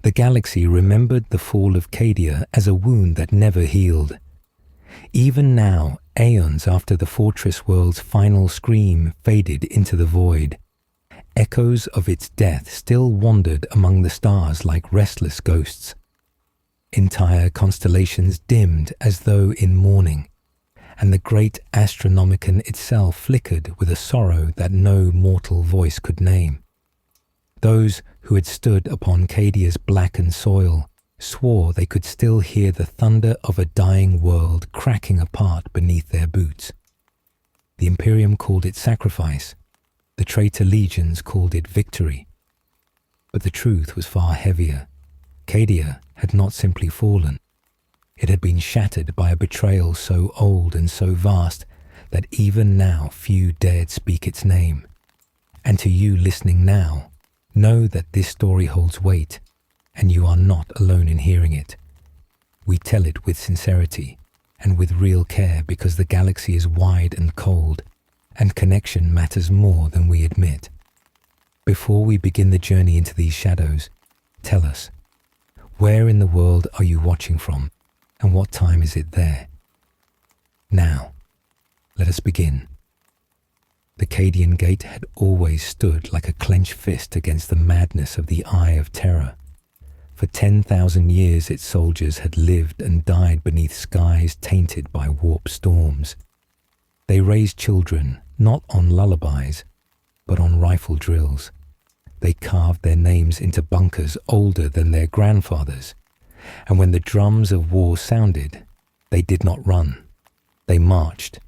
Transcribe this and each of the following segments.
The galaxy remembered the fall of Cadia as a wound that never healed. Even now, aeons after the fortress world's final scream faded into the void, echoes of its death still wandered among the stars like restless ghosts. Entire constellations dimmed as though in mourning, and the great Astronomicon itself flickered with a sorrow that no mortal voice could name. Those who had stood upon Cadia's blackened soil swore they could still hear the thunder of a dying world cracking apart beneath their boots. The Imperium called it sacrifice, the traitor legions called it victory. But the truth was far heavier. Cadia had not simply fallen. It had been shattered by a betrayal so old and so vast that even now few dared speak its name. And to you listening now, know that this story holds weight, and you are not alone in hearing it. We tell it with sincerity and with real care because the galaxy is wide and cold, and connection matters more than we admit. Before we begin the journey into these shadows, tell us, where in the world are you watching from, and what time is it there? Now, let us begin. The Cadian Gate had always stood like a clenched fist against the madness of the Eye of Terror. For 10,000 years its soldiers had lived and died beneath skies tainted by warp storms. They raised children not on lullabies, but on rifle drills. They carved their names into bunkers older than their grandfathers, and when the drums of war sounded, they did not run. They marched.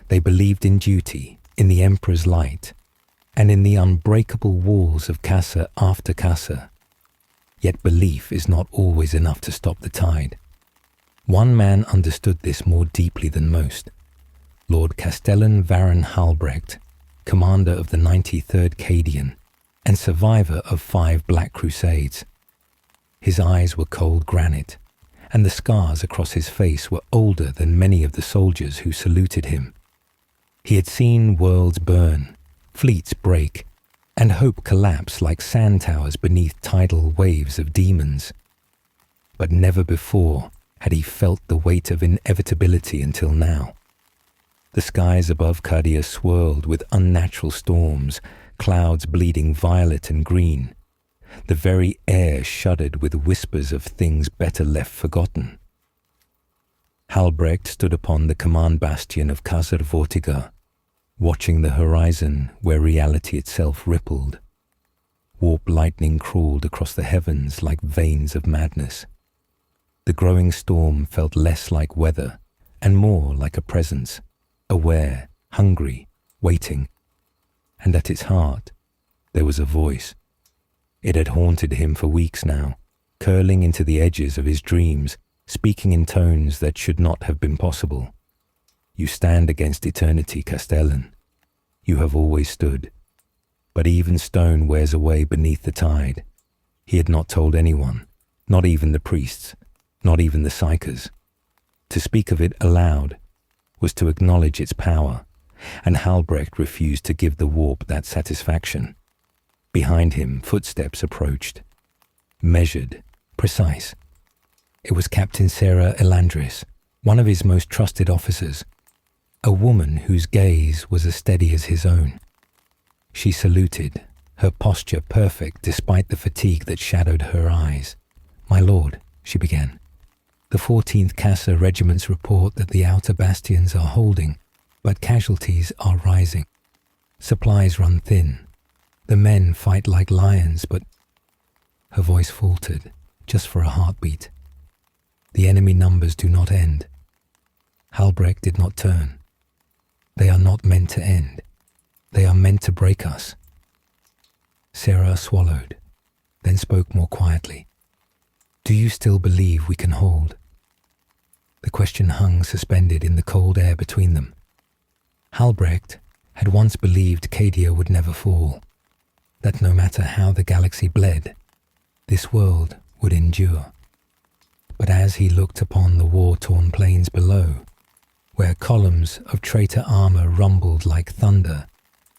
They believed in duty, in the Emperor's light, and in the unbreakable walls of casa after casa. Yet belief is not always enough to stop the tide. One man understood this more deeply than most. Lord Castellan Varon Halbrecht, commander of the 93rd Cadian, and survivor of 5 Black Crusades. His eyes were cold granite, and the scars across his face were older than many of the soldiers who saluted him. He had seen worlds burn, fleets break, and hope collapse like sand towers beneath tidal waves of demons. But never before had he felt the weight of inevitability until now. The skies above Cadia swirled with unnatural storms, clouds bleeding violet and green. The very air shuddered with whispers of things better left forgotten. Halbrecht stood upon the command bastion of Casar Vortiga, watching the horizon where reality itself rippled. Warp lightning crawled across the heavens like veins of madness. The growing storm felt less like weather and more like a presence, aware, hungry, waiting. And at its heart, there was a voice. It had haunted him for weeks now, curling into the edges of his dreams, speaking in tones that should not have been possible. You stand against eternity, Castellan. You have always stood. But even stone wears away beneath the tide. He had not told anyone, not even the priests, not even the psychers. To speak of it aloud was to acknowledge its power, and Halbrecht refused to give the warp that satisfaction. Behind him, footsteps approached. Measured, precise. It was Captain Sarah Elandris, one of his most trusted officers, a woman whose gaze was as steady as his own. She saluted, her posture perfect despite the fatigue that shadowed her eyes. "My lord," she began, "the 14th Casa Regiment's report that the outer bastions are holding, but casualties are rising. Supplies run thin. The men fight like lions, but..." Her voice faltered, just for a heartbeat. "The enemy numbers do not end." Halbrecht did not turn. "They are not meant to end. They are meant to break us." Sarah swallowed, then spoke more quietly. "Do you still believe we can hold?" The question hung suspended in the cold air between them. Halbrecht had once believed Cadia would never fall, that no matter how the galaxy bled, this world would endure. But as he looked upon the war-torn plains below, where columns of traitor armor rumbled like thunder,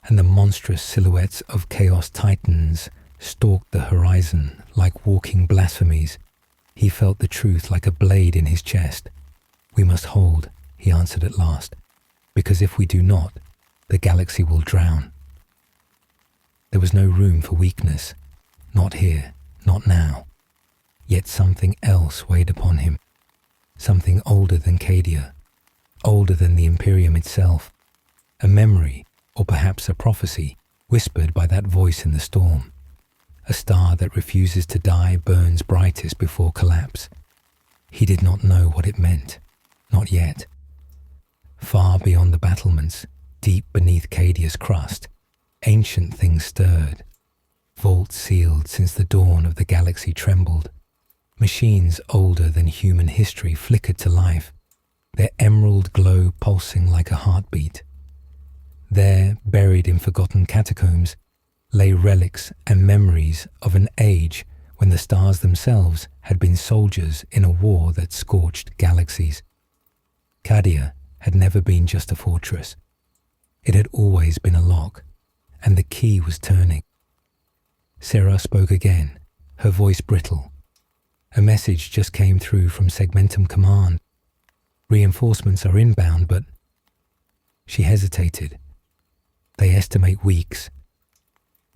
and the monstrous silhouettes of Chaos Titans stalked the horizon like walking blasphemies. He felt the truth like a blade in his chest. "We must hold," he answered at last, "because if we do not, the galaxy will drown." There was no room for weakness. Not here, not now. Yet something else weighed upon him. Something older than Cadia, older than the Imperium itself. A memory, or perhaps a prophecy, whispered by that voice in the storm. A star that refuses to die burns brightest before collapse. He did not know what it meant. Not yet. Far beyond the battlements, deep beneath Cadia's crust, ancient things stirred. Vaults sealed since the dawn of the galaxy trembled. Machines older than human history flickered to life, their emerald glow pulsing like a heartbeat. There, buried in forgotten catacombs, lay relics and memories of an age when the stars themselves had been soldiers in a war that scorched galaxies. Cadia had never been just a fortress. It had always been a lock, and the key was turning. Sarah spoke again, her voice brittle. A message just came through from Segmentum Command. Reinforcements are inbound, but... She hesitated. They estimate weeks.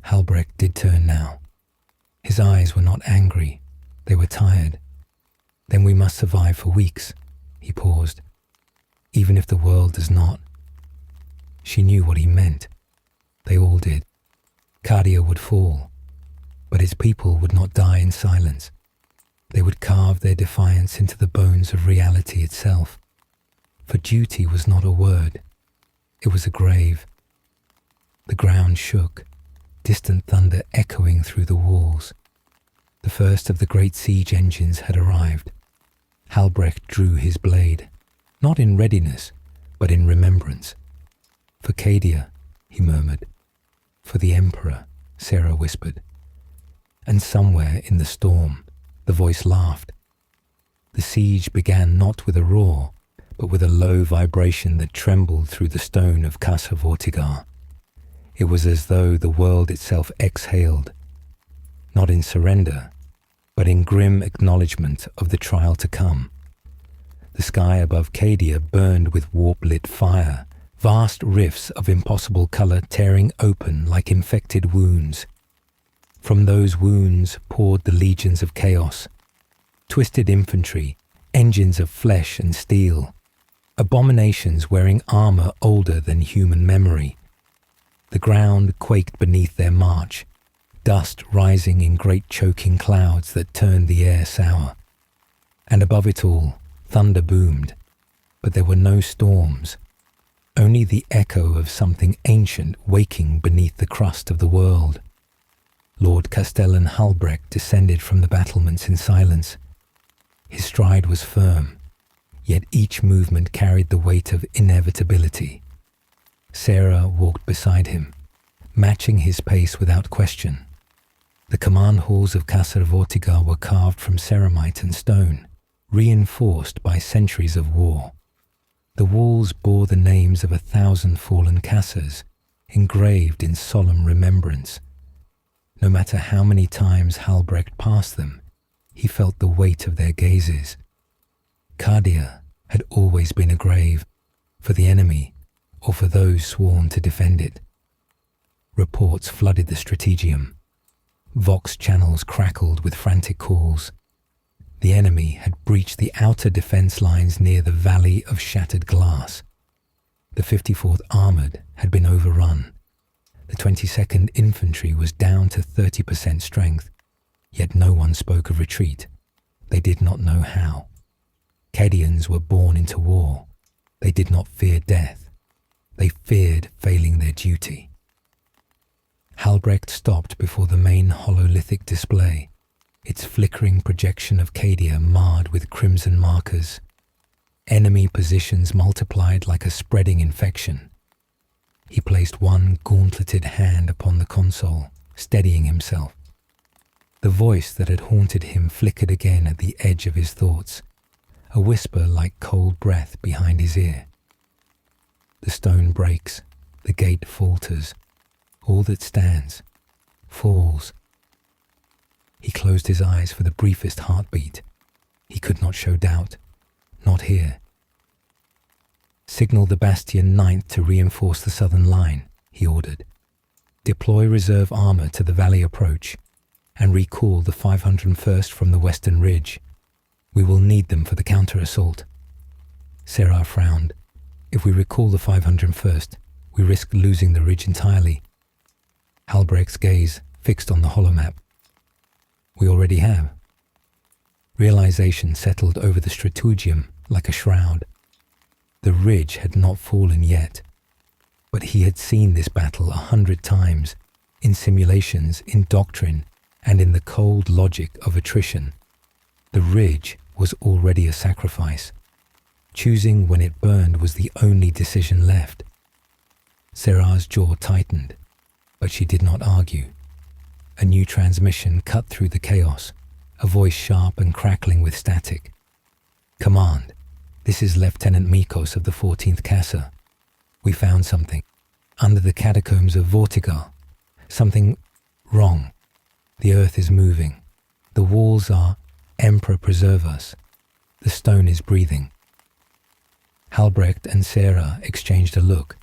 Halbrecht did turn now. His eyes were not angry. They were tired. "Then we must survive for weeks," he paused. "Even if the world does not." She knew what he meant. They all did. Cadia would fall, but its people would not die in silence. They would carve their defiance into the bones of reality itself. For duty was not a word. It was a grave. The ground shook, distant thunder echoing through the walls. The first of the great siege engines had arrived. Halbrecht drew his blade, not in readiness, but in remembrance. "For Cadia," he murmured. "For the Emperor," Sarah whispered. And somewhere in the storm, the voice laughed. The siege began not with a roar, but with a low vibration that trembled through the stone of Casa Vortigar. It was as though the world itself exhaled, not in surrender, but in grim acknowledgement of the trial to come. The sky above Cadia burned with warp-lit fire, vast rifts of impossible color tearing open like infected wounds. From those wounds poured the legions of chaos, twisted infantry, engines of flesh and steel, abominations wearing armor older than human memory. The ground quaked beneath their march, dust rising in great choking clouds that turned the air sour. And above it all, thunder boomed, but there were no storms, only the echo of something ancient waking beneath the crust of the world. Lord Castellan Halbrecht descended from the battlements in silence. His stride was firm, yet each movement carried the weight of inevitability. Sarah walked beside him, matching his pace without question. The command halls of Casa Vortigar were carved from ceramite and stone, reinforced by centuries of war. The walls bore the names of 1,000 fallen Casas, engraved in solemn remembrance. No matter how many times Halbrecht passed them, he felt the weight of their gazes. Cadia had always been a grave, for the enemy or for those sworn to defend it. Reports flooded the strategium. Vox channels crackled with frantic calls. The enemy had breached the outer defense lines near the Valley of Shattered Glass. The 54th Armored had been overrun. The 22nd Infantry was down to 30% strength, yet no one spoke of retreat. They did not know how. Cadians were born into war. They did not fear death. They feared failing their duty. Halbrecht stopped before the main hololithic display, its flickering projection of Cadia marred with crimson markers. Enemy positions multiplied like a spreading infection. He placed one gauntleted hand upon the console, steadying himself. The voice that had haunted him flickered again at the edge of his thoughts, a whisper like cold breath behind his ear. The stone breaks, the gate falters. All that stands, falls, He closed his eyes for the briefest heartbeat. He could not show doubt. Not here. Signal the Bastion 9th to reinforce the southern line, he ordered. Deploy reserve armor to the valley approach, and recall the 501st from the western ridge. We will need them for the counter-assault. Serra frowned. If we recall the 501st, we risk losing the ridge entirely. Halbrecht's gaze fixed on the holomap. We already have. Realization settled over the strategium like a shroud. The ridge had not fallen yet, but he had seen this battle 100 times, in simulations, in doctrine, and in the cold logic of attrition. The ridge was already a sacrifice. Choosing when it burned was the only decision left. Serra's jaw tightened, but she did not argue. A new transmission cut through the chaos, a voice sharp and crackling with static. Command, this is Lieutenant Mikos of the 14th Casa. We found something. Under the catacombs of Vortigar. Something wrong. The earth is moving. The walls are Emperor preserve us. The stone is breathing. Halbrecht and Serra exchanged a look.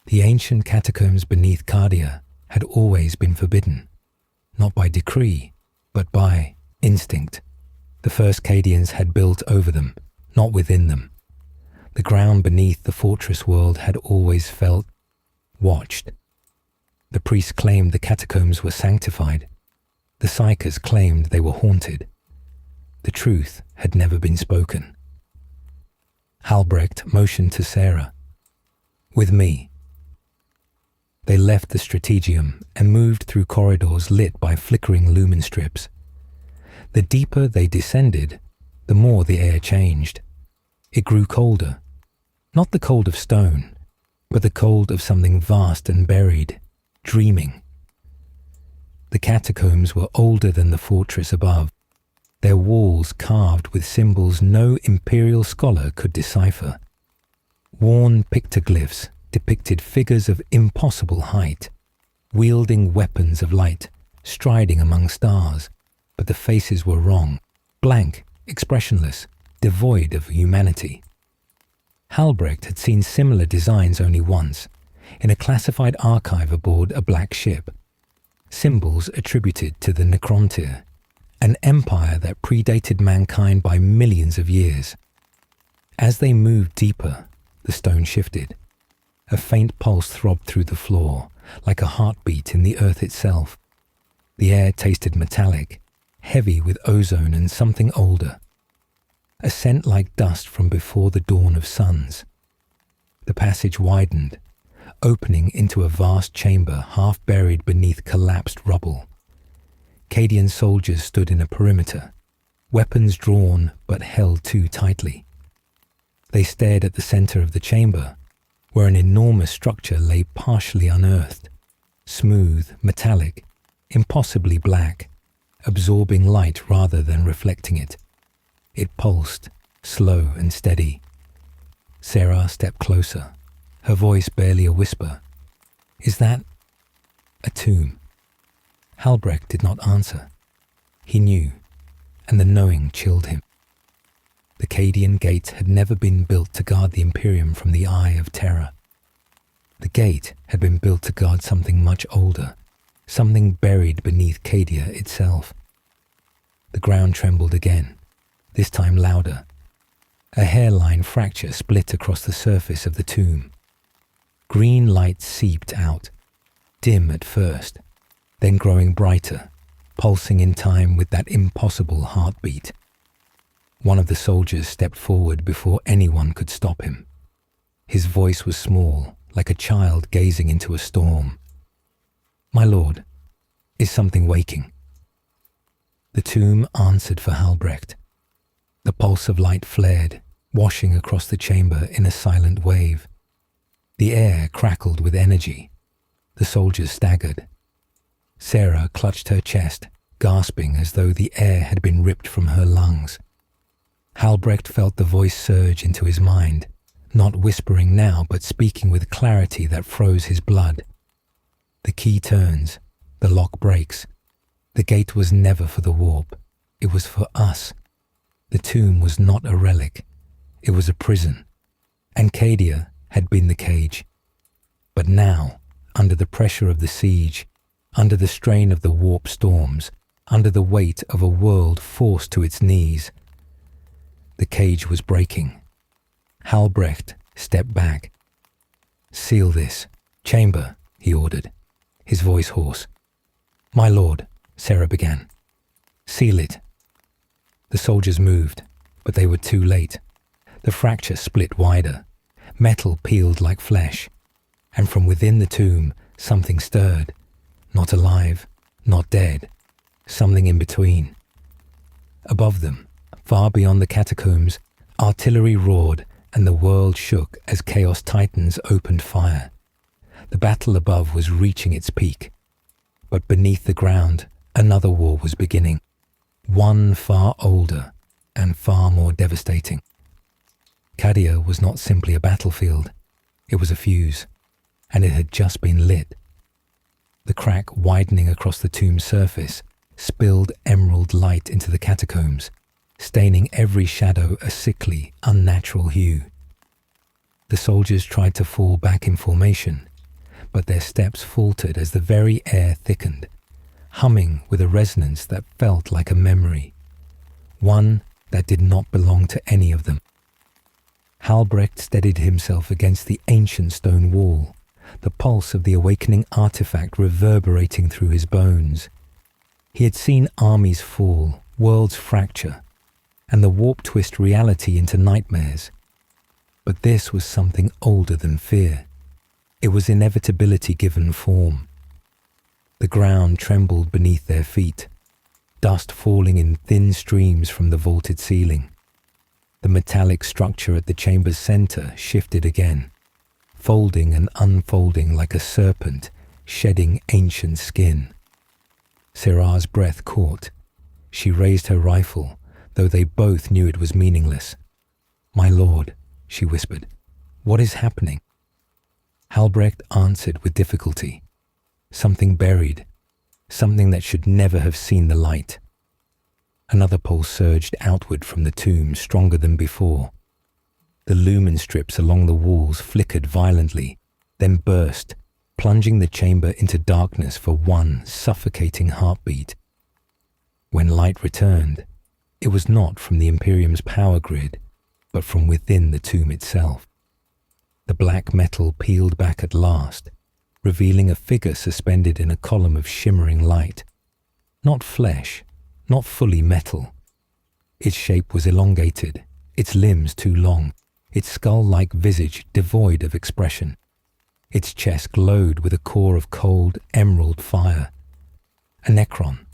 The ancient catacombs beneath Cadia had always been forbidden, not by decree, but by instinct. The first Cadians had built over them, not within them. The ground beneath the fortress world had always felt watched. The priests claimed the catacombs were sanctified. The psychers claimed they were haunted. The truth had never been spoken. Halbrecht motioned to Serra. With me. They left the strategium and moved through corridors lit by flickering lumen strips. The deeper they descended, the more the air changed. It grew colder. Not the cold of stone, but the cold of something vast and buried, dreaming. The catacombs were older than the fortress above, their walls carved with symbols no imperial scholar could decipher. Worn pictoglyphs depicted figures of impossible height, wielding weapons of light, striding among stars, but the faces were wrong, blank, expressionless, devoid of humanity. Halbrecht had seen similar designs only once, in a classified archive aboard a black ship. Symbols attributed to the Necrontyr, an empire that predated mankind by millions of years. As they moved deeper, the stone shifted. A faint pulse throbbed through the floor, like a heartbeat in the earth itself. The air tasted metallic, heavy with ozone and something older. A scent like dust from before the dawn of suns. The passage widened, opening into a vast chamber half buried beneath collapsed rubble. Cadian soldiers stood in a perimeter, weapons drawn but held too tightly. They stared at the center of the chamber, where an enormous structure lay partially unearthed, smooth, metallic, impossibly black, absorbing light rather than reflecting it. It pulsed, slow and steady. Serra stepped closer, her voice barely a whisper. Is that a tomb? Halbrecht did not answer. He knew, and the knowing chilled him. The Cadian gate had never been built to guard the Imperium from the eye of terror. The gate had been built to guard something much older, something buried beneath Cadia itself. The ground trembled again, this time louder. A hairline fracture split across the surface of the tomb. Green light seeped out, dim at first, then growing brighter, pulsing in time with that impossible heartbeat. One of the soldiers stepped forward before anyone could stop him. His voice was small, like a child gazing into a storm. My lord, is something waking? The tomb answered for Halbrecht. The pulse of light flared, washing across the chamber in a silent wave. The air crackled with energy. The soldiers staggered. Serra clutched her chest, gasping as though the air had been ripped from her lungs. Halbrecht felt the voice surge into his mind, not whispering now but speaking with clarity that froze his blood. The key turns, the lock breaks. The gate was never for the warp. It was for us. The tomb was not a relic. It was a prison. And Cadia had been the cage. But now, under the pressure of the siege, under the strain of the warp storms, under the weight of a world forced to its knees, the cage was breaking. Halbrecht stepped back. "Seal this. Chamber," he ordered, his voice hoarse. "My lord," Sarah began. "Seal it." The soldiers moved, but they were too late. The fracture split wider. Metal peeled like flesh. And from within the tomb, something stirred. Not alive, not dead. Something in between. Above them, far beyond the catacombs, artillery roared and the world shook as Chaos Titans opened fire. The battle above was reaching its peak. But beneath the ground, another war was beginning. One far older and far more devastating. Cadia was not simply a battlefield. It was a fuse, and it had just been lit. The crack widening across the tomb's surface spilled emerald light into the catacombs, staining every shadow a sickly, unnatural hue. The soldiers tried to fall back in formation, but their steps faltered as the very air thickened, humming with a resonance that felt like a memory, one that did not belong to any of them. Halbrecht steadied himself against the ancient stone wall, the pulse of the awakening artifact reverberating through his bones. He had seen armies fall, worlds fracture, and the warp-twist reality into nightmares. But this was something older than fear. It was inevitability given form. The ground trembled beneath their feet, dust falling in thin streams from the vaulted ceiling. The metallic structure at the chamber's center shifted again, folding and unfolding like a serpent shedding ancient skin. Syrah's breath caught. She raised her rifle, though they both knew it was meaningless. "My lord," she whispered, "what is happening?" Halbrecht answered with difficulty. Something buried, something that should never have seen the light. Another pulse surged outward from the tomb, stronger than before. The lumen strips along the walls flickered violently, then burst, plunging the chamber into darkness for one suffocating heartbeat. When light returned, it was not from the Imperium's power grid, but from within the tomb itself. The black metal peeled back at last, revealing a figure suspended in a column of shimmering light. Not flesh, not fully metal. Its shape was elongated, its limbs too long, its skull-like visage devoid of expression. Its chest glowed with a core of cold, emerald fire. A Necron.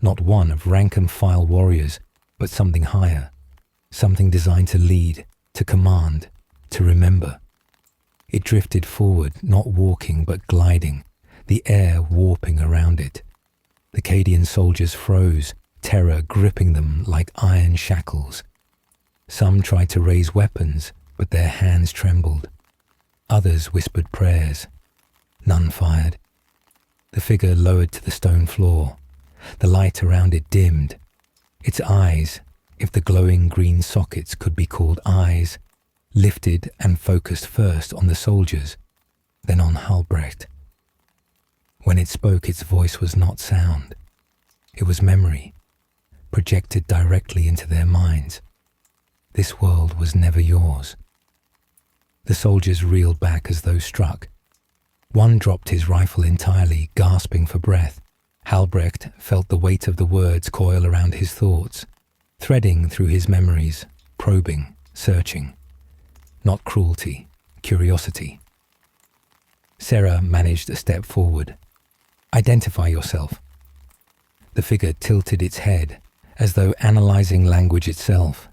Not one of rank-and-file warriors, but something higher. Something designed to lead, to command, to remember. It drifted forward, not walking but gliding, the air warping around it. The Cadian soldiers froze, terror gripping them like iron shackles. Some tried to raise weapons, but their hands trembled. Others whispered prayers. None fired. The figure lowered to the stone floor. The light around it dimmed. Its eyes, if the glowing green sockets could be called eyes, lifted and focused first on the soldiers, then on Halbrecht. When it spoke, its voice was not sound. It was memory, projected directly into their minds. This world was never yours. The soldiers reeled back as though struck. One dropped his rifle entirely, gasping for breath. Halbrecht felt the weight of the words coil around his thoughts, threading through his memories, probing, searching. Not cruelty, curiosity. Sarah managed a step forward. "Identify yourself." The figure tilted its head, as though analyzing language itself.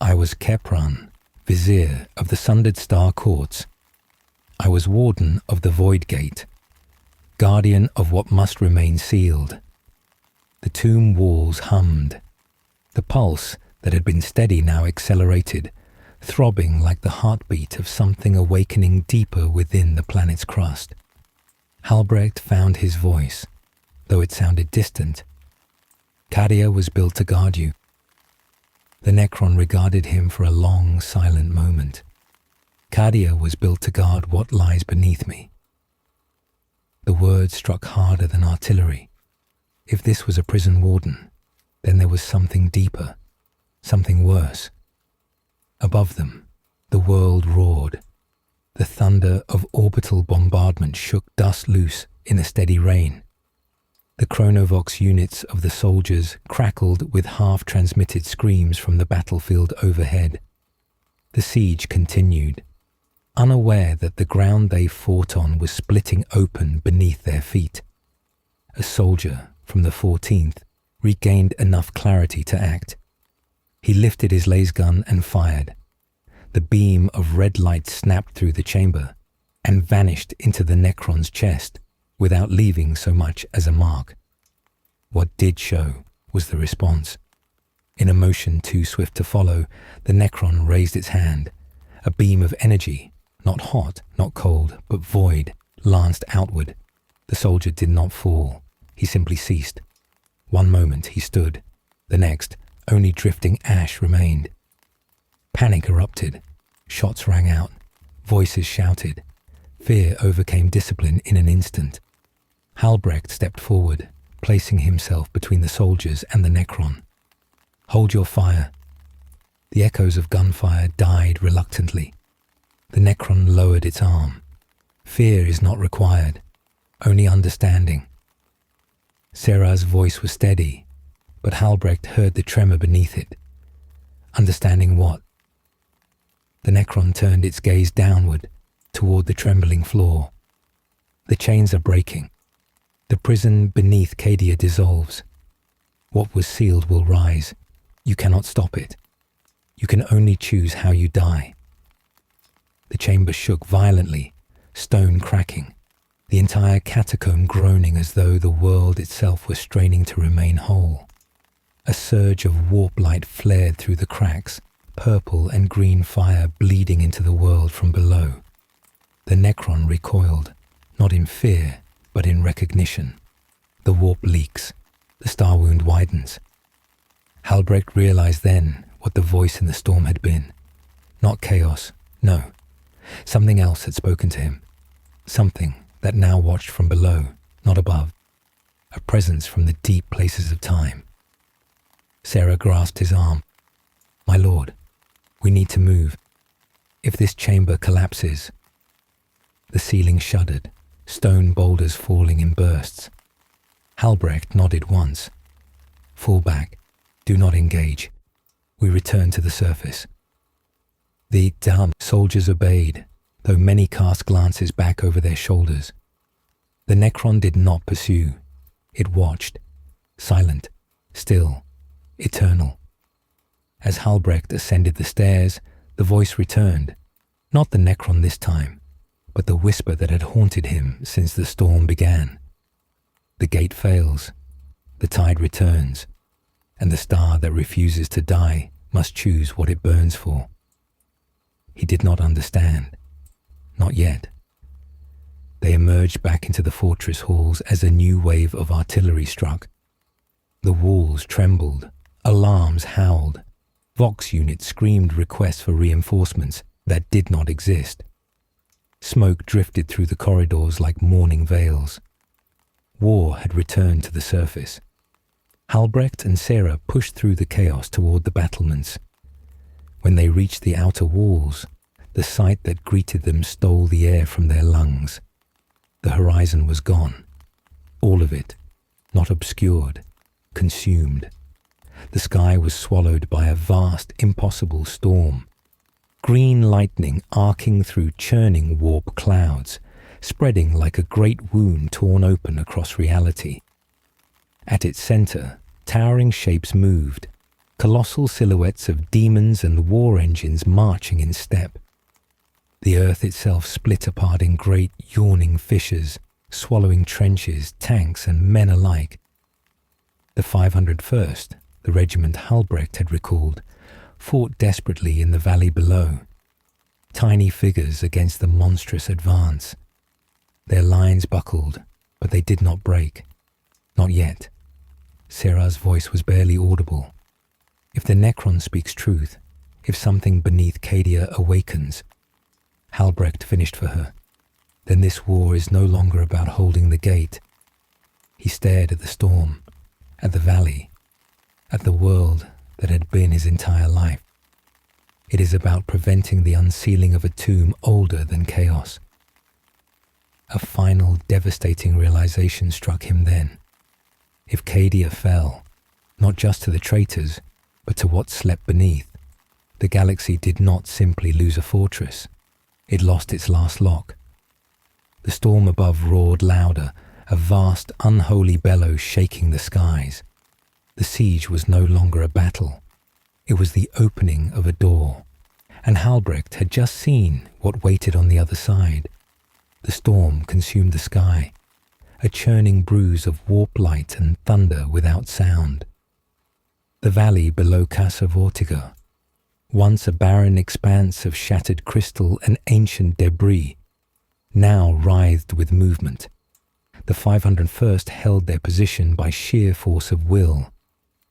"I was Kepran, Vizier of the Sundered Star Courts. I was Warden of the Void Gate, Guardian of what must remain sealed." The tomb walls hummed. The pulse that had been steady now accelerated, throbbing like the heartbeat of something awakening deeper within the planet's crust. Halbrecht found his voice. though it sounded distant. Cadia was built to guard you. The Necron regarded him for a long, silent moment. Cadia was built to guard what lies beneath me. The words struck harder than artillery. If this was a prison warden, then there was something deeper, something worse. Above them, the world roared. The thunder of orbital bombardment shook dust loose in a steady rain. The chronovox units of the soldiers crackled with half-transmitted screams from the battlefield overhead. The siege continued, unaware that the ground they fought on was splitting open beneath their feet. A soldier from the 14th regained enough clarity to act. He lifted his laser gun and fired. The beam of red light snapped through the chamber and vanished into the Necron's chest without leaving so much as a mark. What did show was the response. In a motion too swift to follow, the Necron raised its hand. A beam of energy, not hot, not cold, but void, lanced outward. The soldier did not fall. He simply ceased. One moment he stood. The next, only drifting ash remained. Panic erupted. Shots rang out. Voices shouted. Fear overcame discipline in an instant. Halbrecht stepped forward, placing himself between the soldiers and the Necron. Hold your fire. The echoes of gunfire died reluctantly. The Necron lowered its arm. Fear is not required, only understanding. Serra's voice was steady, but Halbrecht heard the tremor beneath it. Understanding what? The Necron turned its gaze downward, toward the trembling floor. The chains are breaking. The prison beneath Cadia dissolves. What was sealed will rise. You cannot stop it. You can only choose how you die. The chamber shook violently, stone cracking, the entire catacomb groaning as though the world itself were straining to remain whole. A surge of warp light flared through the cracks, purple and green fire bleeding into the world from below. The Necron recoiled, not in fear, but in recognition. The warp leaks. The star wound widens. Halbrecht realized then what the voice in the storm had been. Not chaos, no. Something else had spoken to him. Something that now watched from below, not above. A presence from the deep places of time. Serra grasped his arm. My lord, we need to move. If this chamber collapses... The ceiling shuddered, stone boulders falling in bursts. Halbrecht nodded once. Fall back. Do not engage. We return to the surface. The dumb soldiers obeyed, though many cast glances back over their shoulders. The Necron did not pursue. It watched, silent, still, eternal. As Halbrecht ascended the stairs, the voice returned, not the Necron this time, but the whisper that had haunted him since the storm began. The gate fails, the tide returns, and the star that refuses to die must choose what it burns for. He did not understand. Not yet. They emerged back into the fortress halls as a new wave of artillery struck. The walls trembled, alarms howled, Vox units screamed requests for reinforcements that did not exist. Smoke drifted through the corridors like morning veils. War had returned to the surface. Halbrecht and Serra pushed through the chaos toward the battlements. When they reached the outer walls, the sight that greeted them stole the air from their lungs. The horizon was gone. All of it, not obscured, consumed. The sky was swallowed by a vast, impossible storm. Green lightning arcing through churning warp clouds, spreading like a great wound torn open across reality. At its center, towering shapes moved, colossal silhouettes of demons and war engines marching in step. The earth itself split apart in great yawning fissures, swallowing trenches, tanks, and men alike. The 501st, the regiment Halbrecht had recalled, fought desperately in the valley below. Tiny figures against the monstrous advance. Their lines buckled, but they did not break. Not yet. Serah's voice was barely audible. If the Necron speaks truth, if something beneath Cadia awakens, Halbrecht finished for her, then this war is no longer about holding the gate. He stared at the storm, at the valley, at the world that had been his entire life. It is about preventing the unsealing of a tomb older than chaos. A final devastating realization struck him then. If Cadia fell, not just to the traitors, but to what slept beneath, the galaxy did not simply lose a fortress. It lost its last lock. The storm above roared louder, a vast, unholy bellow shaking the skies. The siege was no longer a battle. It was the opening of a door. And Halbrecht had just seen what waited on the other side. The storm consumed the sky, a churning bruise of warp light and thunder without sound. The valley below Casa Vortiga, once a barren expanse of shattered crystal and ancient debris, now writhed with movement. The 501st held their position by sheer force of will,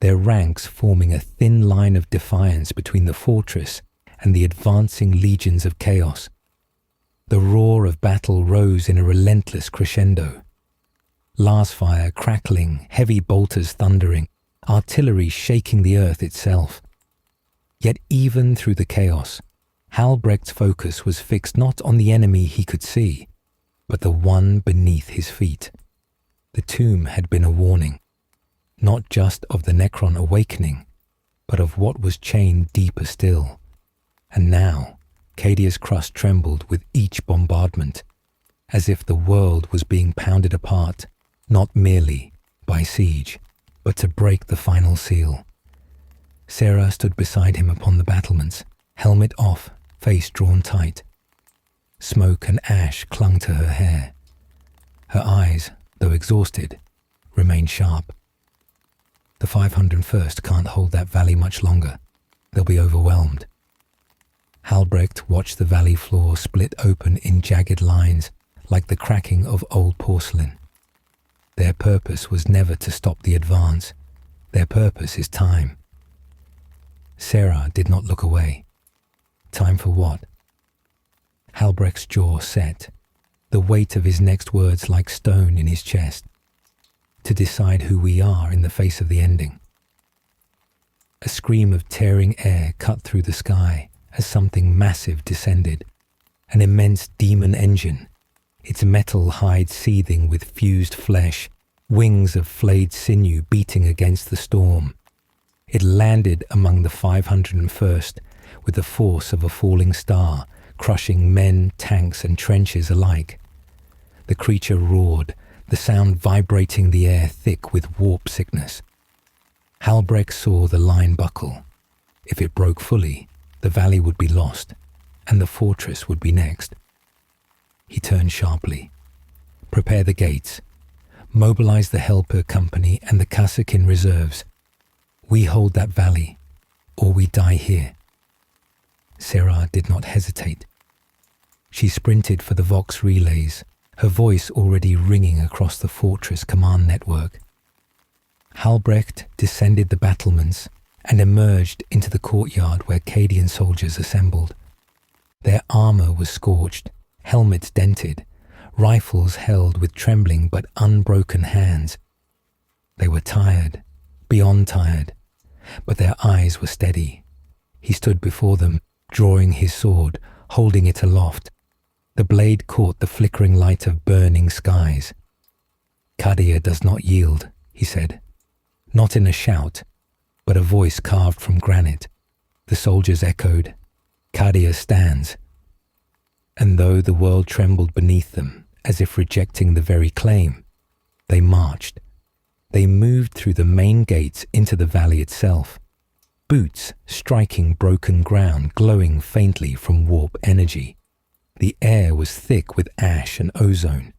their ranks forming a thin line of defiance between the fortress and the advancing legions of chaos. The roar of battle rose in a relentless crescendo. Larsfire crackling, heavy bolters thundering, artillery shaking the earth itself. Yet even through the chaos, Halbrecht's focus was fixed not on the enemy he could see, but the one beneath his feet. The tomb had been a warning, not just of the Necron awakening, but of what was chained deeper still. And now, Cadia's crust trembled with each bombardment, as if the world was being pounded apart, not merely by siege, but to break the final seal. Serah stood beside him upon the battlements, helmet off, face drawn tight. Smoke and ash clung to her hair. Her eyes, though exhausted, remained sharp. The 501st can't hold that valley much longer. They'll be overwhelmed. Halbrecht watched the valley floor split open in jagged lines like the cracking of old porcelain. Their purpose was never to stop the advance. Their purpose is time. Serah did not look away. Time for what? Halbrecht's jaw set, the weight of his next words like stone in his chest. To decide who we are in the face of the ending. A scream of tearing air cut through the sky as something massive descended. An immense demon engine, its metal hide seething with fused flesh, wings of flayed sinew beating against the storm. It landed among the 501st with the force of a falling star, crushing men, tanks, and trenches alike. The creature roared, the sound vibrating the air thick with warp sickness. Halbrecht saw the line buckle. If it broke fully, the valley would be lost, and the fortress would be next. He turned sharply. Prepare the gates. Mobilize the Helper Company and the Kassakin reserves. We hold that valley, or we die here. Serah did not hesitate. She sprinted for the Vox relays, her voice already ringing across the fortress command network. Halbrecht descended the battlements and emerged into the courtyard where Cadian soldiers assembled. Their armor was scorched, helmets dented, rifles held with trembling but unbroken hands. They were tired, beyond tired, but their eyes were steady. He stood before them, drawing his sword, holding it aloft. The blade caught the flickering light of burning skies. Cadia does not yield, he said. Not in a shout, but a voice carved from granite. The soldiers echoed, Cadia stands. And though the world trembled beneath them, as if rejecting the very claim, they marched. They moved through the main gates into the valley itself, boots striking broken ground, glowing faintly from warp energy. The air was thick with ash and ozone,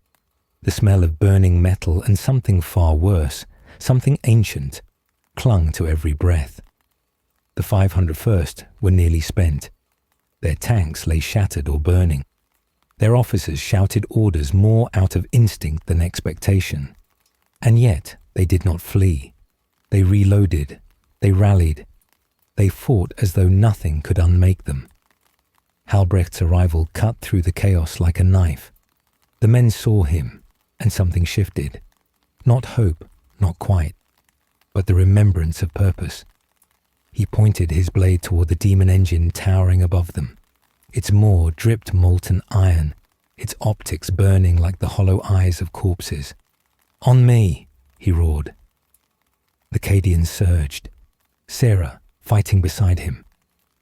the smell of burning metal and something far worse, something ancient, clung to every breath. The 501st were nearly spent. Their tanks lay shattered or burning. Their officers shouted orders more out of instinct than expectation. And yet They did not flee. They reloaded. They rallied. They fought as though nothing could unmake them. Halbrecht's arrival cut through the chaos like a knife. The men saw him, and something shifted. Not hope, not quite, but the remembrance of purpose. He pointed his blade toward the demon engine towering above them. Its maw dripped molten iron, its optics burning like the hollow eyes of corpses. "On me!" he roared. The Cadians surged. Sarah, fighting beside him,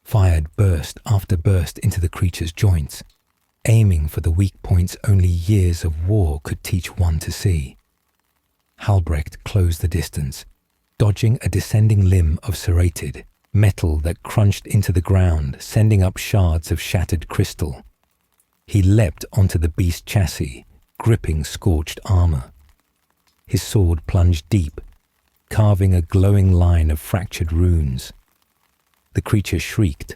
fired burst after burst into the creature's joints, aiming for the weak points only years of war could teach one to see. Halbrecht closed the distance, dodging a descending limb of serrated metal that crunched into the ground, sending up shards of shattered crystal. He leapt onto the beast chassis, gripping scorched armor. His sword plunged deep, carving a glowing line of fractured runes. The creature shrieked,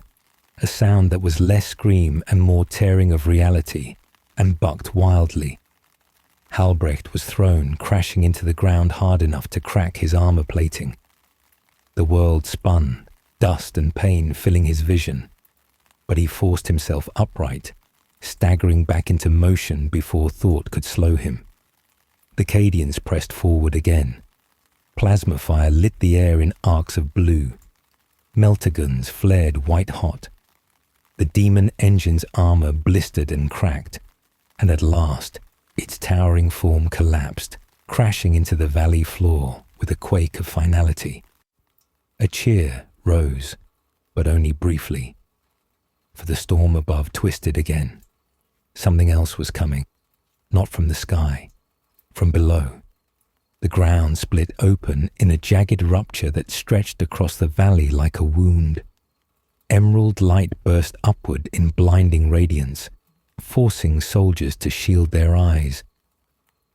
a sound that was less scream and more tearing of reality, and bucked wildly. Halbrecht was thrown, crashing into the ground hard enough to crack his armor plating. The world spun, dust and pain filling his vision, but he forced himself upright, staggering back into motion before thought could slow him. The Cadians pressed forward again. Plasma fire lit the air in arcs of blue. Meltaguns flared white-hot. The demon engine's armor blistered and cracked, and at last, its towering form collapsed, crashing into the valley floor with a quake of finality. A cheer rose, but only briefly, for the storm above twisted again. Something else was coming, not from the sky, from below. The ground split open in a jagged rupture that stretched across the valley like a wound. Emerald light burst upward in blinding radiance, forcing soldiers to shield their eyes.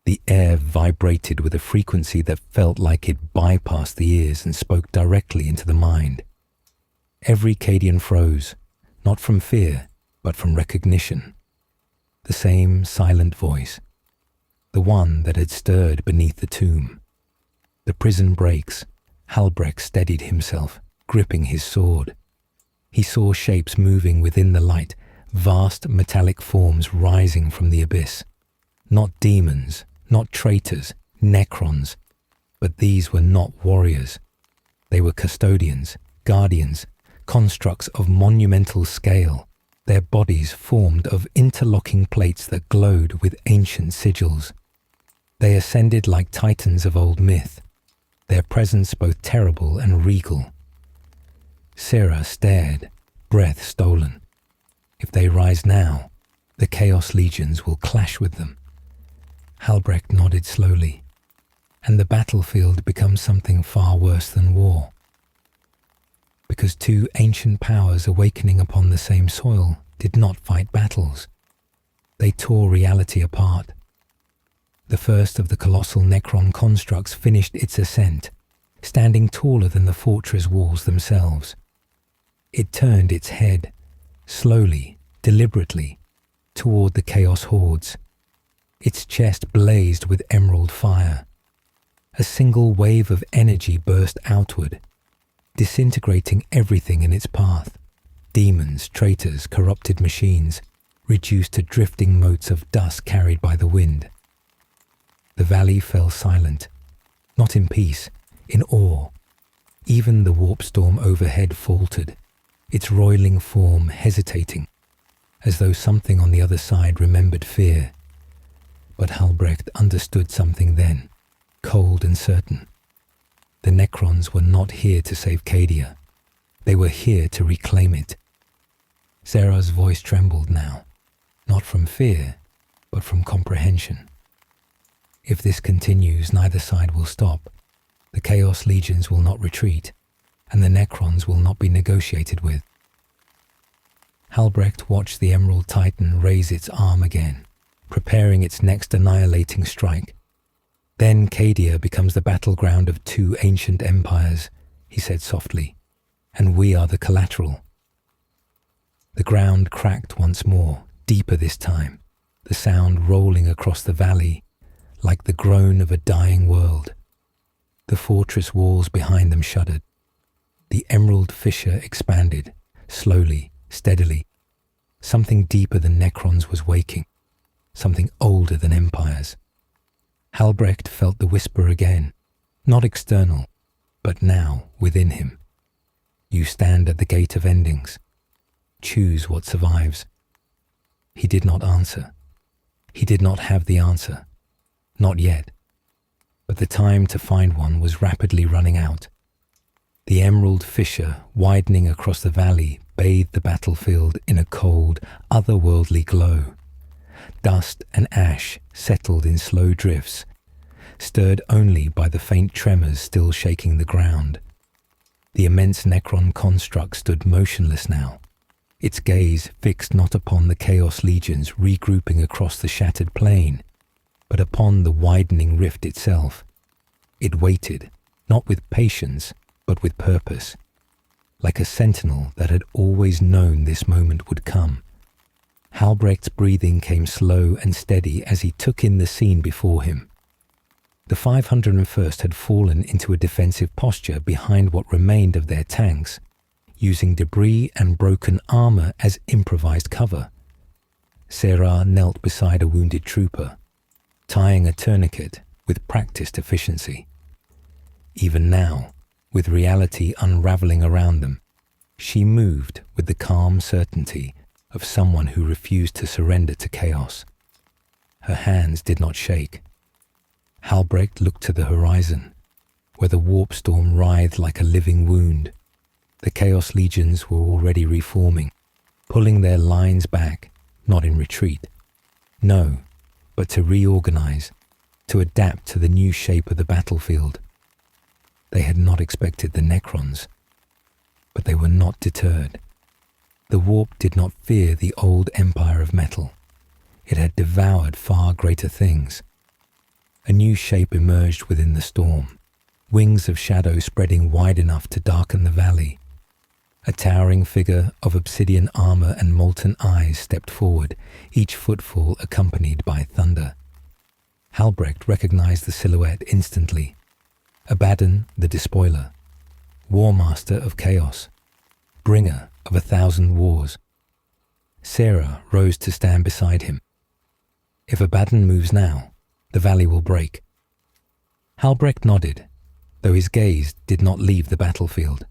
The air vibrated with a frequency that felt like it bypassed the ears and spoke directly into the mind. Every Cadian froze, not from fear, but from recognition. The same silent voice, the one that had stirred beneath the tomb. The prison breaks. Halbrecht steadied himself, gripping his sword. He saw shapes moving within the light, vast metallic forms rising from the abyss. Not demons, not traitors, necrons, but these were not warriors. They were custodians, guardians, constructs of monumental scale, their bodies formed of interlocking plates that glowed with ancient sigils. They ascended like titans of old myth, their presence both terrible and regal. Sarah stared, breath stolen. If they rise now, the Chaos Legions will clash with them. Halbrecht nodded slowly, and the battlefield becomes something far worse than war. Because two ancient powers awakening upon the same soil did not fight battles. They tore reality apart. The first of the colossal Necron constructs finished its ascent, standing taller than the fortress walls themselves. It turned its head, slowly, deliberately, toward the Chaos Hordes. Its chest blazed with emerald fire. A single wave of energy burst outward, disintegrating everything in its path. Demons, traitors, corrupted machines, reduced to drifting motes of dust carried by the wind. The valley fell silent, not in peace, in awe. Even the warp storm overhead faltered, its roiling form hesitating, as though something on the other side remembered fear. But Halbrecht understood something then, cold and certain. The Necrons were not here to save Cadia. They were here to reclaim it. Sarah's voice trembled now, not from fear, but from comprehension. If this continues, neither side will stop. The Chaos Legions will not retreat, and the Necrons will not be negotiated with. Halbrecht watched the Emerald Titan raise its arm again, preparing its next annihilating strike. Then Cadia becomes the battleground of two ancient empires, he said softly, and we are the collateral. The ground cracked once more, deeper this time, the sound rolling across the valley like the groan of a dying world. The fortress walls behind them shuddered. The emerald fissure expanded, slowly, steadily. Something deeper than Necrons was waking, something older than empires. Halbrecht felt the whisper again, not external, but now within him. You stand at the gate of endings. Choose what survives. He did not answer. He did not have the answer. Not yet. But the time to find one was rapidly running out. The emerald fissure widening across the valley bathed the battlefield in a cold, otherworldly glow. Dust and ash settled in slow drifts, stirred only by the faint tremors still shaking the ground. The immense Necron construct stood motionless now, its gaze fixed not upon the Chaos Legions regrouping across the shattered plain, but upon the widening rift itself. It waited, not with patience, but with purpose, like a sentinel that had always known this moment would come. Halbrecht's breathing came slow and steady as he took in the scene before him. The 501st had fallen into a defensive posture behind what remained of their tanks, using debris and broken armor as improvised cover. Serra knelt beside a wounded trooper, tying a tourniquet with practiced efficiency. Even now, with reality unraveling around them, she moved with the calm certainty of someone who refused to surrender to chaos. Her hands did not shake. Halbrecht looked to the horizon, where the warp storm writhed like a living wound. The Chaos Legions were already reforming, pulling their lines back, not in retreat. No, but to reorganize, to adapt to the new shape of the battlefield. They had not expected the Necrons, but they were not deterred. The warp did not fear the old empire of metal. It had devoured far greater things. A new shape emerged within the storm, wings of shadow spreading wide enough to darken the valley. A towering figure of obsidian armor and molten eyes stepped forward, each footfall accompanied by thunder. Halbrecht recognized the silhouette instantly. Abaddon the Despoiler, Warmaster of Chaos, bringer of 1,000 wars. Serra rose to stand beside him. If Abaddon moves now, the valley will break. Halbrecht nodded, though his gaze did not leave the battlefield.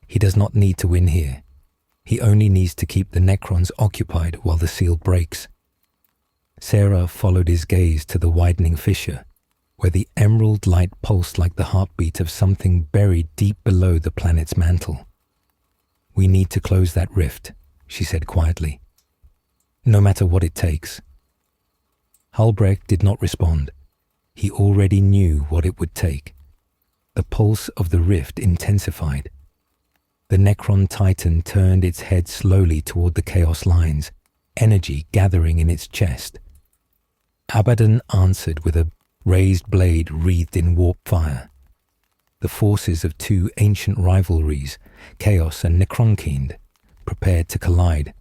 He does not need to win here. He only needs to keep the Necrons occupied while the seal breaks. Serra followed his gaze to the widening fissure, where the emerald light pulsed like the heartbeat of something buried deep below the planet's mantle. "We need to close that rift," she said quietly. "No matter what it takes." Halbrecht did not respond. He already knew what it would take. The pulse of the rift intensified. The Necron Titan turned its head slowly toward the Chaos lines, energy gathering in its chest. Abaddon answered with a raised blade wreathed in warp fire. The forces of two ancient rivalries, Chaos and Necronkind, prepared to collide.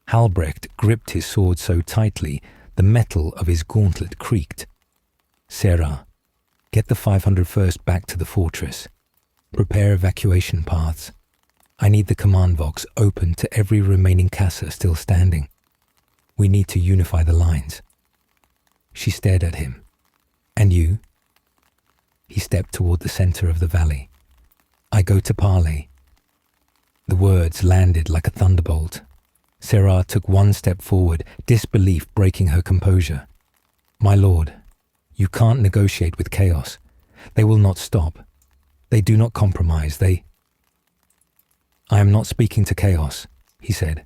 Halbrecht gripped his sword so tightly the metal of his gauntlet creaked. "Serra, get the 501st back to the fortress. Prepare evacuation paths. I need the command box open to every remaining casa still standing. We need to unify the lines." She stared at him. "And you?" He stepped toward the center of the valley. "I go to parley." The words landed like a thunderbolt. Serra took one step forward, disbelief breaking her composure. "My lord, you can't negotiate with chaos. They will not stop. They do not compromise. "I am not speaking to chaos," he said,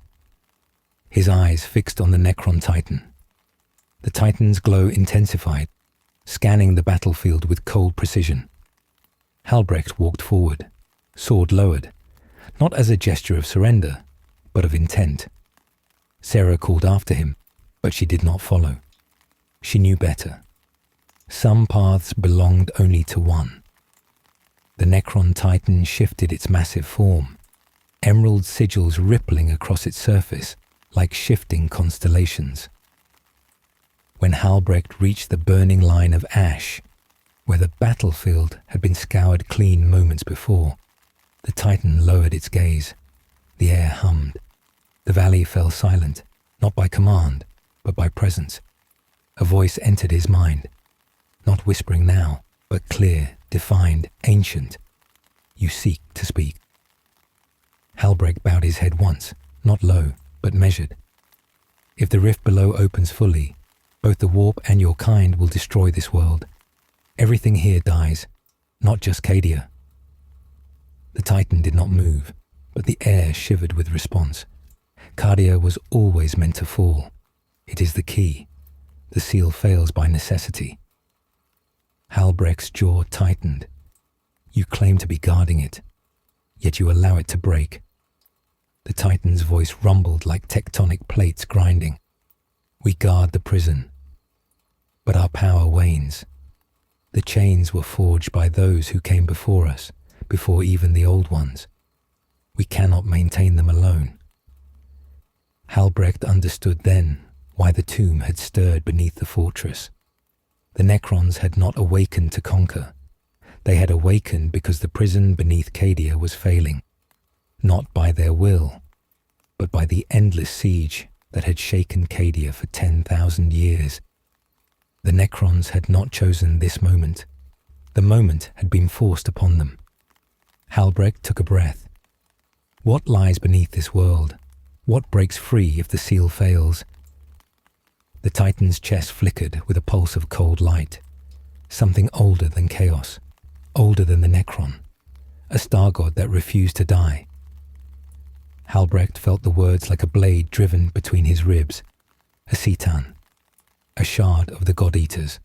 his eyes fixed on the Necron Titan. The Titan's glow intensified, scanning the battlefield with cold precision. Halbrecht walked forward, sword lowered, not as a gesture of surrender, but of intent. Serra called after him, but she did not follow. She knew better. Some paths belonged only to one. The Necron Titan shifted its massive form, emerald sigils rippling across its surface like shifting constellations. When Halbrecht reached the burning line of ash, Where the battlefield had been scoured clean moments before, the Titan lowered its gaze. The air hummed. The valley fell silent, not by command, but by presence. A voice entered his mind, not whispering now, but clear, defined, ancient. You seek to speak. Halbrecht bowed his head once, not low, but measured. If the rift below opens fully, both the warp and your kind will destroy this world. Everything here dies, not just Cadia. The Titan did not move, but the air shivered with response. Cadia was always meant to fall. It is the key. The seal fails by necessity. Halbrecht's jaw tightened. You claim to be guarding it, yet you allow it to break. The Titan's voice rumbled like tectonic plates grinding. We guard the prison, but our power wanes. The chains were forged by those who came before us, before even the old ones. We cannot maintain them alone. Halbrecht understood then why the tomb had stirred beneath the fortress. The Necrons had not awakened to conquer. They had awakened because the prison beneath Cadia was failing, not by their will, but by the endless siege that had shaken Cadia for 10,000 years. The Necrons had not chosen this moment. The moment had been forced upon them. Halbrecht took a breath. What lies beneath this world? What breaks free if the seal fails? The Titan's chest flickered with a pulse of cold light. Something older than chaos, older than the Necron. A star god that refused to die. Halbrecht felt the words like a blade driven between his ribs. A Citan. A shard of the God-Eaters.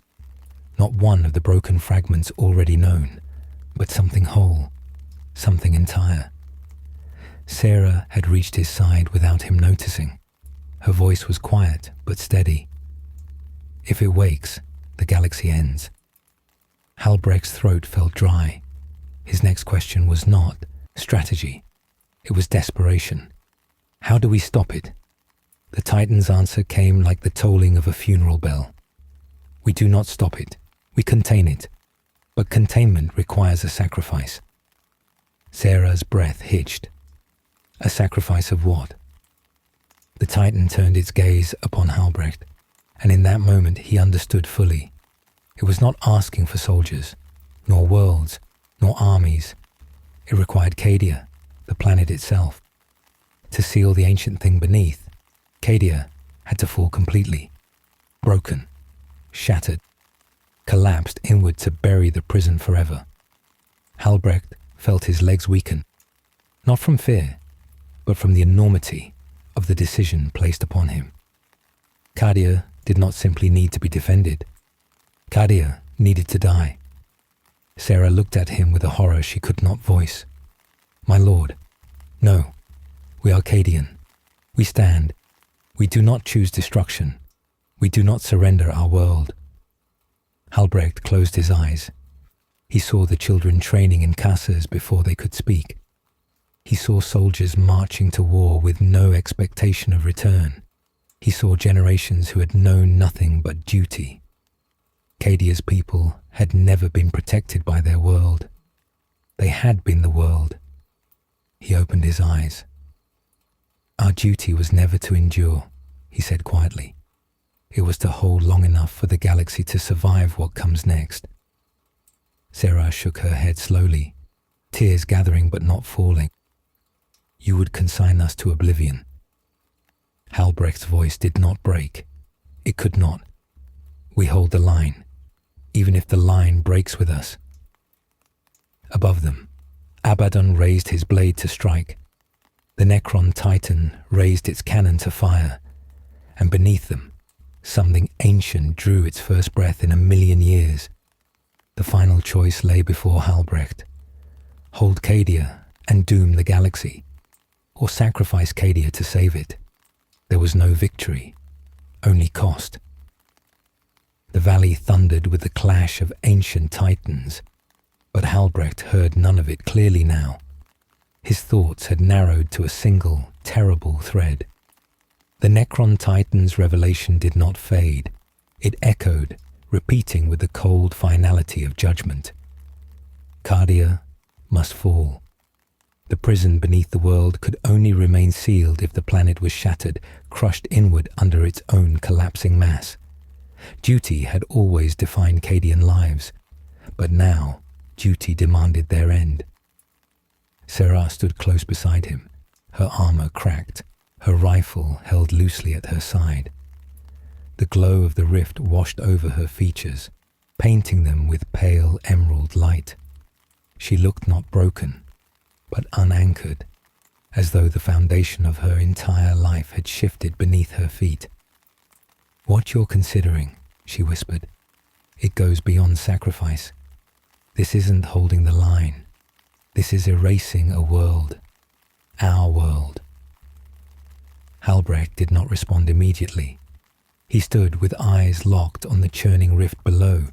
Not one of the broken fragments already known, but something whole, something entire. Sarah had reached his side without him noticing. Her voice was quiet but steady. If it wakes, the galaxy ends. Halbrecht's throat felt dry. His next question was not strategy. It was desperation. How do we stop it? The Titan's answer came like the tolling of a funeral bell. We do not stop it. We contain it. But containment requires a sacrifice. Sarah's breath hitched. A sacrifice of what? The Titan turned its gaze upon Halbrecht, and in that moment he understood fully. It was not asking for soldiers, nor worlds, nor armies. It required Cadia, the planet itself. To seal the ancient thing beneath, Cadia had to fall completely, broken, shattered, collapsed inward to bury the prison forever. Halbrecht felt his legs weaken, not from fear, but from the enormity of the decision placed upon him. Cadia did not simply need to be defended. Cadia needed to die. Sarah looked at him with a horror she could not voice. My lord, no, we are Cadian. We stand. We do not choose destruction. We do not surrender our world. Halbrecht closed his eyes. He saw the children training in casas before they could speak. He saw soldiers marching to war with no expectation of return. He saw generations who had known nothing but duty. Cadia's people had never been protected by their world. They had been the world. He opened his eyes. Our duty was never to endure, he said quietly. It was to hold long enough for the galaxy to survive what comes next. Sarah shook her head slowly, tears gathering but not falling. You would consign us to oblivion. Halbrecht's voice did not break. It could not. We hold the line, even if the line breaks with us. Above them, Abaddon raised his blade to strike. The Necron Titan raised its cannon to fire, and beneath them, something ancient drew its first breath in 1,000,000 years. The final choice lay before Halbrecht. Hold Cadia and doom the galaxy, or sacrifice Cadia to save it. There was no victory, only cost. The valley thundered with the clash of ancient titans, but Halbrecht heard none of it clearly now. His thoughts had narrowed to a single, terrible thread. The Necron Titan's revelation did not fade. It echoed, repeating with the cold finality of judgment. Cadia must fall. The prison beneath the world could only remain sealed if the planet was shattered, crushed inward under its own collapsing mass. Duty had always defined Cadian lives, but now duty demanded their end. Sarah stood close beside him, her armor cracked, her rifle held loosely at her side. The glow of the rift washed over her features, painting them with pale emerald light. She looked not broken, but unanchored, as though the foundation of her entire life had shifted beneath her feet. "What you're considering," she whispered, "it goes beyond sacrifice. This isn't holding the line. This is erasing a world. Our world." Halbrecht did not respond immediately. He stood with eyes locked on the churning rift below,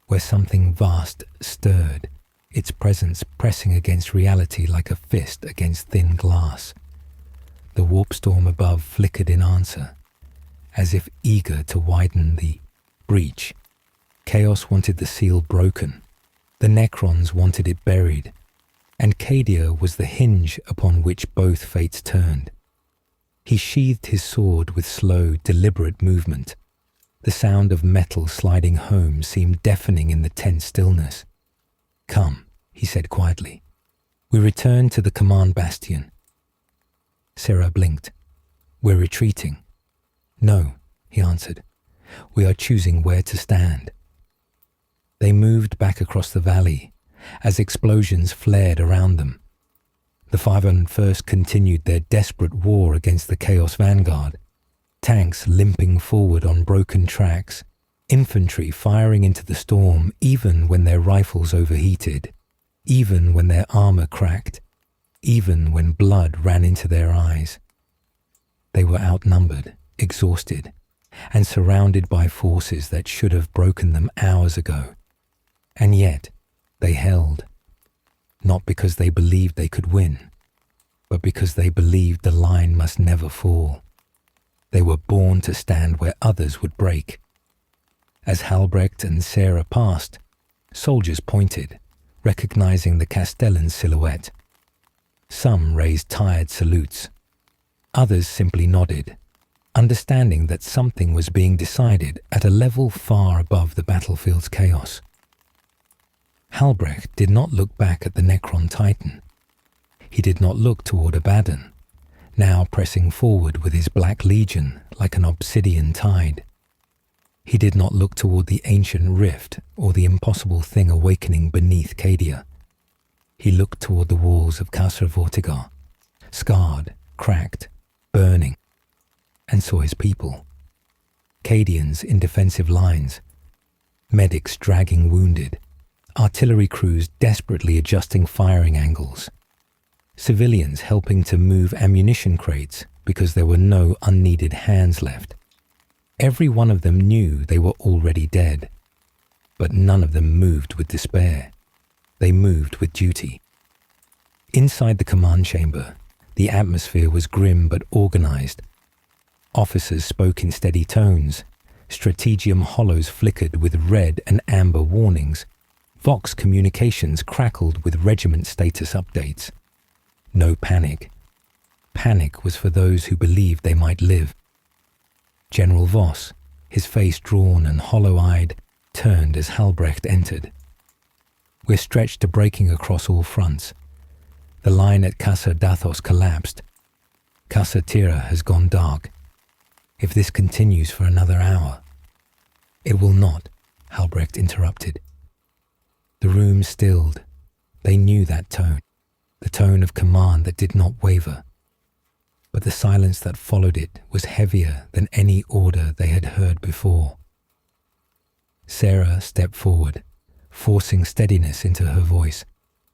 where something vast stirred, its presence pressing against reality like a fist against thin glass. The warp storm above flickered in answer, as if eager to widen the breach. Chaos wanted the seal broken. The Necrons wanted it buried, and Cadia was the hinge upon which both fates turned. He sheathed his sword with slow, deliberate movement. The sound of metal sliding home seemed deafening in the tense stillness. "Come," he said quietly. "We return to the command bastion." Sarah blinked. "We're retreating." "No," he answered. "We are choosing where to stand." They moved back across the valley as explosions flared around them. The 501st continued their desperate war against the Chaos Vanguard, tanks limping forward on broken tracks, infantry firing into the storm even when their rifles overheated, even when their armor cracked, even when blood ran into their eyes. They were outnumbered, exhausted, and surrounded by forces that should have broken them hours ago. And yet, they held. Not because they believed they could win, but because they believed the line must never fall. They were born to stand where others would break. As Halbrecht and Sarah passed, soldiers pointed, recognizing the Castellan silhouette. Some raised tired salutes. Others simply nodded, understanding that something was being decided at a level far above the battlefield's chaos. Halbrecht did not look back at the Necron Titan. He did not look toward Abaddon, now pressing forward with his Black Legion like an obsidian tide. He did not look toward the ancient rift or the impossible thing awakening beneath Cadia. He looked toward the walls of Casa Vortigar, scarred, cracked, burning, and saw his people. Cadians in defensive lines, medics dragging wounded, artillery crews desperately adjusting firing angles, civilians helping to move ammunition crates because there were no unneeded hands left. Every one of them knew they were already dead, but none of them moved with despair. They moved with duty. Inside the command chamber, the atmosphere was grim but organized. Officers spoke in steady tones. Strategium hollows flickered with red and amber warnings. Vox communications crackled with regiment status updates. No panic. Panic was for those who believed they might live. General Voss, his face drawn and hollow-eyed, turned as Halbrecht entered. "We're stretched to breaking across all fronts. The line at Casa Dathos collapsed. Casa Tira has gone dark. If this continues for another hour..." "It will not," Halbrecht interrupted. The room stilled. They knew that tone, the tone of command that did not waver. But the silence that followed it was heavier than any order they had heard before. Sarah stepped forward, forcing steadiness into her voice.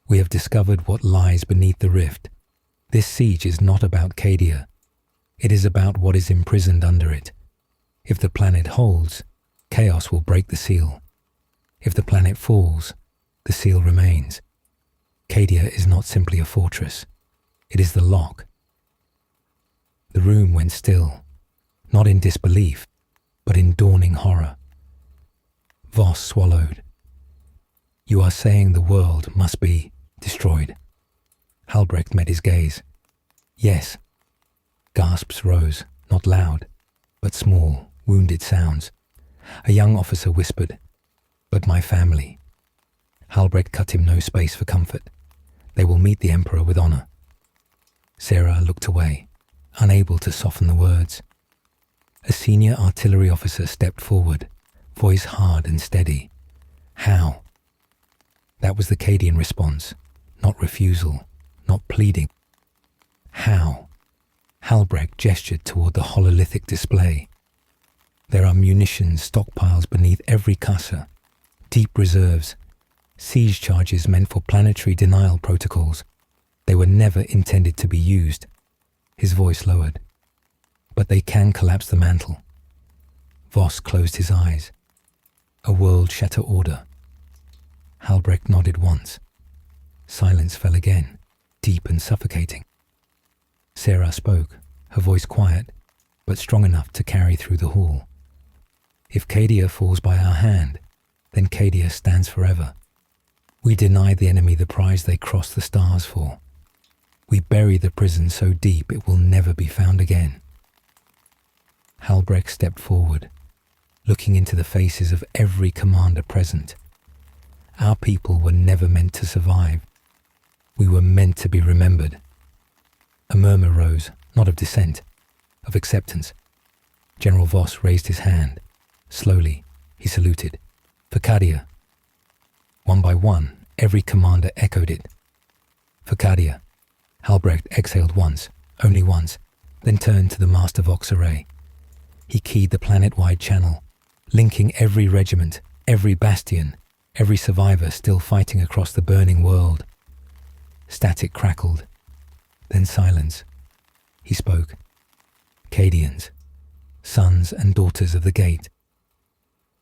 "We have discovered what lies beneath the rift. This siege is not about Cadia. It is about what is imprisoned under it. If the planet holds, chaos will break the seal. If the planet falls, the seal remains. Cadia is not simply a fortress. It is the lock." The room went still, not in disbelief, but in dawning horror. Voss swallowed. You are saying the world must be destroyed. Halbrecht met his gaze. Yes. Gasps rose, not loud, but small, wounded sounds. A young officer whispered, "But my family." Halbrecht cut him no space for comfort. They will meet the Emperor with honor. Sarah looked away, unable to soften the words. A senior artillery officer stepped forward, voice hard and steady. How? That was the Cadian response, not refusal, not pleading. How? Halbrecht gestured toward the hololithic display. There are munitions stockpiles beneath every casa, deep reserves, siege charges meant for planetary denial protocols. They were never intended to be used. His voice lowered. But they can collapse the mantle. Voss closed his eyes. A world-shatter order. Halbrecht nodded once. Silence fell again, deep and suffocating. Sarah spoke, her voice quiet, but strong enough to carry through the hall. If Cadia falls by our hand, then Cadia stands forever. We deny the enemy the prize they cross the stars for. We bury the prison so deep it will never be found again. Halbrecht stepped forward, looking into the faces of every commander present. Our people were never meant to survive. We were meant to be remembered. A murmur rose, not of dissent, of acceptance. General Voss raised his hand. Slowly, he saluted. For Cadia. One by one, every commander echoed it. For Cadia. Halbrecht exhaled once, only once, then turned to the Master Vox array. He keyed the planet-wide channel, linking every regiment, every bastion, every survivor still fighting across the burning world. Static crackled, then silence. He spoke. Cadians, sons and daughters of the Gate.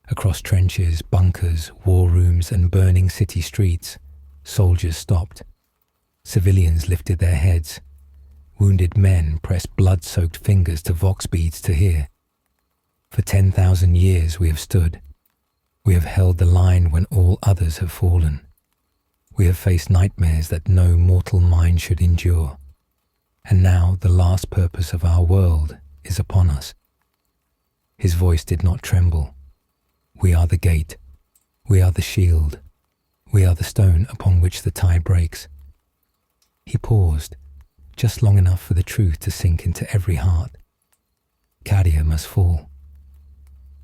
Across trenches, bunkers, war rooms, and burning city streets, soldiers stopped. Civilians lifted their heads. Wounded men pressed blood-soaked fingers to vox beads to hear. For 10,000 years we have stood. We have held the line when all others have fallen. We have faced nightmares that no mortal mind should endure. And now the last purpose of our world is upon us. His voice did not tremble. We are the gate. We are the shield. We are the stone upon which the tie breaks. He paused, just long enough for the truth to sink into every heart. Cadia must fall.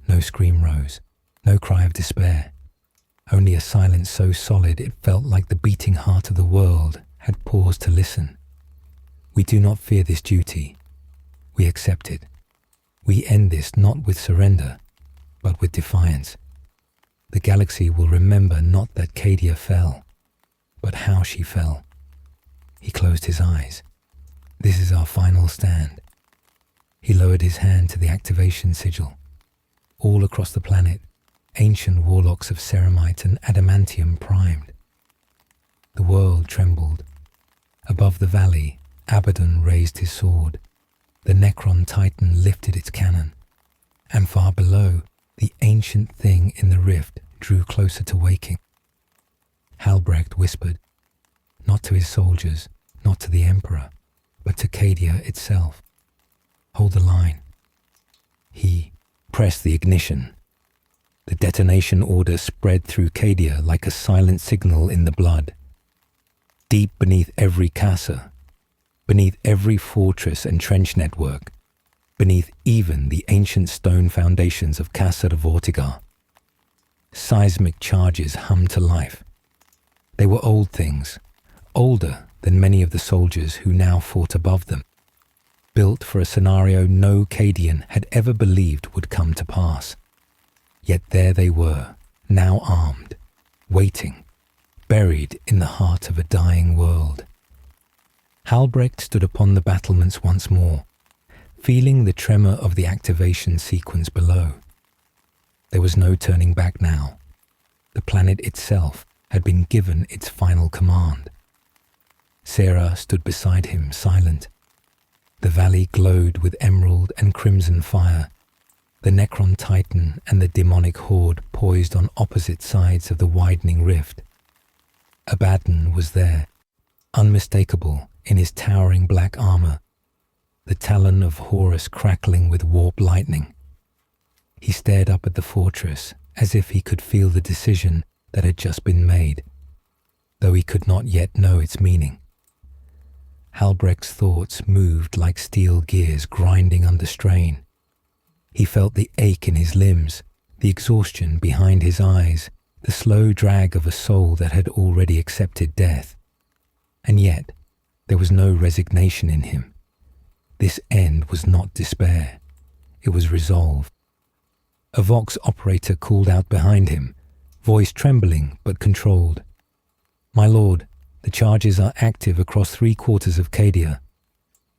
No scream rose, no cry of despair. Only a silence so solid it felt like the beating heart of the world had paused to listen. We do not fear this duty. We accept it. We end this not with surrender, but with defiance. The galaxy will remember not that Cadia fell, but how she fell. He closed his eyes. This is our final stand. He lowered his hand to the activation sigil. All across the planet, ancient warlocks of ceramite and adamantium primed. The world trembled. Above the valley, Abaddon raised his sword. The Necron Titan lifted its cannon. And far below, the ancient thing in the rift drew closer to waking. Halbrecht whispered, not to his soldiers, not to the Emperor, but to Cadia itself. Hold the line. He pressed the ignition. The detonation order spread through Cadia like a silent signal in the blood. Deep beneath every casa, beneath every fortress and trench network, beneath even the ancient stone foundations of Casa de Vortigar, seismic charges hummed to life. They were old things, older than many of the soldiers who now fought above them, built for a scenario no Cadian had ever believed would come to pass. Yet there they were, now armed, waiting, buried in the heart of a dying world. Halbrecht stood upon the battlements once more, feeling the tremor of the activation sequence below. There was no turning back now. The planet itself had been given its final command. Sarah stood beside him, silent. The valley glowed with emerald and crimson fire. the Necron Titan and the demonic horde poised on opposite sides of the widening rift. Abaddon was there, unmistakable in his towering black armor, the talon of Horus crackling with warp lightning. He stared up at the fortress as if he could feel the decision that had just been made, though he could not yet know its meaning. Halbrecht's thoughts moved like steel gears grinding under strain. He felt the ache in his limbs, the exhaustion behind his eyes, the slow drag of a soul that had already accepted death. And yet, there was no resignation in him. This end was not despair. It was resolve. A Vox operator called out behind him, voice trembling but controlled. "My lord, the charges are active across 3/4 of Cadia.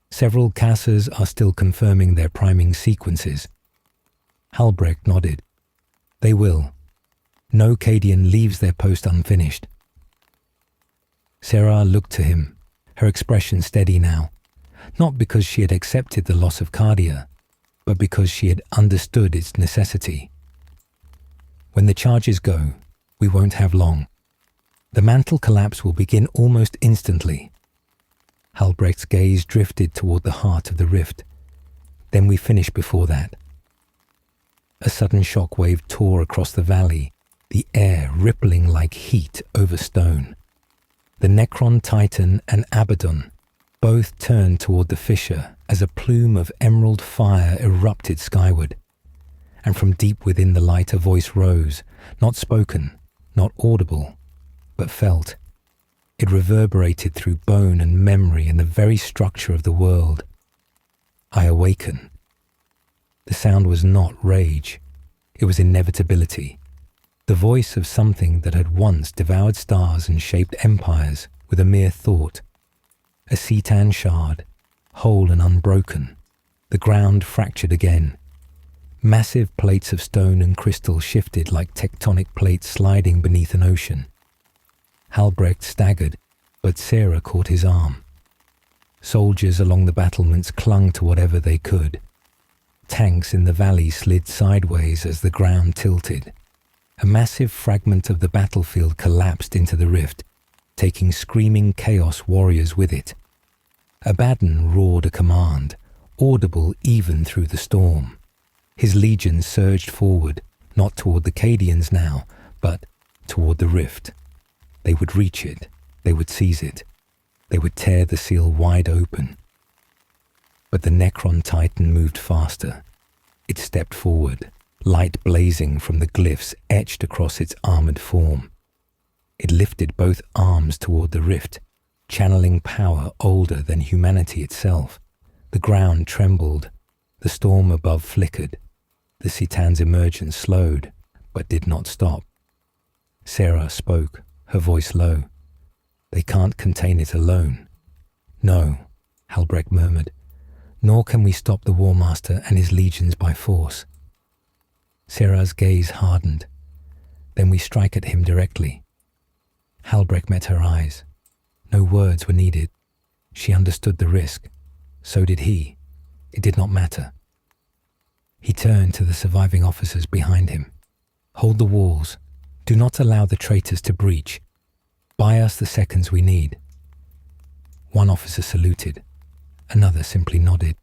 Several cassers are still confirming their priming sequences." Halbrecht nodded. "They will. No Cadian leaves their post unfinished." Sarah looked to him, her expression steady now, not because she had accepted the loss of Cadia, but because she had understood its necessity. "When the charges go, we won't have long. The mantle collapse will begin almost instantly." Halbrecht's gaze drifted toward the heart of the rift. "Then we finish before that." A sudden shockwave tore across the valley, the air rippling like heat over stone. The Necron Titan and Abaddon both turned toward the fissure as a plume of emerald fire erupted skyward. And from deep within the light a voice rose, not spoken, not audible, but felt. It reverberated through bone and memory and the very structure of the world. "I awaken." The sound was not rage. It was inevitability. The voice of something that had once devoured stars and shaped empires with a mere thought. A Cetan shard, whole and unbroken. The ground fractured again. Massive plates of stone and crystal shifted like tectonic plates sliding beneath an ocean. Halbrecht staggered, but Sarah caught his arm. Soldiers along the battlements clung to whatever they could. Tanks in the valley slid sideways as the ground tilted. A massive fragment of the battlefield collapsed into the rift, taking screaming chaos warriors with it. Abaddon roared a command, audible even through the storm. His legions surged forward, not toward the Cadians now, but toward the rift. They would reach it. They would seize it. They would tear the seal wide open. But the Necron Titan moved faster. It stepped forward, light blazing from the glyphs etched across its armored form. It lifted both arms toward the rift, channeling power older than humanity itself. The ground trembled. The storm above flickered. The Cetan's emergence slowed, but did not stop. Sarah spoke, her voice low. "They can't contain it alone." "No," Halbrecht murmured. "Nor can we stop the War Master and his legions by force." Sarah's gaze hardened. "Then we strike at him directly." Halbrecht met her eyes. No words were needed. She understood the risk. So did he. It did not matter. He turned to the surviving officers behind him. "Hold the walls. Do not allow the traitors to breach. Buy us the seconds we need." One officer saluted. Another simply nodded.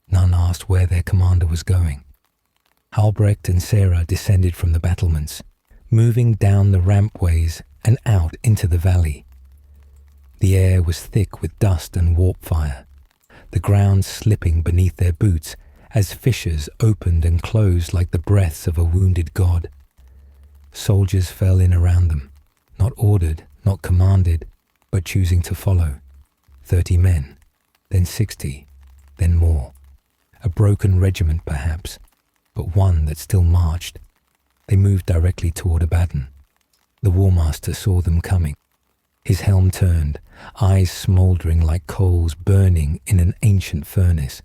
None asked where their commander was going. Halbrecht and Sarah descended from the battlements, moving down the rampways and out into the valley. The air was thick with dust and warp fire, the ground slipping beneath their boots as fissures opened and closed like the breaths of a wounded god. Soldiers fell in around them, not ordered, not commanded, but choosing to follow. 30 men, then 60, then more. A broken regiment perhaps, but one that still marched. They moved directly toward Abaddon. The War Master saw them coming. His helm turned, eyes smouldering like coals burning in an ancient furnace.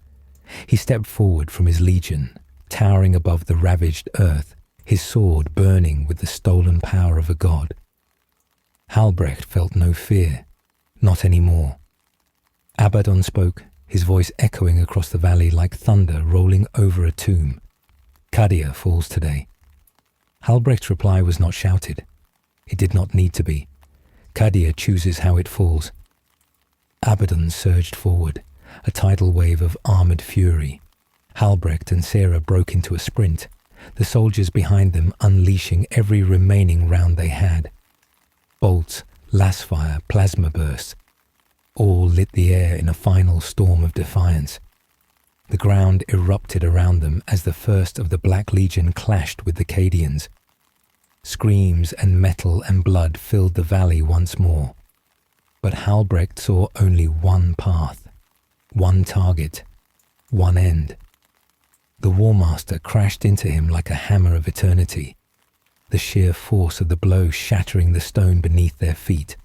He stepped forward from his legion, towering above the ravaged earth, his sword burning with the stolen power of a god. Halbrecht felt no fear, not anymore. Abaddon spoke, his voice echoing across the valley like thunder rolling over a tomb. Cadia falls today. Halbrecht's reply was not shouted. It did not need to be. Cadia chooses how it falls. Abaddon surged forward, a tidal wave of armoured fury. Halbrecht and Sarah broke into a sprint, the soldiers behind them unleashing every remaining round they had. Bolts, lasfire, plasma bursts, all lit the air in a final storm of defiance. The ground erupted around them as the first of the Black Legion clashed with the Cadians. Screams and metal and blood filled the valley once more. But Halbrecht saw only one path, one target, one end. The War Master crashed into him like a hammer of eternity, the sheer force of the blow shattering the stone beneath their feet.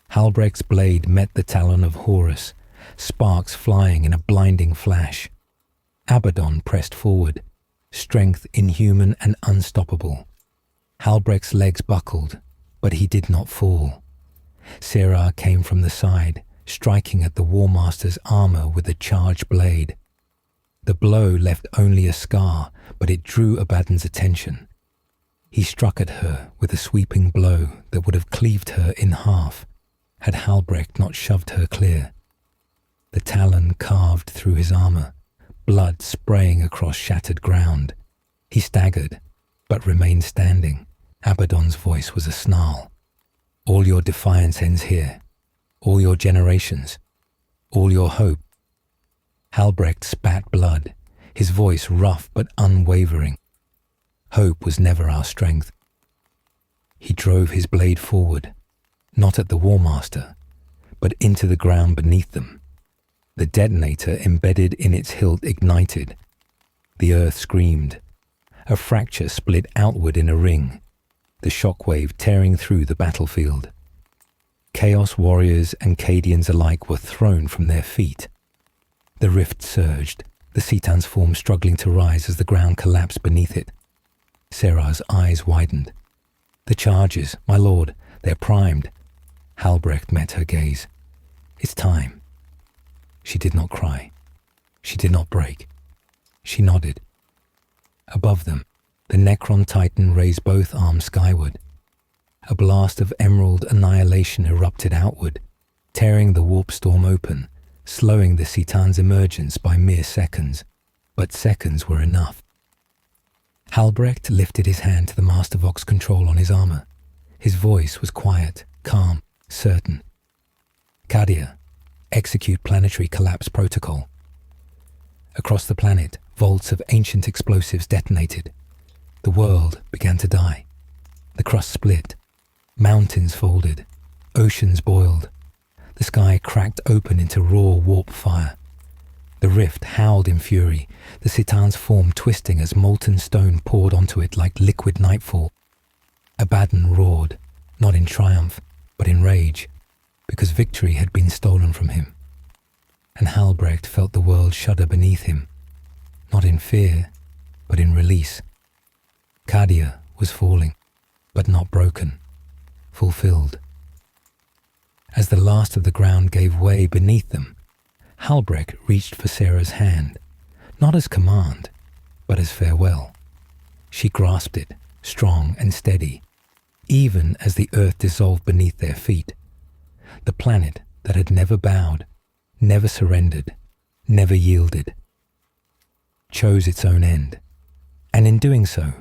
Halbrecht's blade met the talon of Horus, sparks flying in a blinding flash. Abaddon pressed forward, strength inhuman and unstoppable. Halbrecht's legs buckled, but he did not fall. Sarah came from the side, striking at the War Master's armour with a charged blade. The blow left only a scar, but it drew Abaddon's attention. He struck at her with a sweeping blow that would have cleaved her in half, had Halbrecht not shoved her clear. The talon carved through his armour, blood spraying across shattered ground. He staggered, but remained standing. Abaddon's voice was a snarl. All your defiance ends here. All your generations. All your hope. Halbrecht spat blood, his voice rough but unwavering. Hope was never our strength. He drove his blade forward, not at the War Master, but into the ground beneath them. The detonator embedded in its hilt ignited. The earth screamed. A fracture split outward in a ring, the shockwave tearing through the battlefield. Chaos warriors and Cadians alike were thrown from their feet. The rift surged, the Citan's form struggling to rise as the ground collapsed beneath it. Sarah's eyes widened. The charges, my lord, they're primed. Halbrecht met her gaze. It's time. She did not cry. She did not break. She nodded. Above them, the Necron Titan raised both arms skyward. A blast of emerald annihilation erupted outward, tearing the warp storm open, slowing the Citan's emergence by mere seconds. But seconds were enough. Halbrecht lifted his hand to the Master Vox control on his armour. His voice was quiet, calm, certain. Cadia, execute planetary collapse protocol. Across the planet, volts of ancient explosives detonated. The world began to die. The crust split. Mountains folded. Oceans boiled. The sky cracked open into raw warp fire. The rift howled in fury, the Citan's form twisting as molten stone poured onto it like liquid nightfall. Abaddon roared, not in triumph, but in rage, because victory had been stolen from him. And Halbrecht felt the world shudder beneath him, not in fear, but in release. Cadia was falling, but not broken, fulfilled. As the last of the ground gave way beneath them, Halbrecht reached for Sarah's hand, not as command, but as farewell. She grasped it, strong and steady, even as the earth dissolved beneath their feet. The planet that had never bowed, never surrendered, never yielded, chose its own end, and in doing so,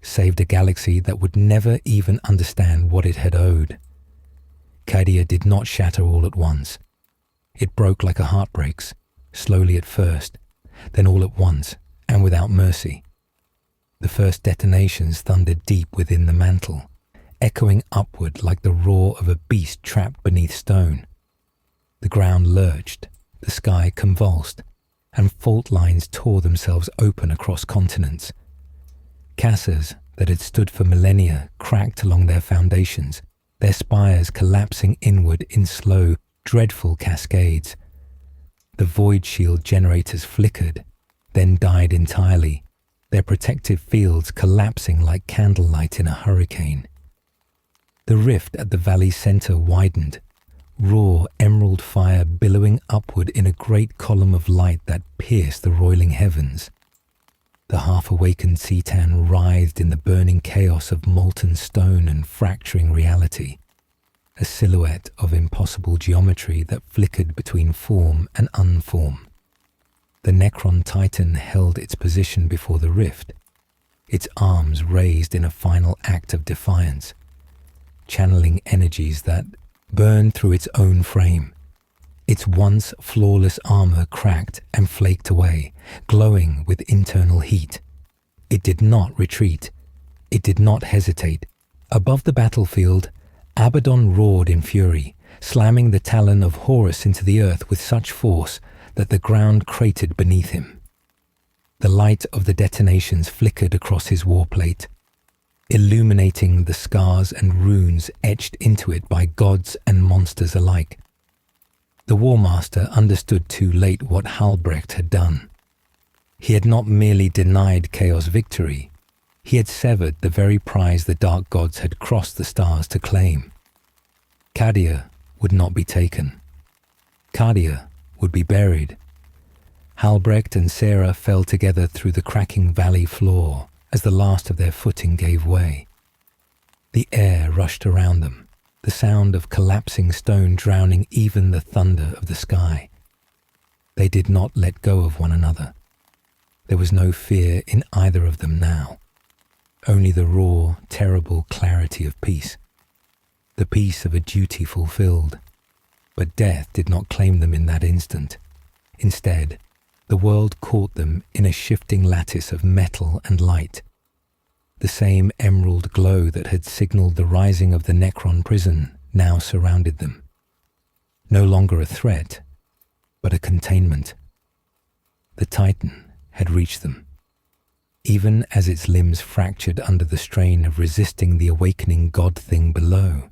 saved a galaxy that would never even understand what it had owed. Cadia did not shatter all at once. It broke like a heart breaks, slowly at first, then all at once, and without mercy. The first detonations thundered deep within the mantle, echoing upward like the roar of a beast trapped beneath stone. The ground lurched, the sky convulsed, and fault lines tore themselves open across continents. Casas that had stood for millennia cracked along their foundations, their spires collapsing inward in slow, dreadful cascades. The void shield generators flickered, then died entirely, their protective fields collapsing like candlelight in a hurricane. The rift at the valley's center widened, raw emerald fire billowing upward in a great column of light that pierced the roiling heavens. The half-awakened Citan writhed in the burning chaos of molten stone and fracturing reality, a silhouette of impossible geometry that flickered between form and unform. The Necron Titan held its position before the rift, its arms raised in a final act of defiance, channeling energies that burned through its own frame. Its once flawless armor cracked and flaked away, glowing with internal heat. It did not retreat. It did not hesitate. Above the battlefield, Abaddon roared in fury, slamming the talon of Horus into the earth with such force that the ground cratered beneath him. The light of the detonations flickered across his warplate, illuminating the scars and runes etched into it by gods and monsters alike. The War Master understood too late what Halbrecht had done. He had not merely denied Chaos victory, he had severed the very prize the Dark Gods had crossed the stars to claim. Cadia would not be taken. Cadia would be buried. Halbrecht and Sarah fell together through the cracking valley floor as the last of their footing gave way. The air rushed around them, the sound of collapsing stone drowning even the thunder of the sky. They did not let go of one another. There was no fear in either of them now, only the raw, terrible clarity of peace, the peace of a duty fulfilled. But death did not claim them in that instant. Instead, the world caught them in a shifting lattice of metal and light. The same emerald glow that had signaled the rising of the Necron prison now surrounded them. No longer a threat, but a containment. The Titan had reached them. Even as its limbs fractured under the strain of resisting the awakening god thing below,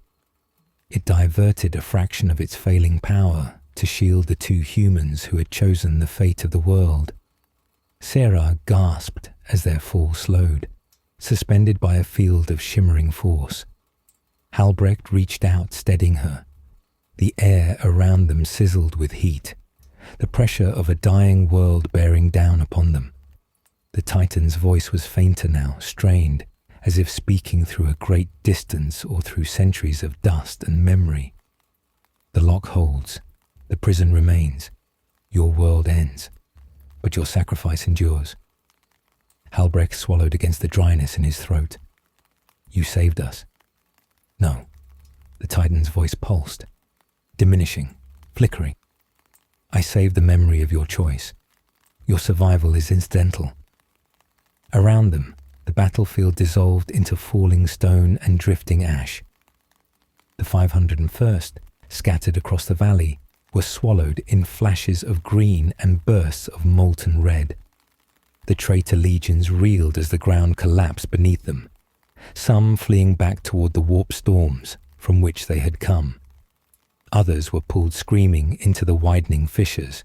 it diverted a fraction of its failing power to shield the two humans who had chosen the fate of the world. Sarah gasped as their fall slowed, suspended by a field of shimmering force. Halbrecht reached out, steadying her. The air around them sizzled with heat, the pressure of a dying world bearing down upon them. The Titan's voice was fainter now, strained, as if speaking through a great distance or through centuries of dust and memory. The lock holds. The prison remains. Your world ends, but your sacrifice endures. Halbrecht swallowed against the dryness in his throat. You saved us. No. The Titan's voice pulsed, diminishing, flickering. I saved the memory of your choice. Your survival is incidental. Around them, the battlefield dissolved into falling stone and drifting ash. The 501st, scattered across the valley, were swallowed in flashes of green and bursts of molten red. The traitor legions reeled as the ground collapsed beneath them, some fleeing back toward the warp storms from which they had come. Others were pulled screaming into the widening fissures.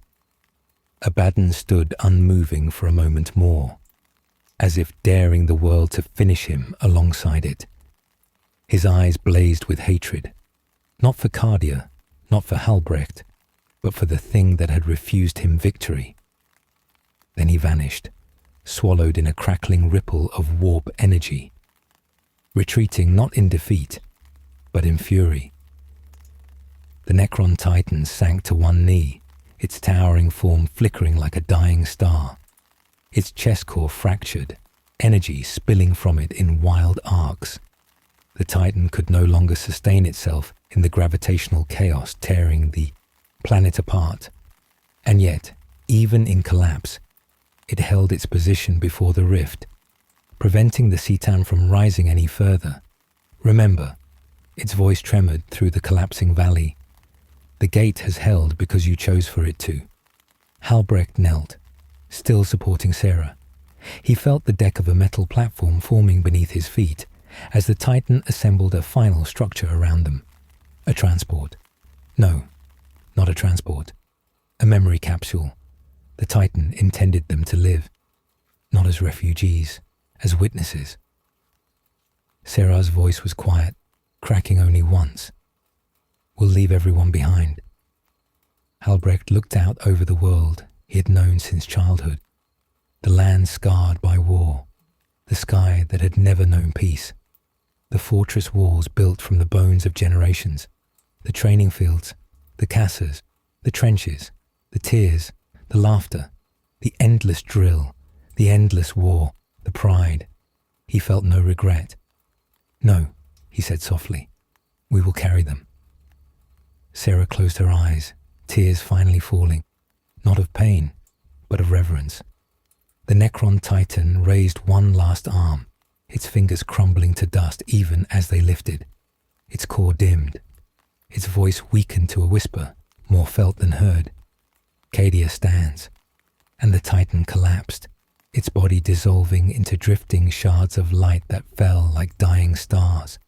Abaddon stood unmoving for a moment more, as if daring the world to finish him alongside it. His eyes blazed with hatred, not for Cadia, not for Halbrecht, but for the thing that had refused him victory. Then he vanished, swallowed in a crackling ripple of warp energy, retreating not in defeat, but in fury. The Necron Titan sank to one knee, its towering form flickering like a dying star. Its chest core fractured, energy spilling from it in wild arcs. The Titan could no longer sustain itself in the gravitational chaos tearing the planet apart. And yet, even in collapse, it held its position before the rift, preventing the Citan from rising any further. Remember, its voice tremored through the collapsing valley. The gate has held because you chose for it to. Halbrecht knelt, still supporting Sarah. He felt the deck of a metal platform forming beneath his feet as the Titan assembled a final structure around them. A transport. No, not a transport. A memory capsule. The Titan intended them to live, not as refugees, as witnesses. Sarah's voice was quiet, cracking only once. We'll leave everyone behind. Halbrecht looked out over the world he had known since childhood, the land scarred by war. the sky that had never known peace, the fortress walls built from the bones of generations, the training fields, the casas, the trenches, the tears, the laughter, the endless drill, the endless war, the pride. He felt no regret. "No," he said softly, "we will carry them." Sarah closed her eyes, tears finally falling, not of pain, but of reverence. The Necron Titan raised one last arm, its fingers crumbling to dust even as they lifted. Its core dimmed, its voice weakened to a whisper, more felt than heard. Cadia stands, and the Titan collapsed, its body dissolving into drifting shards of light that fell like dying stars.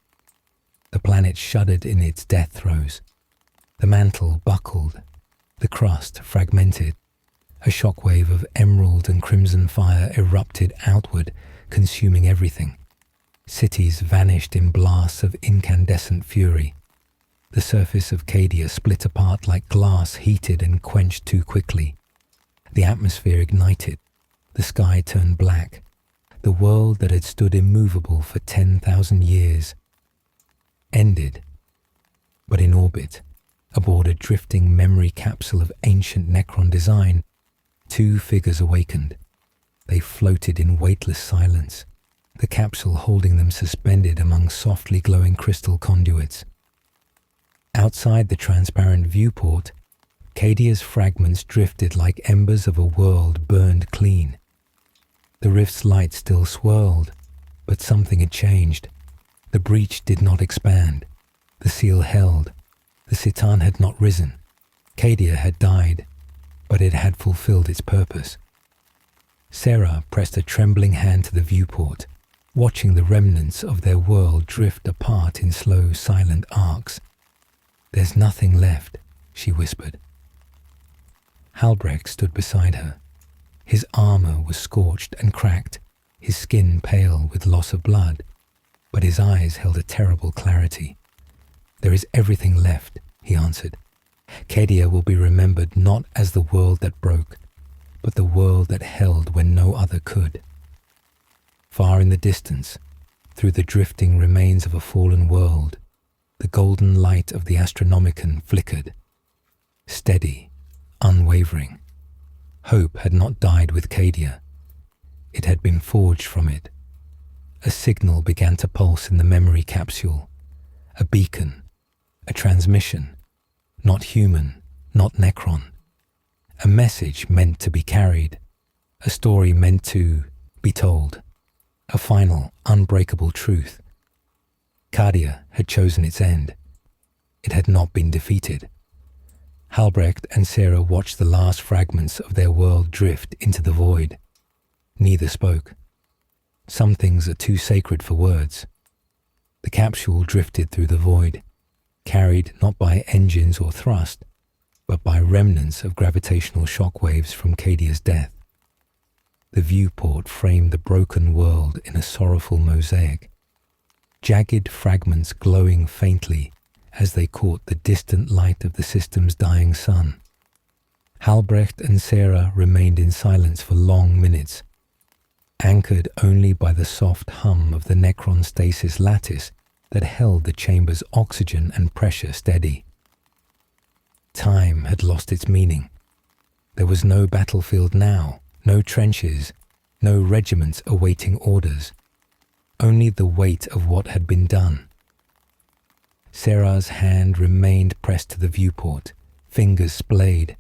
The planet shuddered in its death throes. The mantle buckled, the crust fragmented. A shockwave of emerald and crimson fire erupted outward, consuming everything. Cities vanished in blasts of incandescent fury. The surface of Cadia split apart like glass heated and quenched too quickly. The atmosphere ignited. The sky turned black. The world that had stood immovable for 10,000 years ended. But in orbit, aboard a drifting memory capsule of ancient Necron design, two figures awakened. They floated in weightless silence, the capsule holding them suspended among softly glowing crystal conduits. Outside the transparent viewport, Cadia's fragments drifted like embers of a world burned clean. The rift's light still swirled, but something had changed. The breach did not expand. The seal held. The Citan had not risen. Cadia had died, but it had fulfilled its purpose. Sarah pressed a trembling hand to the viewport, watching the remnants of their world drift apart in slow, silent arcs. "There's nothing left," she whispered. Halbrecht stood beside her. His armor was scorched and cracked, his skin pale with loss of blood, but his eyes held a terrible clarity. "There is everything left," he answered. "Cadia will be remembered not as the world that broke, but the world that held when no other could." Far in the distance, through the drifting remains of a fallen world, the golden light of the Astronomicon flickered. Steady, unwavering. Hope had not died with Cadia. It had been forged from it. A signal began to pulse in the memory capsule. A beacon. A transmission. Not human, not Necron. A message meant to be carried. A story meant to be told. A final, unbreakable truth. Cadia had chosen its end. It had not been defeated. Halbrecht and Sarah watched the last fragments of their world drift into the void. Neither spoke. Some things are too sacred for words. The capsule drifted through the void, carried not by engines or thrust, but by remnants of gravitational shock waves from Cadia's death. The viewport framed the broken world in a sorrowful mosaic, jagged fragments glowing faintly as they caught the distant light of the system's dying sun. Halbrecht and Sarah remained in silence for long minutes, anchored only by the soft hum of the Necron stasis lattice that held the chamber's oxygen and pressure steady. Time had lost its meaning. There was no battlefield now, no trenches, no regiments awaiting orders, only the weight of what had been done. Sarah's hand remained pressed to the viewport, fingers splayed,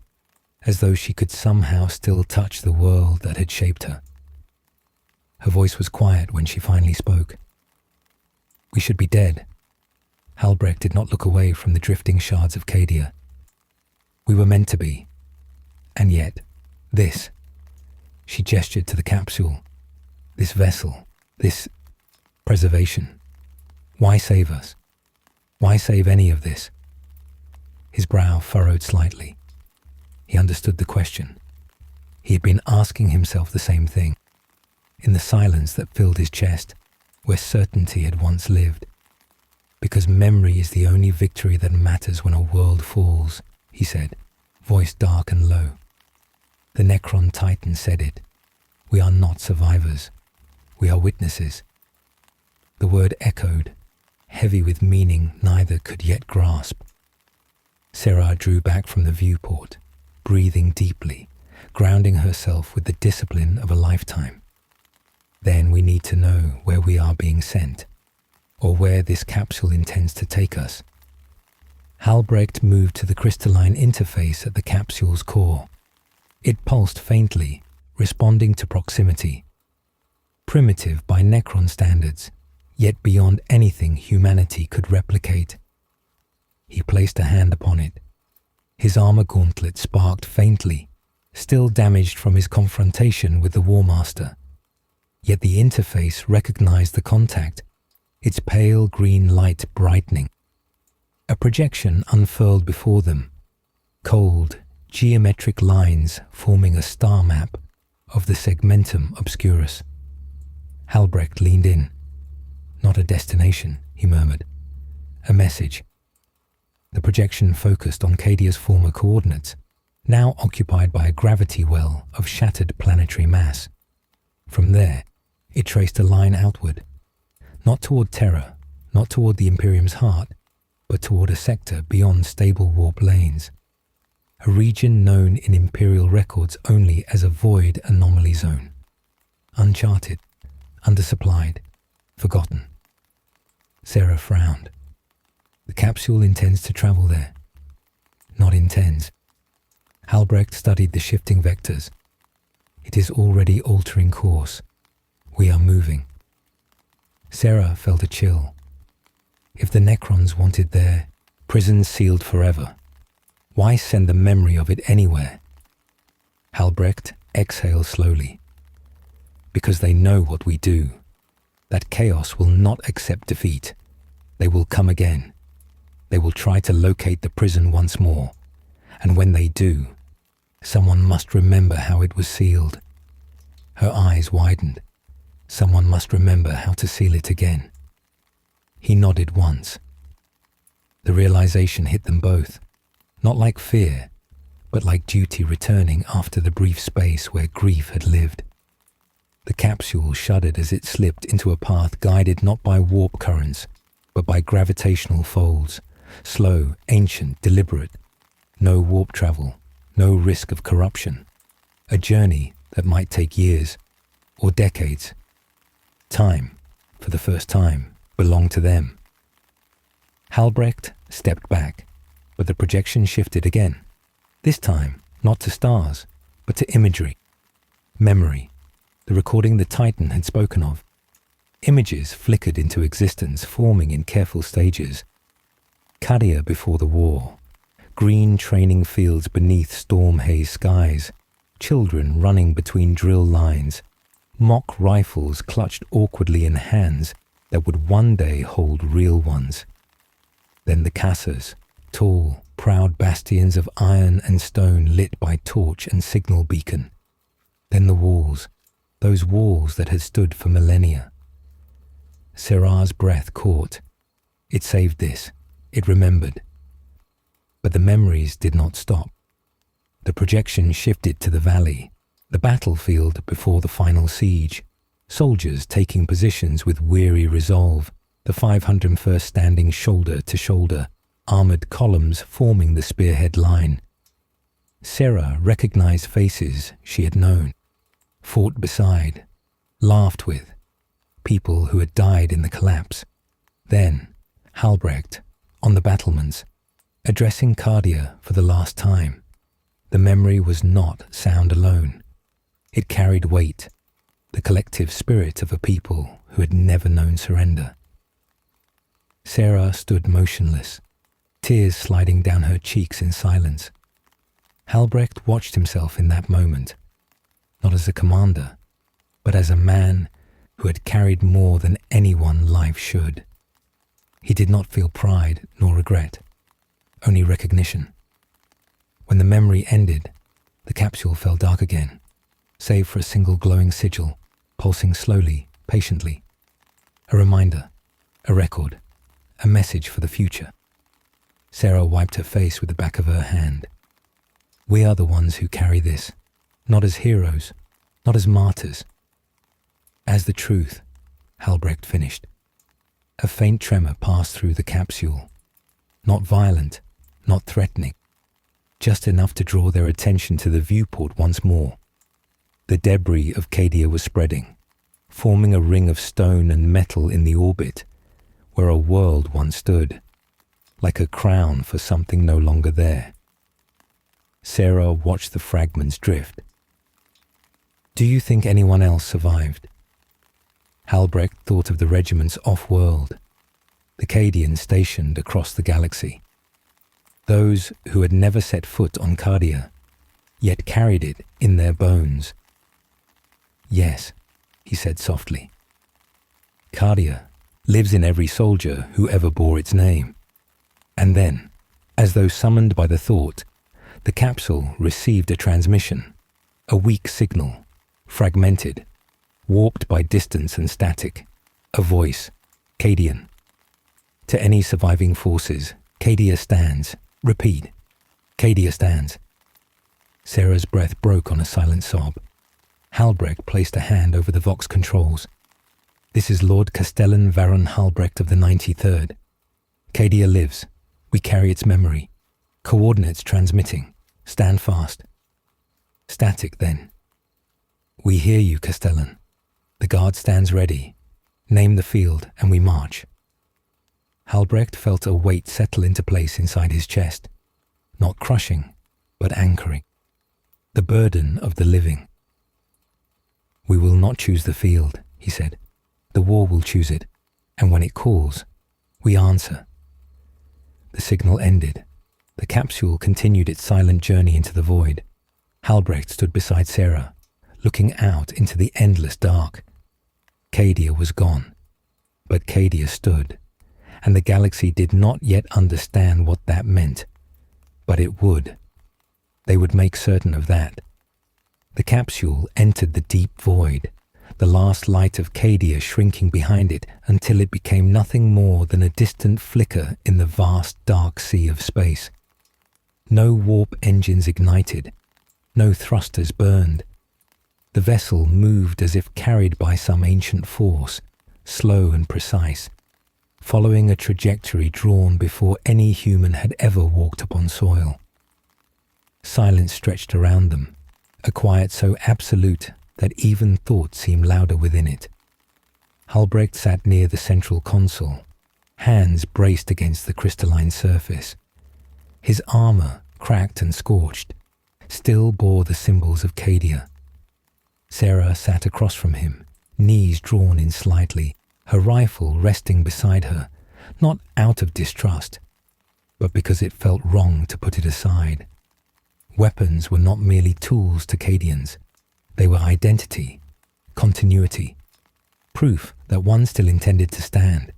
as though she could somehow still touch the world that had shaped her. Her voice was quiet when she finally spoke. "We should be dead." Halbrecht did not look away from the drifting shards of Cadia. "We were meant to be. And yet, this." She gestured to the capsule. "This vessel, this preservation. Why save us? Why save any of this?" His brow furrowed slightly. He understood the question. He had been asking himself the same thing, in the silence that filled his chest, where certainty had once lived. "Because memory is the only victory that matters when a world falls," he said, voice dark and low. The Necron Titan said it. "We are not survivors. We are witnesses. The word echoed, heavy with meaning neither could yet grasp. Sarah drew back from the viewport, breathing deeply, grounding herself with the discipline of a lifetime. Then we need to know where we are being sent, or where this capsule intends to take us. Halbrecht moved to the crystalline interface at the capsule's core. It pulsed faintly, responding to proximity. Primitive by Necron standards, yet beyond anything humanity could replicate. He placed a hand upon it. His armor gauntlet sparked faintly, still damaged from his confrontation with the War Master. Yet the interface recognized the contact, its pale green light brightening. A projection unfurled before them, cold, geometric lines forming a star map of the segmentum obscurus. Halbrecht leaned in. "Not a destination," he murmured. "A message." The projection focused on Cadia's former coordinates, now occupied by a gravity well of shattered planetary mass. From there, it traced a line outward, not toward Terra, not toward the Imperium's heart, but toward a sector beyond stable warp lanes, a region known in Imperial records only as a void anomaly zone. Uncharted, undersupplied, forgotten. Sarah frowned. The capsule intends to travel there. Not intends. Halbrecht studied the shifting vectors. It is already altering course. We are moving. Sarah felt a chill. If the Necrons wanted their prison sealed forever, why send the memory of it anywhere? Halbrecht exhaled slowly. Because they know what we do. That chaos will not accept defeat. They will come again. They will try to locate the prison once more. And when they do, someone must remember how it was sealed. Her eyes widened. Someone must remember how to seal it again. He nodded once. The realization hit them both, not like fear, but like duty returning after the brief space where grief had lived. The capsule shuddered as it slipped into a path guided not by warp currents, but by gravitational folds, slow, ancient, deliberate. No warp travel, no risk of corruption. A journey that might take years or decades. Time, for the first time, belonged to them. Halbrecht stepped back, but the projection shifted again. This time, not to stars, but to imagery. Memory, the recording the Titan had spoken of. Images flickered into existence, forming in careful stages. Cadia before the war, green training fields beneath storm-haze skies, children running between drill lines, mock rifles clutched awkwardly in hands that would one day hold real ones. Then the casas, tall, proud bastions of iron and stone lit by torch and signal beacon. Then the walls, those walls that had stood for millennia. Sarah's breath caught. It saved this. It remembered. But the memories did not stop. The projection shifted to the valley, the battlefield before the final siege, soldiers taking positions with weary resolve, the 501st standing shoulder to shoulder, armored columns forming the spearhead line. Sarah recognized faces she had known, fought beside, laughed with, people who had died in the collapse. Then, Halbrecht, on the battlements, addressing Cadia for the last time. The memory was not sound alone. It carried weight, the collective spirit of a people who had never known surrender. Sarah stood motionless, tears sliding down her cheeks in silence. Halbrecht watched himself in that moment, not as a commander, but as a man who had carried more than anyone life should. He did not feel pride nor regret, only recognition. When the memory ended, the capsule fell dark again, save for a single glowing sigil, pulsing slowly, patiently. A reminder, a record, a message for the future. Sarah wiped her face with the back of her hand. We are the ones who carry this, not as heroes, not as martyrs. As the truth, Halbrecht finished. A faint tremor passed through the capsule. Not violent, not threatening, just enough to draw their attention to the viewport once more. The debris of Cadia was spreading, forming a ring of stone and metal in the orbit where a world once stood, like a crown for something no longer there. Sarah watched the fragments drift. Do you think anyone else survived? Halbrecht thought of the regiments off-world, the Cadians stationed across the galaxy. Those who had never set foot on Cadia, yet carried it in their bones. Yes, he said softly. Cadia lives in every soldier who ever bore its name. And then, as though summoned by the thought, the capsule received a transmission, a weak signal, fragmented, warped by distance and static, a voice, Cadian. To any surviving forces, Cadia stands. Repeat, Cadia stands. Sarah's breath broke on a silent sob. Halbrecht placed a hand over the Vox controls. This is Lord Castellan Varon Halbrecht of the 93rd. Cadia lives. We carry its memory. Coordinates transmitting. Stand fast. Static then. We hear you, Castellan. The guard stands ready. Name the field and we march. Halbrecht felt a weight settle into place inside his chest. Not crushing, but anchoring. The burden of the living. We will not choose the field, he said. The war will choose it, and when it calls, we answer. The signal ended. The capsule continued its silent journey into the void. Halbrecht stood beside Sarah, looking out into the endless dark. Cadia was gone, but Cadia stood, and the galaxy did not yet understand what that meant. But it would. They would make certain of that. The capsule entered the deep void, the last light of Cadia shrinking behind it until it became nothing more than a distant flicker in the vast dark sea of space. No warp engines ignited, no thrusters burned. The vessel moved as if carried by some ancient force, slow and precise, following a trajectory drawn before any human had ever walked upon soil. Silence stretched around them, a quiet so absolute that even thought seemed louder within it. Halbrecht sat near the central console, hands braced against the crystalline surface. His armor, cracked and scorched, still bore the symbols of Cadia. Sarah sat across from him, knees drawn in slightly, her rifle resting beside her, not out of distrust, but because it felt wrong to put it aside. Weapons were not merely tools to Cadians. They were identity, continuity, proof that one still intended to stand.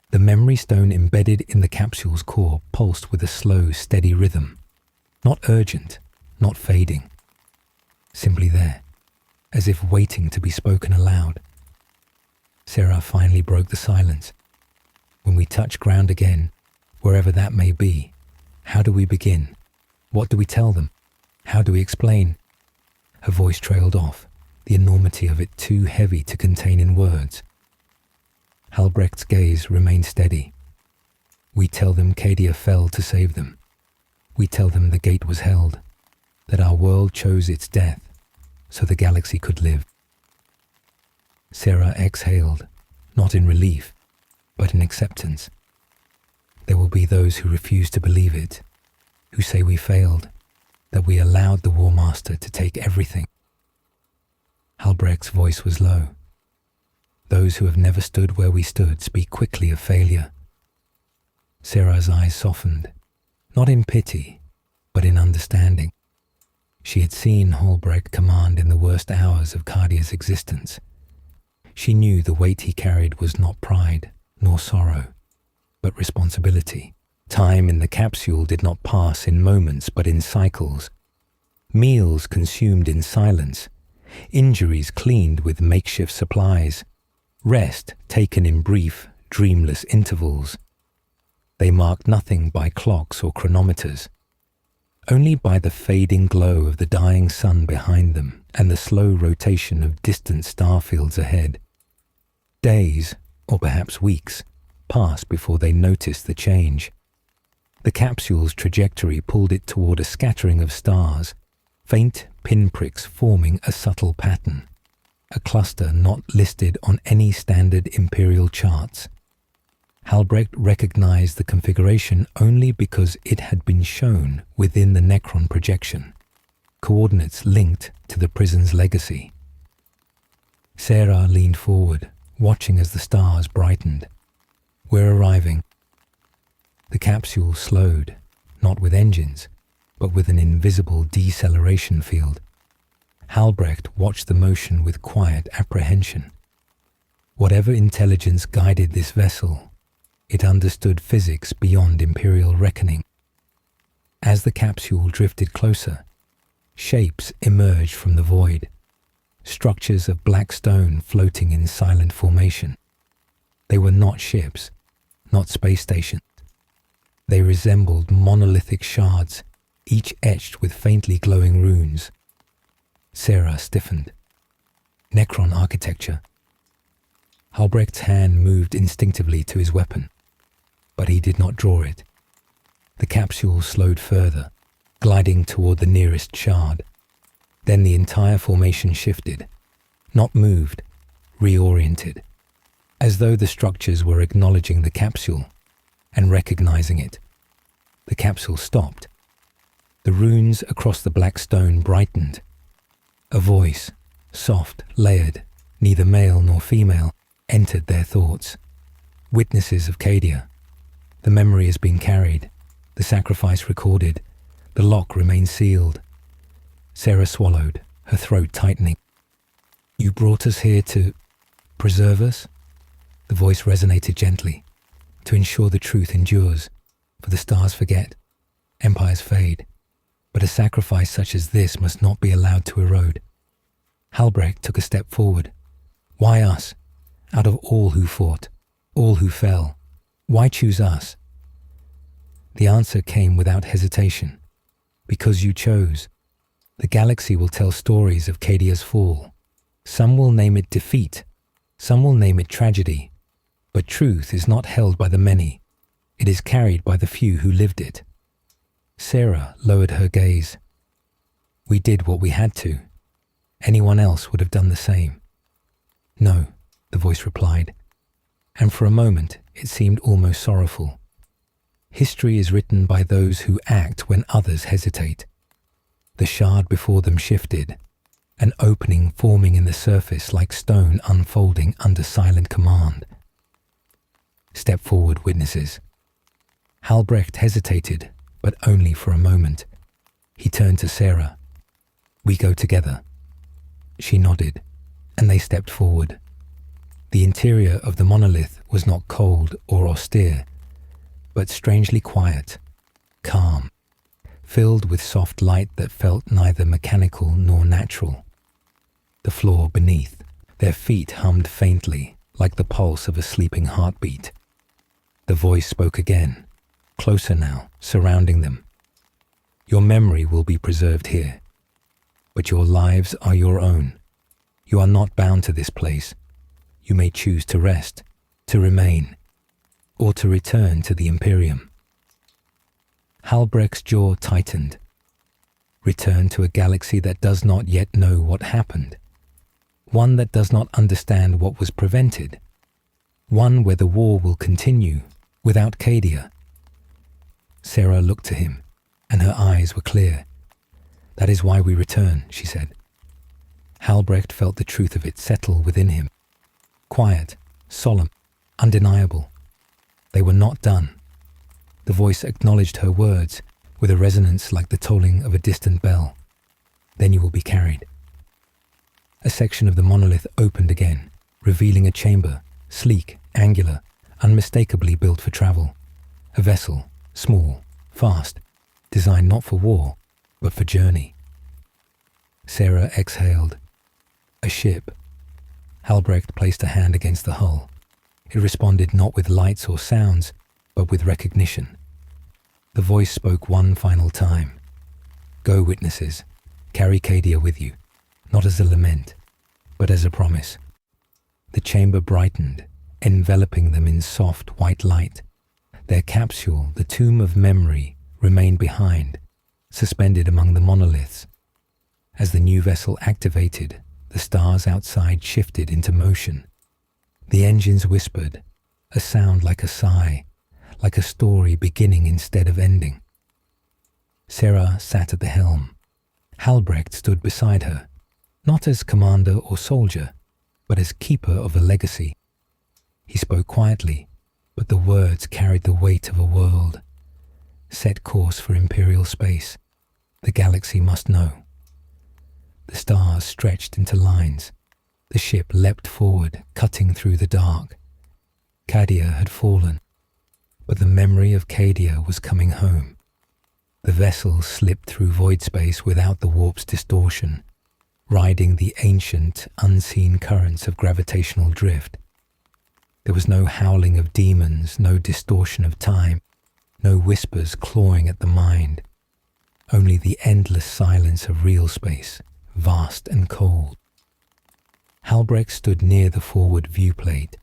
The memory stone embedded in the capsule's core pulsed with a slow, steady rhythm. Not urgent, not fading. Simply there, as if waiting to be spoken aloud. Sarah finally broke the silence. When we touch ground again, wherever that may be, how do we begin? What do we tell them? How do we explain? Her voice trailed off, the enormity of it too heavy to contain in words. Halbrecht's gaze remained steady. We tell them Cadia fell to save them. We tell them the gate was held, that our world chose its death, so the galaxy could live. Sarah exhaled, not in relief, but in acceptance. There will be those who refuse to believe it, who say we failed, that we allowed the War Master to take everything. Halbrecht's voice was low. Those who have never stood where we stood speak quickly of failure. Sarah's eyes softened, not in pity, but in understanding. She had seen Halbrecht command in the worst hours of Cadia's existence. She knew the weight he carried was not pride nor sorrow, but responsibility. Time in the capsule did not pass in moments but in cycles. Meals consumed in silence, injuries cleaned with makeshift supplies, rest taken in brief, dreamless intervals. They marked nothing by clocks or chronometers. only by the fading glow of the dying sun behind them and the slow rotation of distant starfields ahead. Days, or perhaps weeks, passed before they noticed the change. The capsule's trajectory pulled it toward a scattering of stars, faint pinpricks forming a subtle pattern, a cluster not listed on any standard Imperial charts. Halbrecht recognized the configuration only because it had been shown within the Necron projection, coordinates linked to the prison's legacy. Sarah leaned forward, watching as the stars brightened. "We're arriving." The capsule slowed, not with engines, but with an invisible deceleration field. Halbrecht watched the motion with quiet apprehension. Whatever intelligence guided this vessel, it understood physics beyond Imperial reckoning. As the capsule drifted closer, shapes emerged from the void, structures of black stone floating in silent formation. They were not ships, not space stations. They resembled monolithic shards, each etched with faintly glowing runes. Sarah stiffened. Necron architecture. Halbrecht's hand moved instinctively to his weapon, but he did not draw it. The capsule slowed further, gliding toward the nearest shard. Then the entire formation shifted, not moved, reoriented, as though the structures were acknowledging the capsule and recognizing it. The capsule stopped. The runes across the black stone brightened. A voice, soft, layered, neither male nor female, entered their thoughts. Witnesses of Cadia. The memory has been carried, the sacrifice recorded, the lock remains sealed. Sarah swallowed, her throat tightening. "You brought us here to preserve us?" The voice resonated gently. "To ensure the truth endures, for the stars forget, empires fade. But a sacrifice such as this must not be allowed to erode." Halbrecht took a step forward. "Why us? Out of all who fought, all who fell, why choose us?" The answer came without hesitation. "Because you chose. The galaxy will tell stories of Cadia's fall. Some will name it defeat, some will name it tragedy. But truth is not held by the many. It is carried by the few who lived it." Sarah lowered her gaze. "We did what we had to. Anyone else would have done the same." "No," the voice replied, and for a moment it seemed almost sorrowful. "History is written by those who act when others hesitate." The shard before them shifted, an opening forming in the surface like stone unfolding under silent command. "Step forward, witnesses." Halbrecht hesitated, but only for a moment. He turned to Sarah. "We go together." She nodded, and they stepped forward. The interior of the monolith was not cold or austere, but strangely quiet, calm, filled with soft light that felt neither mechanical nor natural. The floor beneath, their feet hummed faintly, like the pulse of a sleeping heartbeat. The voice spoke again, closer now, surrounding them. "Your memory will be preserved here, but your lives are your own. You are not bound to this place. You may choose to rest, to remain, or to return to the Imperium." Halbrecht's jaw tightened. Return to a galaxy that does not yet know what happened. One that does not understand what was prevented. One where the war will continue without Cadia. Sarah looked to him, and her eyes were clear. "That is why we return," she said. Halbrecht felt the truth of it settle within him. Quiet, solemn, undeniable. They were not done. The voice acknowledged her words with a resonance like the tolling of a distant bell. "Then you will be carried." A section of the monolith opened again, revealing a chamber, sleek, angular, unmistakably built for travel. A vessel, small, fast, designed not for war, but for journey. Sarah exhaled. A ship. Halbrecht placed a hand against the hull. It responded not with lights or sounds, but with recognition. The voice spoke one final time. Go, witnesses. Carry Cadia with you, not as a lament, but as a promise. The chamber brightened, enveloping them in soft white light. Their capsule, the tomb of memory, remained behind, suspended among the monoliths. As the new vessel activated, the stars outside shifted into motion. The engines whispered, a sound like a sigh, like a story beginning instead of ending. Sarah sat at the helm. Halbrecht stood beside her, not as commander or soldier, but as keeper of a legacy. He spoke quietly, but the words carried the weight of a world. Set course for Imperial space. The galaxy must know. The stars stretched into lines. The ship leapt forward, cutting through the dark. Cadia had fallen, but the memory of Cadia was coming home. The vessel slipped through void space without the warp's distortion, riding the ancient, unseen currents of gravitational drift. There was no howling of demons, no distortion of time, no whispers clawing at the mind, only the endless silence of real space, vast and cold. Halbrecht stood near the forward viewplate,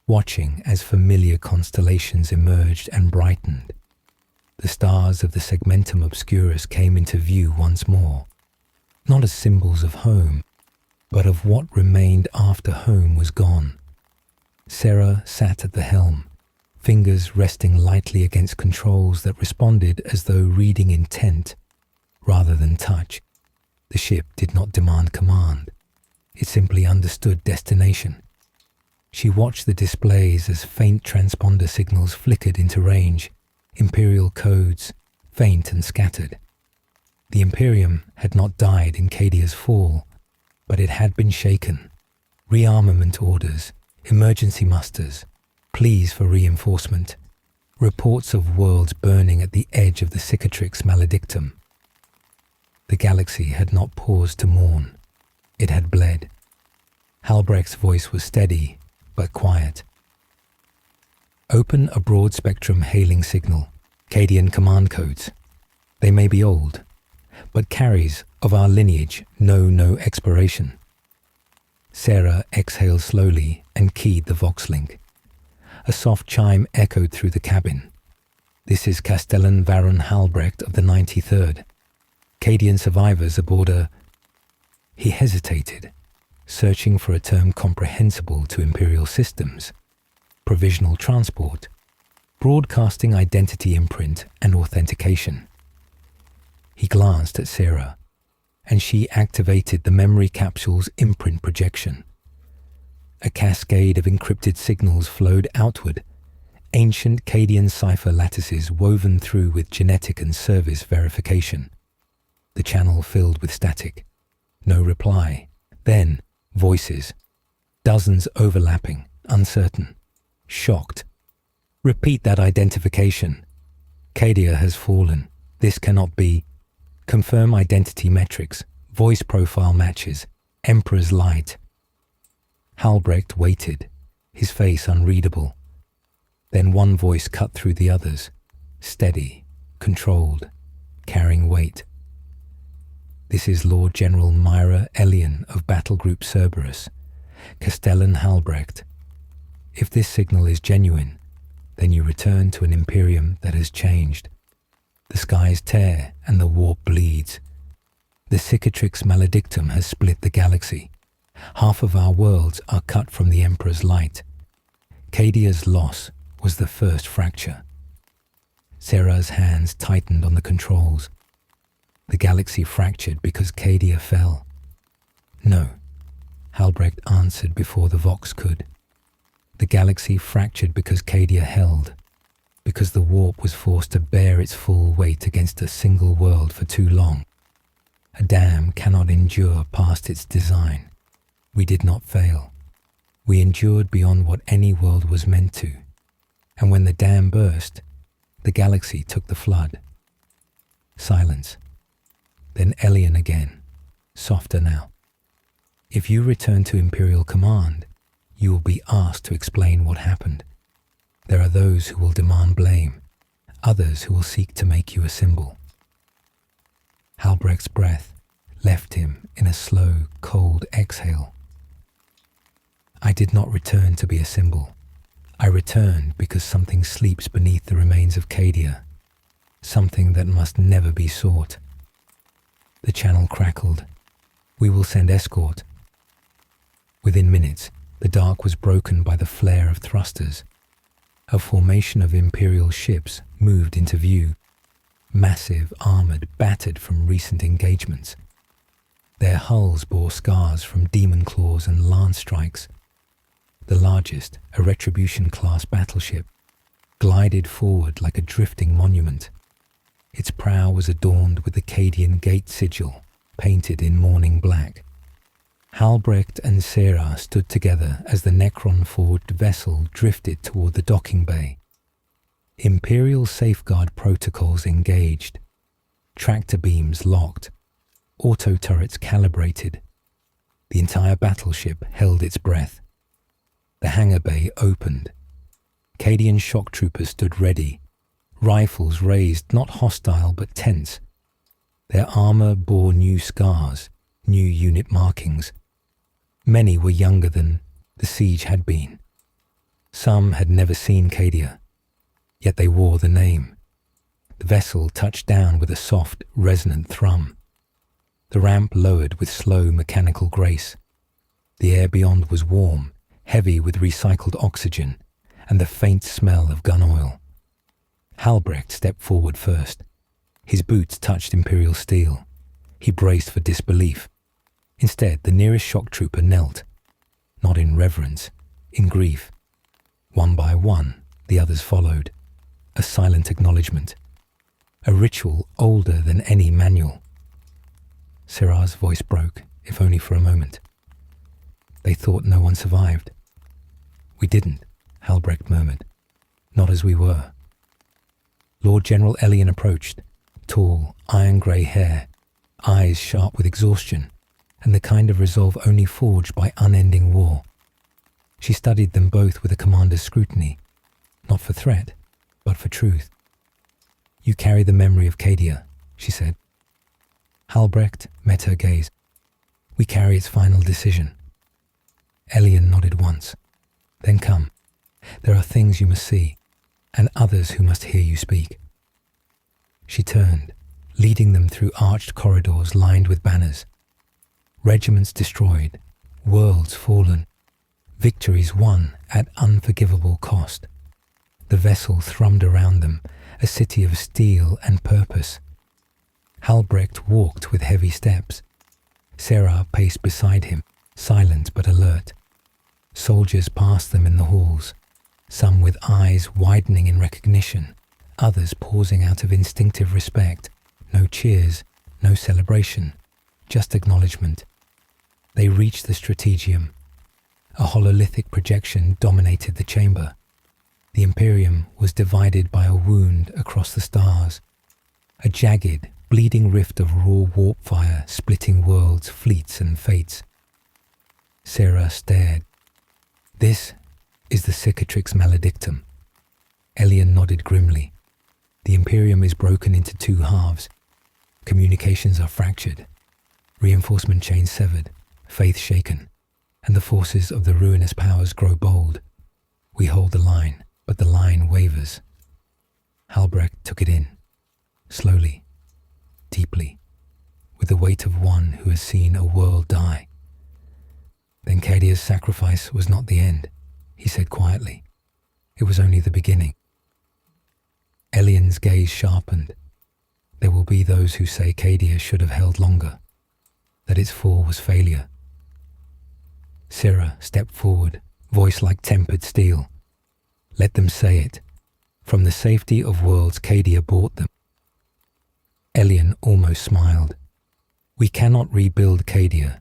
watching as familiar constellations emerged and brightened. The stars of the segmentum obscurus came into view once more, not as symbols of home, but of what remained after home was gone. Sarah sat at the helm, fingers resting lightly against controls that responded as though reading intent rather than touch. The ship did not demand command. It simply understood destination. She watched the displays as faint transponder signals flickered into range, Imperial codes, faint and scattered. The Imperium had not died in Cadia's fall, but it had been shaken. Rearmament orders, emergency musters, pleas for reinforcement, reports of worlds burning at the edge of the cicatrix maledictum. The galaxy had not paused to mourn. It had bled. Halbrecht's voice was steady, but quiet. Open a broad-spectrum hailing signal, Cadian command codes. They may be old, but carries of our lineage know no expiration. Sarah exhaled slowly and keyed the vox link. A soft chime echoed through the cabin. This is Castellan Baron Halbrecht of the 93rd. Cadian survivors aboard a... He hesitated, searching for a term comprehensible to Imperial systems. Provisional transport, broadcasting identity imprint and authentication. He glanced at Sarah, and she activated the memory capsule's imprint projection. A cascade of encrypted signals flowed outward, ancient Cadian cipher lattices woven through with genetic and service verification. The channel filled with static. No reply. Then, voices. Dozens overlapping, uncertain. Shocked. Repeat that identification. Cadia has fallen. This cannot be. Confirm identity metrics. Voice profile matches. Emperor's light. Halbrecht waited, his face unreadable. Then one voice cut through the others. Steady, controlled, carrying weight. This is Lord General Myra Elian of Battle Group Cerberus, Castellan Halbrecht. If this signal is genuine, then you return to an Imperium that has changed. The skies tear and the warp bleeds. The cicatrix maledictum has split the galaxy. Half of our worlds are cut from the Emperor's light. Cadia's loss was the first fracture. Sarah's hands tightened on the controls. The galaxy fractured because Cadia fell. No, Halbrecht answered before the Vox could. The galaxy fractured because Cadia held, because the warp was forced to bear its full weight against a single world for too long. A dam cannot endure past its design. We did not fail. We endured beyond what any world was meant to. And when the dam burst, the galaxy took the flood. Silence. Then Elian again, softer now. If you return to Imperial Command, you will be asked to explain what happened. There are those who will demand blame, others who will seek to make you a symbol. Halbrecht's breath left him in a slow, cold exhale. I did not return to be a symbol. I returned because something sleeps beneath the remains of Cadia, something that must never be sought. The channel crackled. We will send escort. Within minutes, the dark was broken by the flare of thrusters. A formation of Imperial ships moved into view, massive, armored, battered from recent engagements. Their hulls bore scars from demon claws and lance strikes. The largest, a Retribution-class battleship, glided forward like a drifting monument. Its prow was adorned with the Cadian gate sigil, painted in morning black. Halbrecht and Sarah stood together as the Necron-forged vessel drifted toward the docking bay. Imperial safeguard protocols engaged, tractor beams locked, auto turrets calibrated. The entire battleship held its breath. The hangar bay opened. Cadian shock troopers stood ready, rifles raised, not hostile but tense. Their armor bore new scars, new unit markings. Many were younger than the siege had been. Some had never seen Cadia, yet they wore the name. The vessel touched down with a soft, resonant thrum. The ramp lowered with slow mechanical grace. The air beyond was warm, heavy with recycled oxygen and the faint smell of gun oil. Halbrecht stepped forward first. His boots touched Imperial steel. He braced for disbelief. Instead, the nearest shock trooper knelt, not in reverence, in grief. One by one, the others followed, a silent acknowledgement, a ritual older than any manual. Sarah's voice broke, if only for a moment. They thought no one survived. We didn't, Halbrecht murmured. Not as we were. Lord General Elian approached, tall, iron-grey hair, eyes sharp with exhaustion, and the kind of resolve only forged by unending war. She studied them both with a commander's scrutiny, not for threat, but for truth. You carry the memory of Cadia, she said. Halbrecht met her gaze. We carry its final decision. Elian nodded once. Then come. There are things you must see, and others who must hear you speak. She turned, leading them through arched corridors lined with banners. Regiments destroyed, worlds fallen, victories won at unforgivable cost. The vessel thrummed around them, a city of steel and purpose. Halbrecht walked with heavy steps. Sarah paced beside him, silent but alert. Soldiers passed them in the halls, some with eyes widening in recognition, others pausing out of instinctive respect. No cheers, no celebration, just acknowledgement. They reached the strategium. A hololithic projection dominated the chamber. The Imperium was divided by a wound across the stars, a jagged, bleeding rift of raw warp fire splitting worlds, fleets and fates. Sarah stared. This is the cicatrix maledictum. Elian nodded grimly. The Imperium is broken into two halves. Communications are fractured, reinforcement chains severed, faith shaken, and the forces of the ruinous powers grow bold. We hold the line, but the line wavers. Halbrecht took it in, slowly, deeply, with the weight of one who has seen a world die. Then Cadia's sacrifice was not the end, he said quietly. It was only the beginning. Elian's gaze sharpened. There will be those who say Cadia should have held longer, that its fall was failure. Sarah stepped forward, voice like tempered steel. Let them say it. From the safety of worlds Cadia bought them. Elian almost smiled. We cannot rebuild Cadia,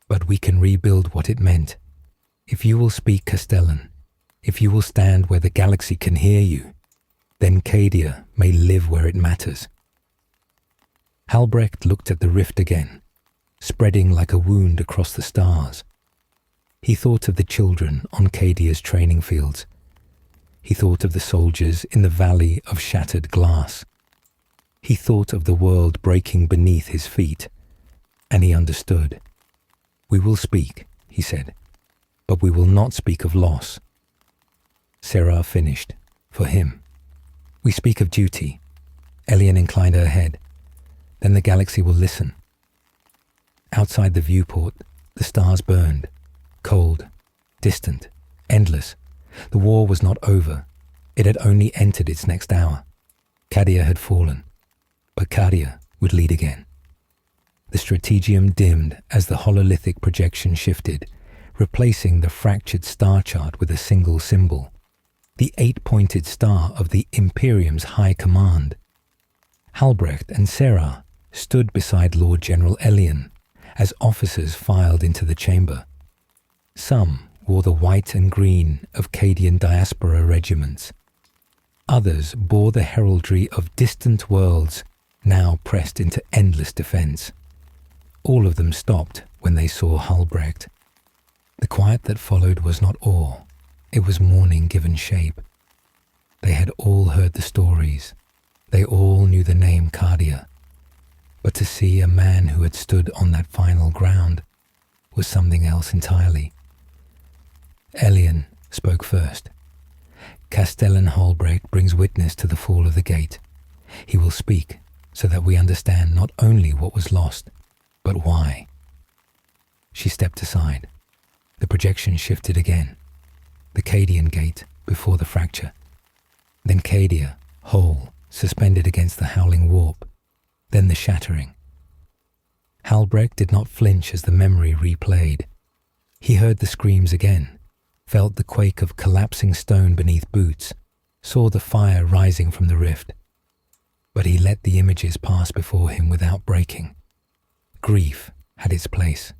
but we can rebuild what it meant. If you will speak Castellan, if you will stand where the galaxy can hear you, then Cadia may live where it matters. Halbrecht looked at the rift again, spreading like a wound across the stars. He thought of the children on Cadia's training fields. He thought of the soldiers in the valley of shattered glass. He thought of the world breaking beneath his feet, and he understood. "We will speak," he said, "but we will not speak of loss." Sarah finished, for him. "We speak of duty." Elian inclined her head. "Then the galaxy will listen." Outside the viewport, the stars burned, cold, distant, endless. The war was not over. It had only entered its next hour. Cadia had fallen, but Cadia would lead again. The strategium dimmed as the hololithic projection shifted, replacing the fractured star chart with a single symbol, the 8-pointed star of the Imperium's high command. Halbrecht and Sarah stood beside Lord General Elian as officers filed into the chamber. Some wore the white and green of Cadian diaspora regiments. Others bore the heraldry of distant worlds now pressed into endless defense. All of them stopped when they saw Halbrecht. The quiet that followed was not awe. It was mourning given shape. They had all heard the stories. They all knew the name Cadia. But to see a man who had stood on that final ground was something else entirely. Elian spoke first. "Castellan Halbrecht brings witness to the fall of the gate. He will speak so that we understand not only what was lost, but why." She stepped aside. The projection shifted again. The Cadian gate before the fracture. Then Cadia, whole, suspended against the howling warp. Then the shattering. Halbrecht did not flinch as the memory replayed. He heard the screams again, felt the quake of collapsing stone beneath boots, saw the fire rising from the rift. But he let the images pass before him without breaking. Grief had its place,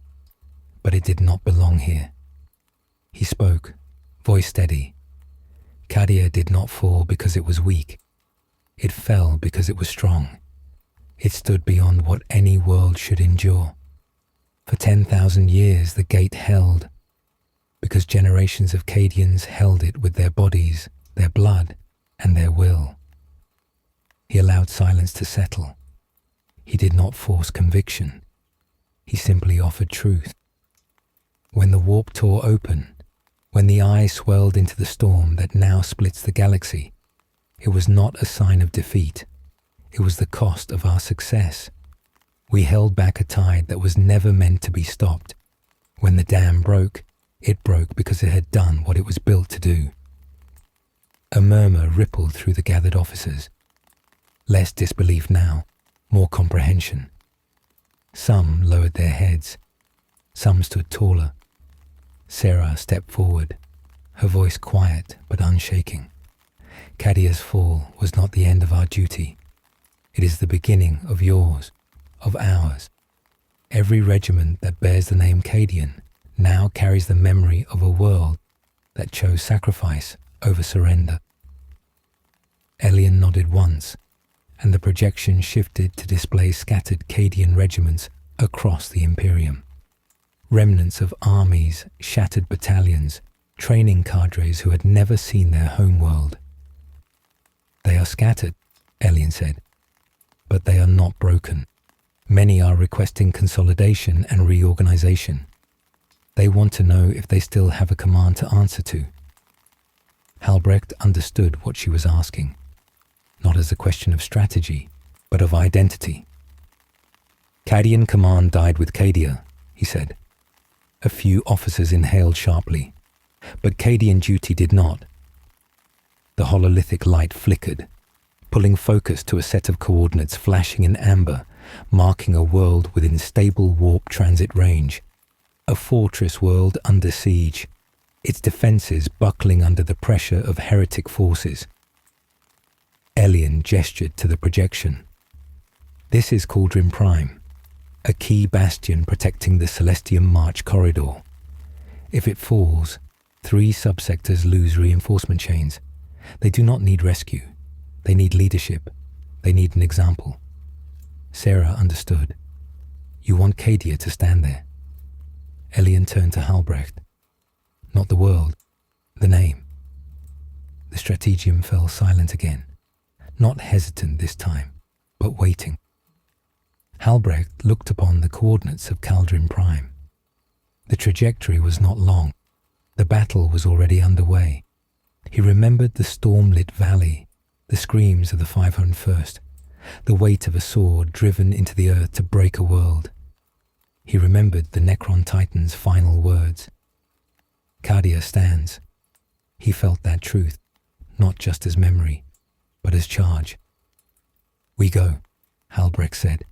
but it did not belong here. He spoke, voice steady. Cadia did not fall because it was weak. It fell because it was strong. It stood beyond what any world should endure. For 10,000 years the gate held, because generations of Cadians held it with their bodies, their blood, and their will. He allowed silence to settle. He did not force conviction. He simply offered truth. When the warp tore open, when the eye swelled into the storm that now splits the galaxy, it was not a sign of defeat. It was the cost of our success. We held back a tide that was never meant to be stopped. When the dam broke, it broke because it had done what it was built to do. A murmur rippled through the gathered officers. Less disbelief now, more comprehension. Some lowered their heads. Some stood taller. Sarah stepped forward, her voice quiet but unshaking. Cadia's fall was not the end of our duty. It is the beginning of yours, of ours. Every regiment that bears the name Cadian now carries the memory of a world that chose sacrifice over surrender. Elian nodded once, and the projection shifted to display scattered Cadian regiments across the Imperium. Remnants of armies, shattered battalions, training cadres who had never seen their homeworld. "They are scattered," Elian said, "but they are not broken. Many are requesting consolidation and reorganization. They want to know if they still have a command to answer to." Halbrecht understood what she was asking, not as a question of strategy, but of identity. "Cadian command died with Cadia," he said. A few officers inhaled sharply, but Cadian duty did not. The hololithic light flickered, pulling focus to a set of coordinates flashing in amber, marking a world within stable warp transit range. A fortress world under siege, its defenses buckling under the pressure of heretic forces. Elian gestured to the projection. "This is Cauldron Prime, a key bastion protecting the Celestium March corridor. If it falls, 3 subsectors lose reinforcement chains. They do not need rescue. They need leadership. They need an example." Sarah understood. "You want Cadia to stand there." Elian turned to Halbrecht. "Not the world, the name." The strategium fell silent again, not hesitant this time, but waiting. Halbrecht looked upon the coordinates of Caldrin Prime. The trajectory was not long. The battle was already underway. He remembered the storm-lit valley, the screams of the 501st, the weight of a sword driven into the earth to break a world. He remembered the Necron Titan's final words. Cadia stands. He felt that truth, not just as memory, but as charge. "We go," Halbrecht said.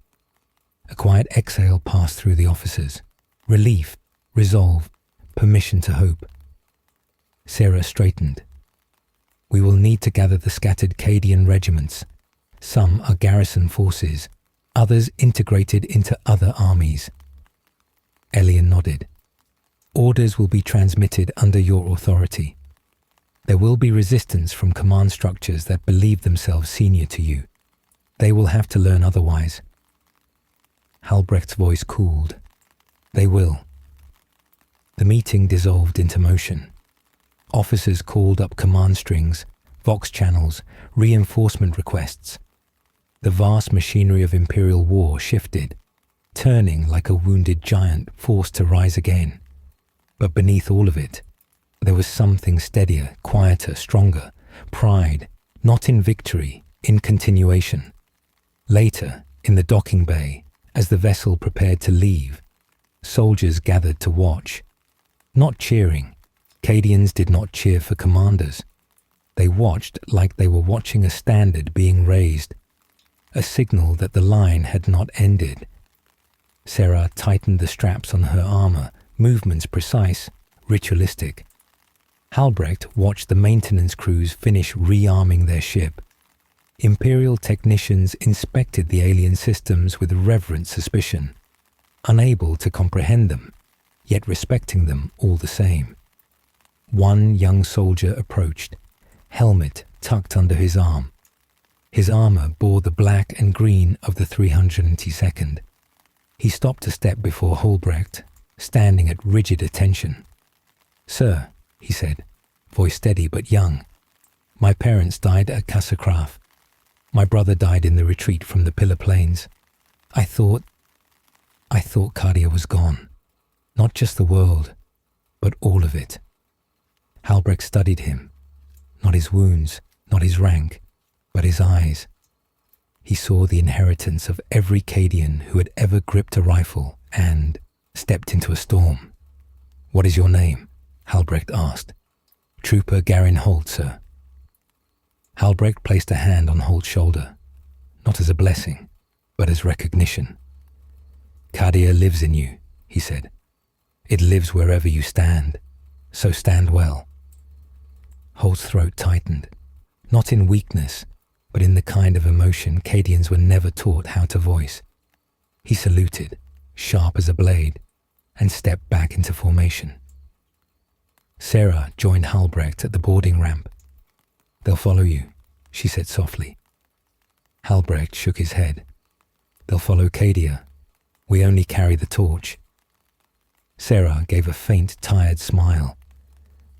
A quiet exhale passed through the officers. Relief, resolve, permission to hope. Sarah straightened. "We will need to gather the scattered Cadian regiments. Some are garrison forces, others integrated into other armies." Elian nodded. "Orders will be transmitted under your authority. There will be resistance from command structures that believe themselves senior to you. They will have to learn otherwise." Halbrecht's voice cooled. "They will." The meeting dissolved into motion. Officers called up command strings, vox channels, reinforcement requests. The vast machinery of Imperial war shifted, turning like a wounded giant forced to rise again. But beneath all of it, there was something steadier, quieter, stronger, pride, not in victory, in continuation. Later, in the docking bay, as the vessel prepared to leave, soldiers gathered to watch. Not cheering. Cadians did not cheer for commanders. They watched like they were watching a standard being raised, a signal that the line had not ended. Sarah tightened the straps on her armor, movements precise, ritualistic. Halbrecht watched the maintenance crews finish rearming their ship. Imperial technicians inspected the alien systems with reverent suspicion, unable to comprehend them, yet respecting them all the same. One young soldier approached, helmet tucked under his arm. His armor bore the black and green of the 302nd. He stopped a step before Halbrecht, standing at rigid attention. "Sir," he said, voice steady but young, "my parents died at Cassacraft. My brother died in the retreat from the Pillar Plains. I thought Cadia was gone. Not just the world, but all of it." Halbrecht studied him. Not his wounds, not his rank, but his eyes. He saw the inheritance of every Cadian who had ever gripped a rifle and stepped into a storm. "What is your name?" Halbrecht asked. "Trooper Garin Holt, sir." Halbrecht placed a hand on Holt's shoulder, not as a blessing, but as recognition. "Cadia lives in you," he said. "It lives wherever you stand, so stand well." Holt's throat tightened, not in weakness, but in the kind of emotion Cadians were never taught how to voice. He saluted, sharp as a blade, and stepped back into formation. Sarah joined Halbrecht at the boarding ramp. "They'll follow you," she said softly. Halbrecht shook his head. "They'll follow Cadia. We only carry the torch." Sarah gave a faint, tired smile.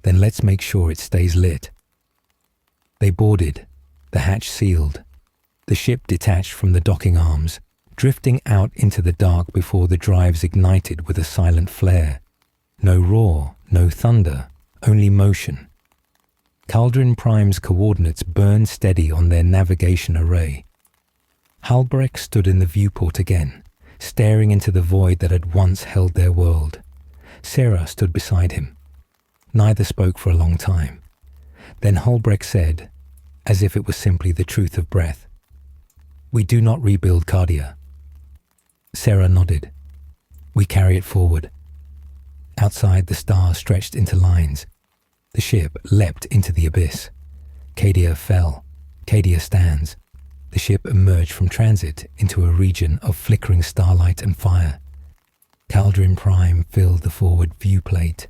"Then let's make sure it stays lit." They boarded, the hatch sealed. The ship detached from the docking arms, drifting out into the dark before the drives ignited with a silent flare. No roar, no thunder, only motion. Caldrin Prime's coordinates burned steady on their navigation array. Halbrecht stood in the viewport again, staring into the void that had once held their world. Sarah stood beside him. Neither spoke for a long time. Then Halbrecht said, as if it was simply the truth of breath, "We do not rebuild Cadia." Sarah nodded. "We carry it forward." Outside, the stars stretched into lines. The ship leapt into the abyss. Cadia fell. Cadia stands. The ship emerged from transit into a region of flickering starlight and fire. Caldrin Prime filled the forward viewplate,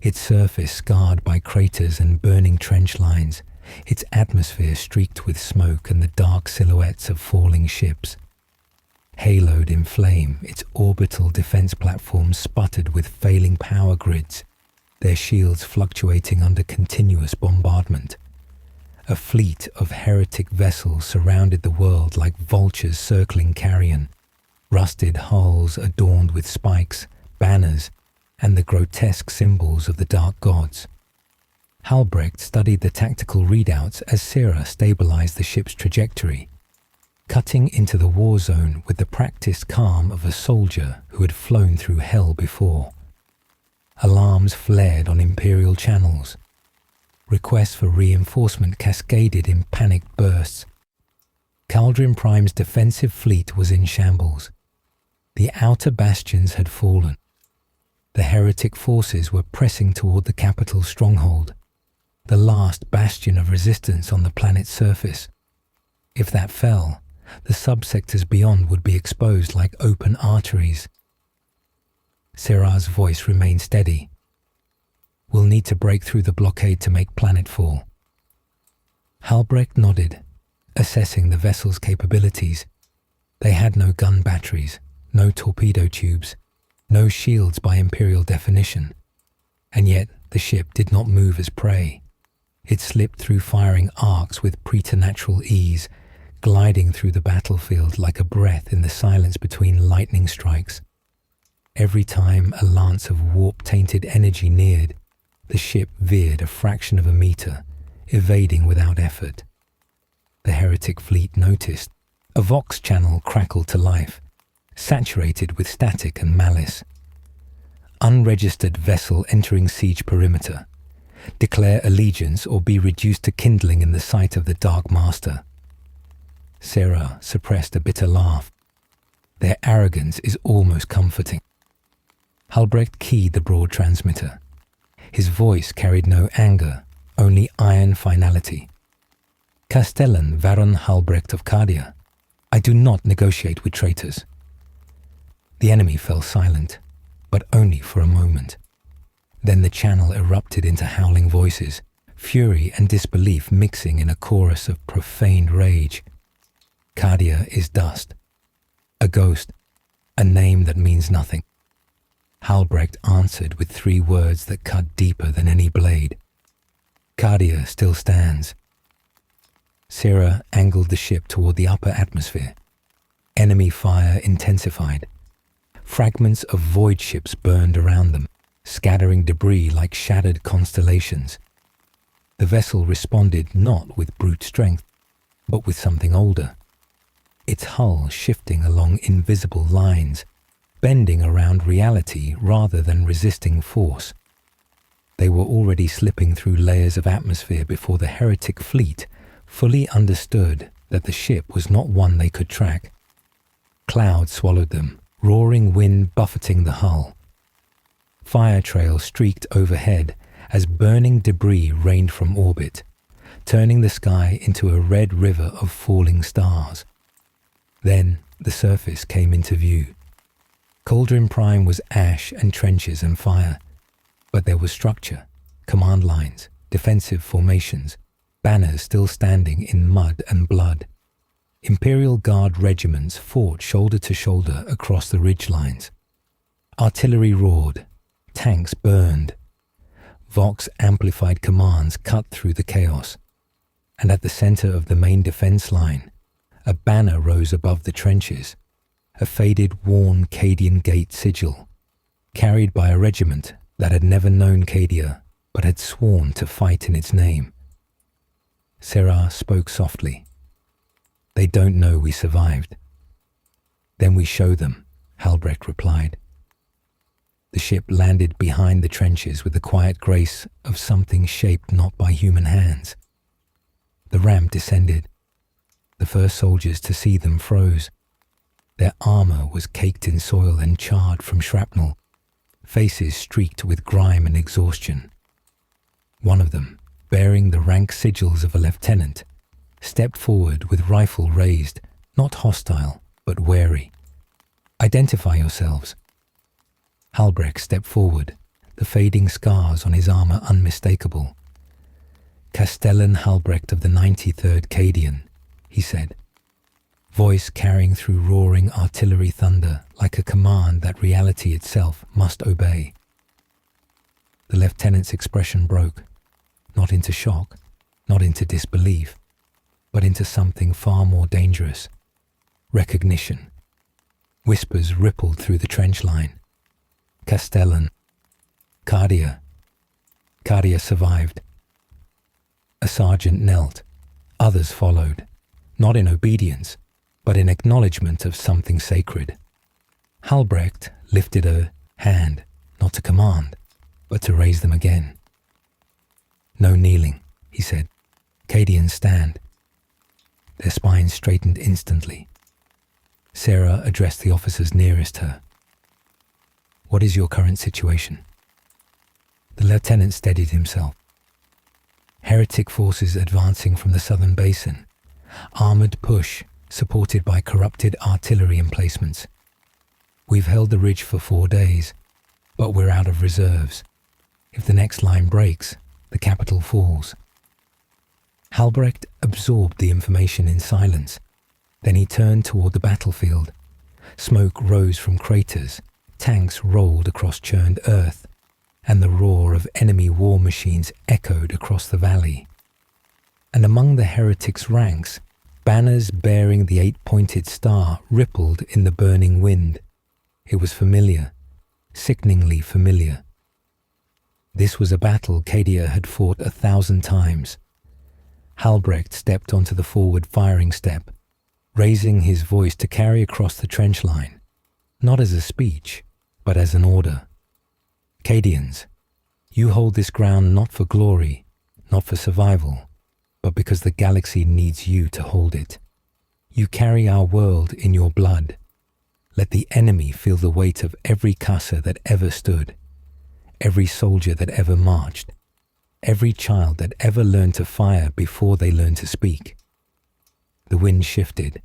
its surface scarred by craters and burning trench lines, its atmosphere streaked with smoke and the dark silhouettes of falling ships. Haloed in flame, its orbital defense platforms sputtered with failing power grids, their shields fluctuating under continuous bombardment. A fleet of heretic vessels surrounded the world like vultures circling carrion, rusted hulls adorned with spikes, banners, and the grotesque symbols of the dark gods. Halbrecht studied the tactical readouts as Sarah stabilized the ship's trajectory, cutting into the war zone with the practiced calm of a soldier who had flown through hell before. Alarms flared on Imperial channels. Requests for reinforcement cascaded in panicked bursts. Caldrin Prime's defensive fleet was in shambles. The outer bastions had fallen. The heretic forces were pressing toward the capital stronghold, the last bastion of resistance on the planet's surface. If that fell, the subsectors beyond would be exposed like open arteries. Sarah's voice remained steady. "We'll need to break through the blockade to make planetfall." Halbrecht nodded, assessing the vessel's capabilities. They had no gun batteries, no torpedo tubes, no shields by Imperial definition. And yet the ship did not move as prey. It slipped through firing arcs with preternatural ease, gliding through the battlefield like a breath in the silence between lightning strikes. Every time a lance of warp-tainted energy neared, the ship veered a fraction of a meter, evading without effort. The heretic fleet noticed. A Vox channel crackled to life, saturated with static and malice. "Unregistered vessel entering siege perimeter. Declare allegiance or be reduced to kindling in the sight of the Dark Master." Sarah suppressed a bitter laugh. Their arrogance is almost comforting. Halbrecht keyed the broad transmitter. His voice carried no anger, only iron finality. "Castellan Baron Halbrecht of Cadia, I do not negotiate with traitors." The enemy fell silent, but only for a moment. Then the channel erupted into howling voices, fury and disbelief mixing in a chorus of profaned rage. "Cadia is dust. A ghost. A name that means nothing." Halbrecht answered with 3 words that cut deeper than any blade. "Cadia still stands." Sarah angled the ship toward the upper atmosphere. Enemy fire intensified. Fragments of void ships burned around them, scattering debris like shattered constellations. The vessel responded not with brute strength, but with something older. Its hull shifting along invisible lines, bending around reality rather than resisting force. They were already slipping through layers of atmosphere before the heretic fleet fully understood that the ship was not one they could track. Clouds swallowed them, roaring wind buffeting the hull. Fire trails streaked overhead as burning debris rained from orbit, turning the sky into a red river of falling stars. Then the surface came into view. Cauldron Prime was ash and trenches and fire, but there was structure, command lines, defensive formations, banners still standing in mud and blood. Imperial Guard regiments fought shoulder to shoulder across the ridgelines. Artillery roared, tanks burned. Vox amplified commands cut through the chaos, and at the center of the main defense line, a banner rose above the trenches, a faded, worn Cadian gate sigil, carried by a regiment that had never known Cadia but had sworn to fight in its name. Sarah spoke softly. "They don't know we survived." "Then we show them," Halbrecht replied. The ship landed behind the trenches with the quiet grace of something shaped not by human hands. The ramp descended. The first soldiers to see them froze. Their armor was caked in soil and charred from shrapnel, faces streaked with grime and exhaustion. One of them, bearing the rank sigils of a lieutenant, stepped forward with rifle raised, not hostile, but wary. "Identify yourselves." Halbrecht stepped forward, the fading scars on his armor unmistakable. "Castellan Halbrecht of the 93rd Cadian," he said, voice carrying through roaring artillery thunder like a command that reality itself must obey. The lieutenant's expression broke, not into shock, not into disbelief, but into something far more dangerous. Recognition. Whispers rippled through the trench line. Castellan. Cadia. Cadia survived. A sergeant knelt. Others followed, not in obedience, but in acknowledgement of something sacred. Halbrecht lifted a hand, not to command, but to raise them again. "No kneeling," he said. "Cadians stand." Their spines straightened instantly. Sarah addressed the officers nearest her. "What is your current situation?" The lieutenant steadied himself. "Heretic forces advancing from the southern basin. Armored push, supported by corrupted artillery emplacements. We've held the ridge for 4 days, but we're out of reserves. If the next line breaks, the capital falls." Halbrecht absorbed the information in silence. Then he turned toward the battlefield. Smoke rose from craters, tanks rolled across churned earth, and the roar of enemy war machines echoed across the valley. And among the heretics' ranks, banners bearing the 8-pointed star rippled in the burning wind. It was familiar, sickeningly familiar. This was a battle Cadia had fought 1,000 times. Halbrecht stepped onto the forward firing step, raising his voice to carry across the trench line, not as a speech, but as an order. "Cadians, you hold this ground not for glory, not for survival, but because the galaxy needs you to hold it. You carry our world in your blood. Let the enemy feel the weight of every Kassa that ever stood, every soldier that ever marched, every child that ever learned to fire before they learned to speak." The wind shifted.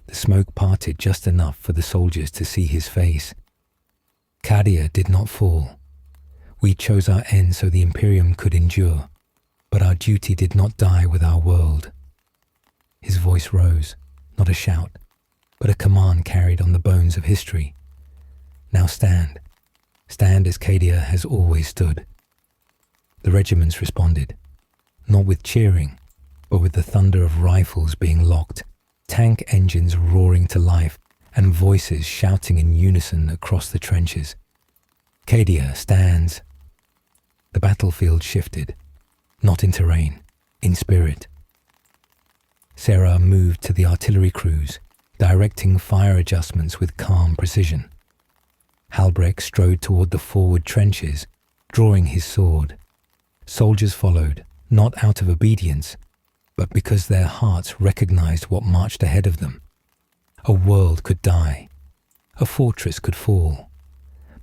The smoke parted just enough for the soldiers to see his face. "Cadia did not fall. We chose our end so the Imperium could endure, but our duty did not die with our world." His voice rose, not a shout, but a command carried on the bones of history. "Now stand. Stand as Cadia has always stood." The regiments responded, not with cheering, but with the thunder of rifles being locked, tank engines roaring to life, and voices shouting in unison across the trenches. "Cadia stands." The battlefield shifted, not in terrain, in spirit. Sarah moved to the artillery crews, directing fire adjustments with calm precision. Halbrecht strode toward the forward trenches, drawing his sword. Soldiers followed, not out of obedience, but because their hearts recognized what marched ahead of them. A world could die, a fortress could fall,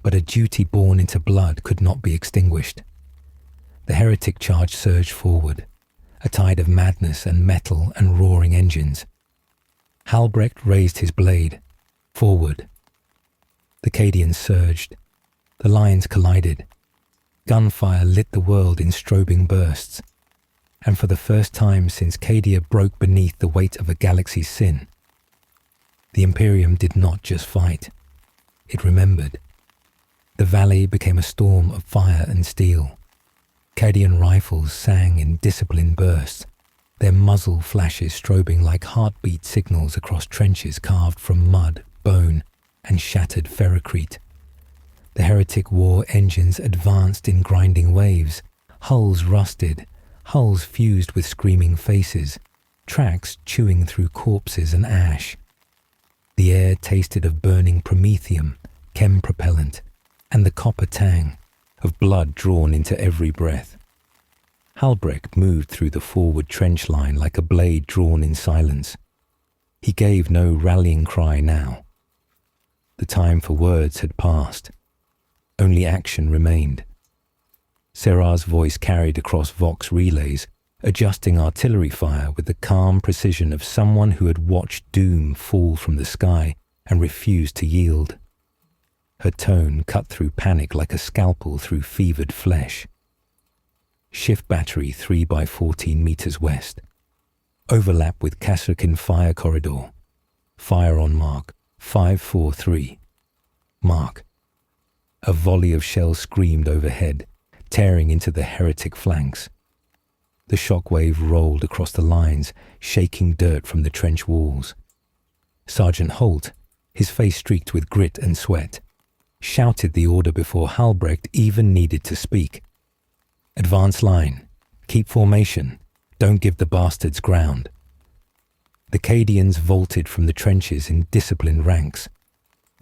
but a duty born into blood could not be extinguished. The heretic charge surged forward, a tide of madness and metal and roaring engines. Halbrecht raised his blade, forward. The Cadians surged. The lines collided. Gunfire lit the world in strobing bursts. And for the first time since Cadia broke beneath the weight of a galaxy's sin, the Imperium did not just fight. It remembered. The valley became a storm of fire and steel. Cadian rifles sang in disciplined bursts, their muzzle flashes strobing like heartbeat signals across trenches carved from mud, bone, and shattered ferrocrete. The heretic war engines advanced in grinding waves, hulls rusted, hulls fused with screaming faces, tracks chewing through corpses and ash. The air tasted of burning promethium, chem propellant, and the copper tang of blood drawn into every breath. Halbrecht moved through the forward trench line like a blade drawn in silence. He gave no rallying cry now. The time for words had passed. Only action remained. Sarah's voice carried across Vox relays, adjusting artillery fire with the calm precision of someone who had watched doom fall from the sky and refused to yield. Her tone cut through panic like a scalpel through fevered flesh. Shift battery 3 by 14 meters west. Overlap with Kasserkin fire corridor. Fire on mark 543. Mark. A volley of shells screamed overhead, tearing into the heretic flanks. The shockwave rolled across the lines, shaking dirt from the trench walls. Sergeant Holt, his face streaked with grit and sweat, shouted the order before Halbrecht even needed to speak. "Advance line. Keep formation. Don't give the bastards ground." The Cadians vaulted from the trenches in disciplined ranks.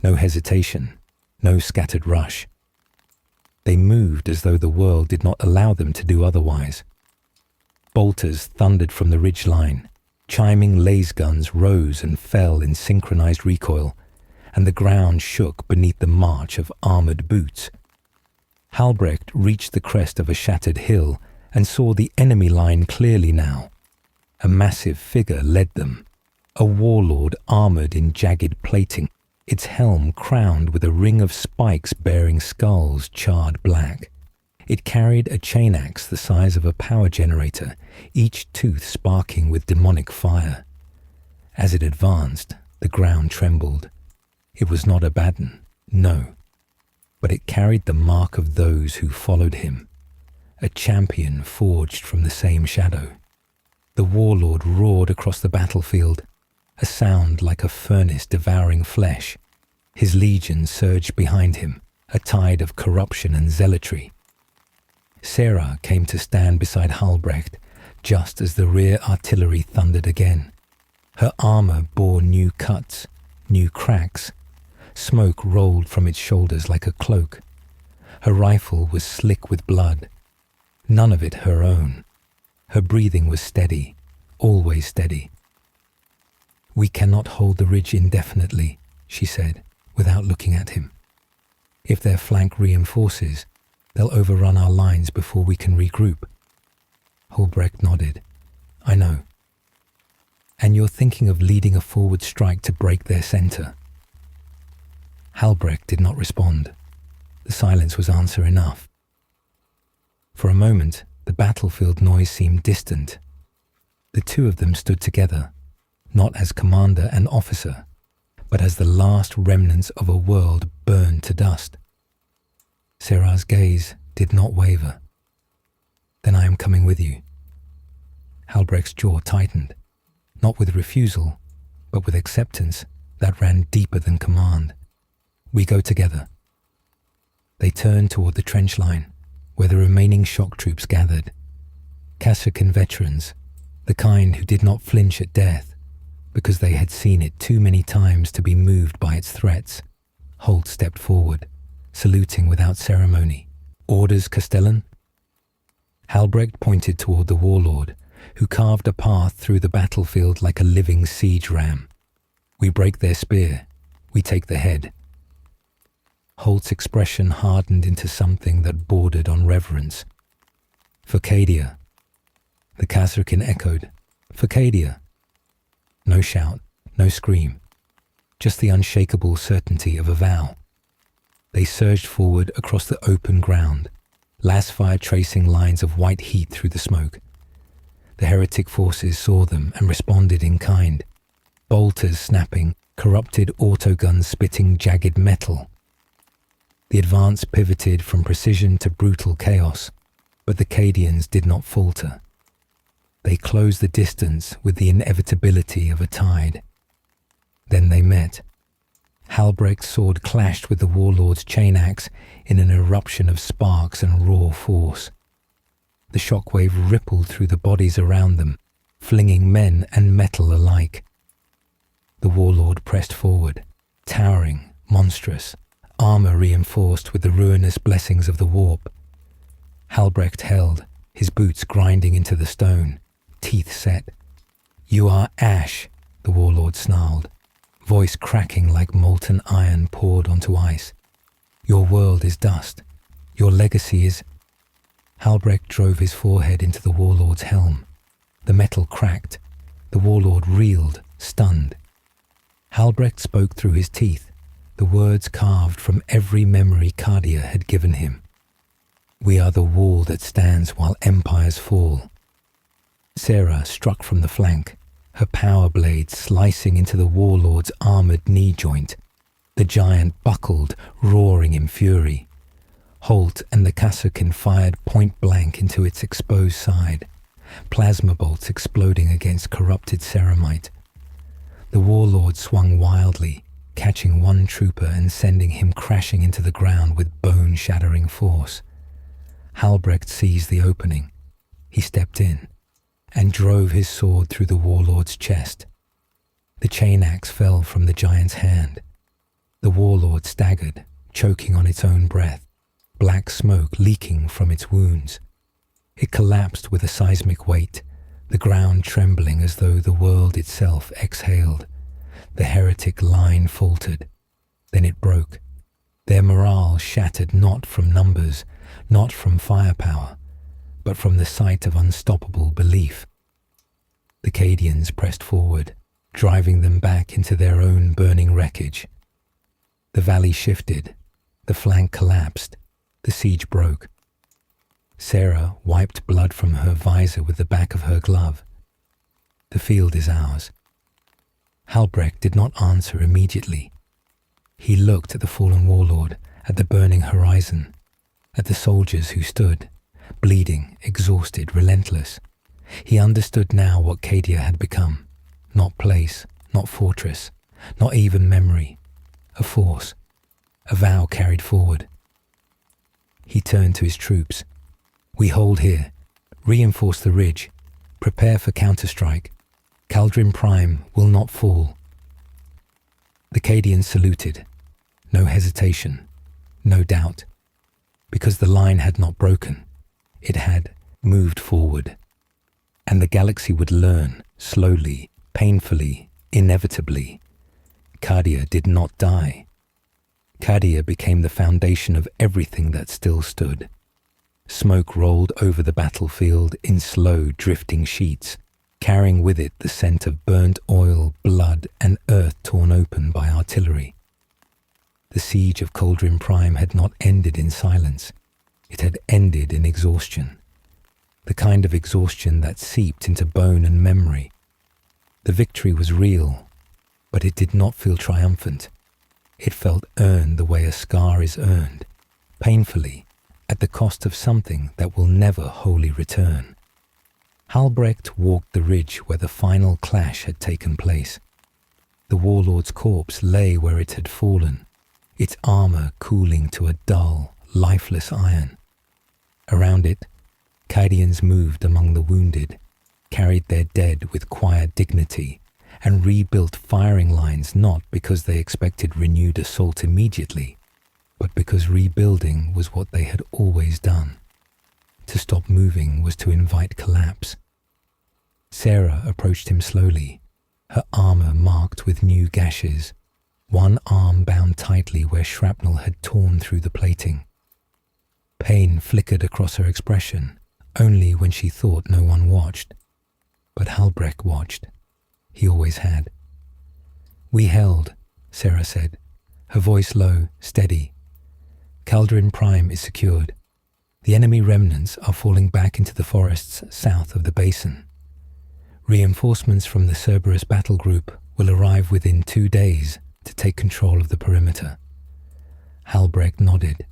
No hesitation, no scattered rush. They moved as though the world did not allow them to do otherwise. Bolters thundered from the ridgeline. Chiming laser guns rose and fell in synchronized recoil, and the ground shook beneath the march of armored boots. Halbrecht reached the crest of a shattered hill and saw the enemy line clearly now. A massive figure led them, a warlord armored in jagged plating, its helm crowned with a ring of spikes bearing skulls charred black. It carried a chain axe the size of a power generator, each tooth sparking with demonic fire. As it advanced, the ground trembled. It was not Abaddon, no, but it carried the mark of those who followed him, a champion forged from the same shadow. The warlord roared across the battlefield, a sound like a furnace devouring flesh. His legion surged behind him, a tide of corruption and zealotry. Sarah came to stand beside Halbrecht, just as the rear artillery thundered again. Her armor bore new cuts, new cracks. Smoke rolled from its shoulders like a cloak. Her rifle was slick with blood, none of it her own. Her breathing was steady, always steady. "We cannot hold the ridge indefinitely," she said, without looking at him. "If their flank reinforces, they'll overrun our lines before we can regroup." Halbrecht nodded. "I know." "And you're thinking of leading a forward strike to break their center?" Halbrecht did not respond. The silence was answer enough. For a moment, the battlefield noise seemed distant. The two of them stood together, not as commander and officer, but as the last remnants of a world burned to dust. Sarah's gaze did not waver. "Then I am coming with you." Halbrecht's jaw tightened, not with refusal, but with acceptance that ran deeper than command. "We go together." They turned toward the trench line, where the remaining shock troops gathered. Kasrkin veterans, the kind who did not flinch at death, because they had seen it too many times to be moved by its threats. Holt stepped forward, saluting without ceremony. "Orders, Castellan?" Halbrecht pointed toward the warlord, who carved a path through the battlefield like a living siege ram. "We break their spear. We take the head." Holt's expression hardened into something that bordered on reverence. "For Cadia." The Kasrkin echoed, "For Cadia." No shout, no scream, just the unshakable certainty of a vow. They surged forward across the open ground, lasfire tracing lines of white heat through the smoke. The heretic forces saw them and responded in kind. Bolters snapping, corrupted autoguns spitting jagged metal. The advance pivoted from precision to brutal chaos, but the Cadians did not falter. They closed the distance with the inevitability of a tide. Then they met. Halbrecht's sword clashed with the warlord's chain axe in an eruption of sparks and raw force. The shockwave rippled through the bodies around them, flinging men and metal alike. The warlord pressed forward, towering, monstrous, armor reinforced with the ruinous blessings of the warp. Halbrecht held, his boots grinding into the stone, teeth set. "You are ash," the warlord snarled, voice cracking like molten iron poured onto ice. "Your world is dust. Your legacy is—" Halbrecht drove his forehead into the warlord's helm. The metal cracked. The warlord reeled, stunned. Halbrecht spoke through his teeth, the words carved from every memory Cadia had given him. "We are the wall that stands while empires fall." Sarah struck from the flank, her power blade slicing into the warlord's armored knee joint. The giant buckled, roaring in fury. Holt and the Kasrkin fired point blank into its exposed side. plasma bolts exploding against corrupted ceramite. The warlord swung wildly, catching one trooper and sending him crashing into the ground with bone-shattering force. Halbrecht seized the opening. He stepped in and drove his sword through the warlord's chest. The chain axe fell from the giant's hand. The warlord staggered, choking on its own breath, black smoke leaking from its wounds. It collapsed with a seismic weight, the ground trembling as though the world itself exhaled. The heretic line faltered. Then it broke. Their morale shattered not from numbers, not from firepower, but from the sight of unstoppable belief. The Cadians pressed forward, driving them back into their own burning wreckage. The valley shifted, the flank collapsed, the siege broke. Sarah wiped blood from her visor with the back of her glove. The field is ours. Halbrecht did not answer immediately. He looked at the fallen warlord, at the burning horizon, at the soldiers who stood, bleeding, exhausted, relentless. He understood now what Cadia had become. Not place, not fortress, not even memory. A force, a vow carried forward. He turned to his troops. We hold here. Reinforce the ridge. Prepare for counterstrike. Caldrin Prime will not fall. The Cadians saluted. No hesitation, no doubt. Because the line had not broken, it had moved forward. And the galaxy would learn, slowly, painfully, inevitably. Cadia did not die. Cadia became the foundation of everything that still stood. Smoke rolled over the battlefield in slow, drifting sheets, carrying with it the scent of burnt oil, blood, and earth torn open by artillery. The siege of Caldrin Prime had not ended in silence. It had ended in exhaustion. The kind of exhaustion that seeped into bone and memory. The victory was real, but it did not feel triumphant. It felt earned the way a scar is earned, painfully, at the cost of something that will never wholly return. Halbrecht walked the ridge where the final clash had taken place. The warlord's corpse lay where it had fallen, its armor cooling to a dull, lifeless iron. Around it, Cadians moved among the wounded, carried their dead with quiet dignity, and rebuilt firing lines not because they expected renewed assault immediately, but because rebuilding was what they had always done. To stop moving was to invite collapse. Sarah approached him slowly, her armor marked with new gashes, one arm bound tightly where shrapnel had torn through the plating. Pain flickered across her expression, only when she thought no one watched. But Halbrecht watched. He always had. We held, Sarah said, her voice low, steady. Caldrin Prime is secured. The enemy remnants are falling back into the forests south of the basin. Reinforcements from the Cerberus battle group will arrive within 2 days to take control of the perimeter. Halbrecht nodded.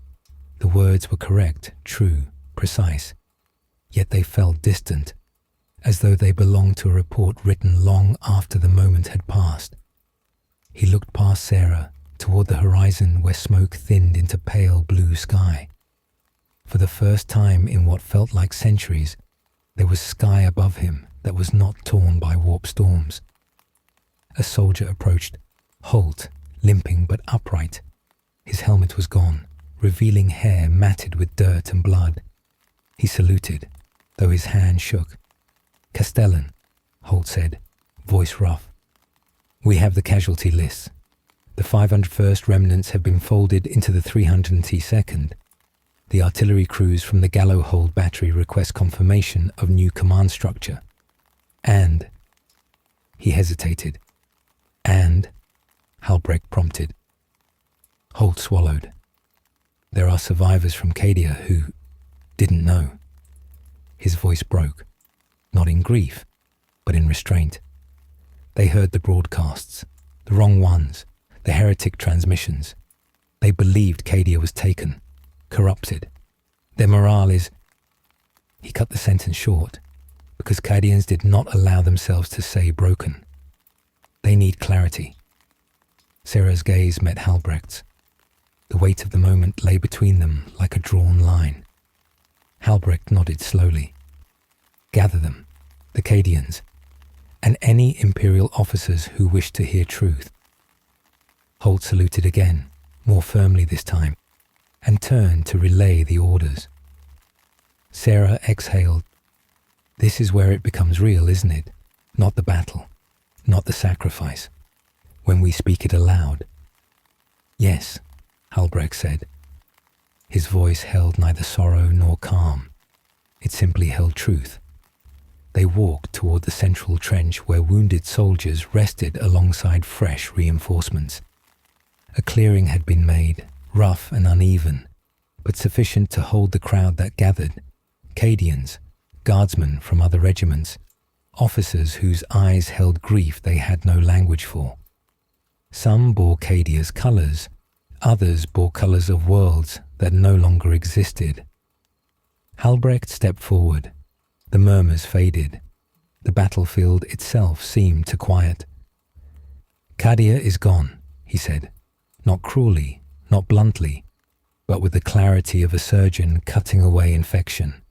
The words were correct, true, precise, yet they felt distant, as though they belonged to a report written long after the moment had passed. He looked past Sarah, toward the horizon where smoke thinned into pale blue sky. For the first time in what felt like centuries, there was sky above him that was not torn by warp storms. A soldier approached, halt, limping but upright. His helmet was gone, revealing hair matted with dirt and blood. He saluted, though his hand shook. Castellan, Holt said, voice rough. We have the casualty lists. The 501st remnants have been folded into the 302nd. The artillery crews from the Gallowhold battery request confirmation of new command structure. And, he hesitated. And, Halbrecht prompted. Holt swallowed. There are survivors from Cadia who didn't know. His voice broke, not in grief, but in restraint. They heard the broadcasts, the wrong ones, the heretic transmissions. They believed Cadia was taken, corrupted. Their morale is... He cut the sentence short, because Cadians did not allow themselves to say broken. They need clarity. Sarah's gaze met Halbrecht's. The weight of the moment lay between them like a drawn line. Halbrecht nodded slowly. Gather them, the Cadians, and any Imperial officers who wish to hear truth. Holt saluted again, more firmly this time, and turned to relay the orders. Sarah exhaled. This is where it becomes real, isn't it? Not the battle, not the sacrifice. When we speak it aloud. Yes, Halbrecht said. His voice held neither sorrow nor calm. It simply held truth. They walked toward the central trench where wounded soldiers rested alongside fresh reinforcements. A clearing had been made, rough and uneven, but sufficient to hold the crowd that gathered. Cadians, guardsmen from other regiments, officers whose eyes held grief they had no language for. Some bore Cadia's colours, others bore colours of worlds that no longer existed. Halbrecht stepped forward. The murmurs faded. The battlefield itself seemed to quiet. Cadia is gone, he said, not cruelly, not bluntly, but with the clarity of a surgeon cutting away infection.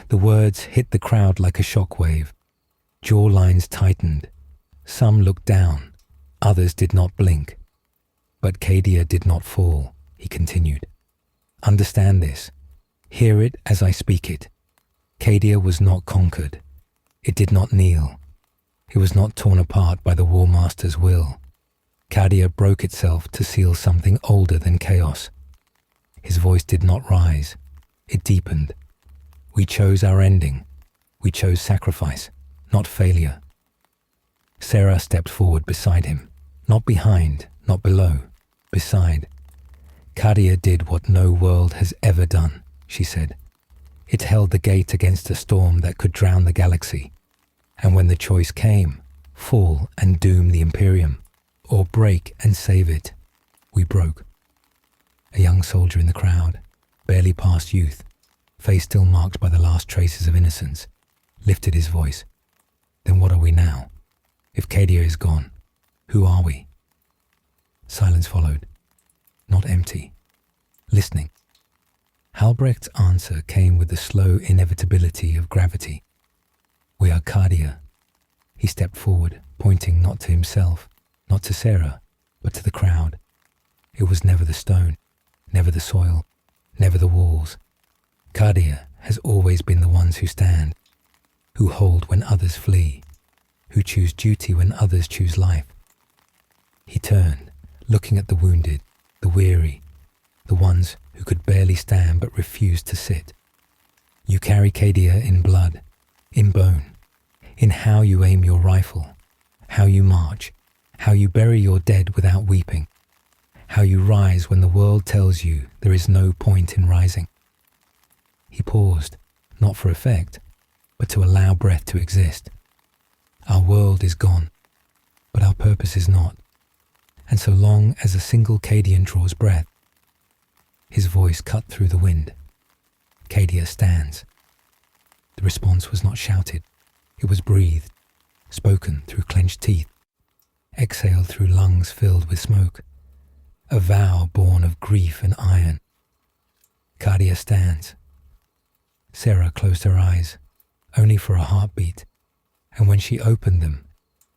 The words hit the crowd like a shockwave. Jawlines tightened. Some looked down. Others did not blink. But Cadia did not fall, he continued. Understand this. Hear it as I speak it. Cadia was not conquered. It did not kneel. It was not torn apart by the War Master's will. Cadia broke itself to seal something older than chaos. His voice did not rise. It deepened. We chose our ending. We chose sacrifice, not failure. Sarah stepped forward beside him, not behind, not below, beside. Cadia did what no world has ever done, she said. It held the gate against a storm that could drown the galaxy. And when the choice came, fall and doom the Imperium, or break and save it, we broke. A young soldier in the crowd, barely past youth, face still marked by the last traces of innocence, lifted his voice. Then what are we now? If Cadia is gone, who are we? Silence followed. Not empty. Listening. Halbrecht's answer came with the slow inevitability of gravity. We are Cadia. He stepped forward, pointing not to himself, not to Sarah, but to the crowd. It was never the stone, never the soil, never the walls. Cadia has always been the ones who stand, who hold when others flee, who choose duty when others choose life. He turned, looking at the wounded, the weary, the ones who could barely stand but refused to sit. You carry Cadia in blood, in bone, in how you aim your rifle, how you march, how you bury your dead without weeping, how you rise when the world tells you there is no point in rising. He paused, not for effect, but to allow breath to exist. Our world is gone, but our purpose is not. And so long as a single Cadian draws breath, his voice cut through the wind. Cadia stands. The response was not shouted. It was breathed, spoken through clenched teeth, exhaled through lungs filled with smoke. A vow born of grief and iron. Cadia stands. Sarah closed her eyes, only for a heartbeat, and when she opened them,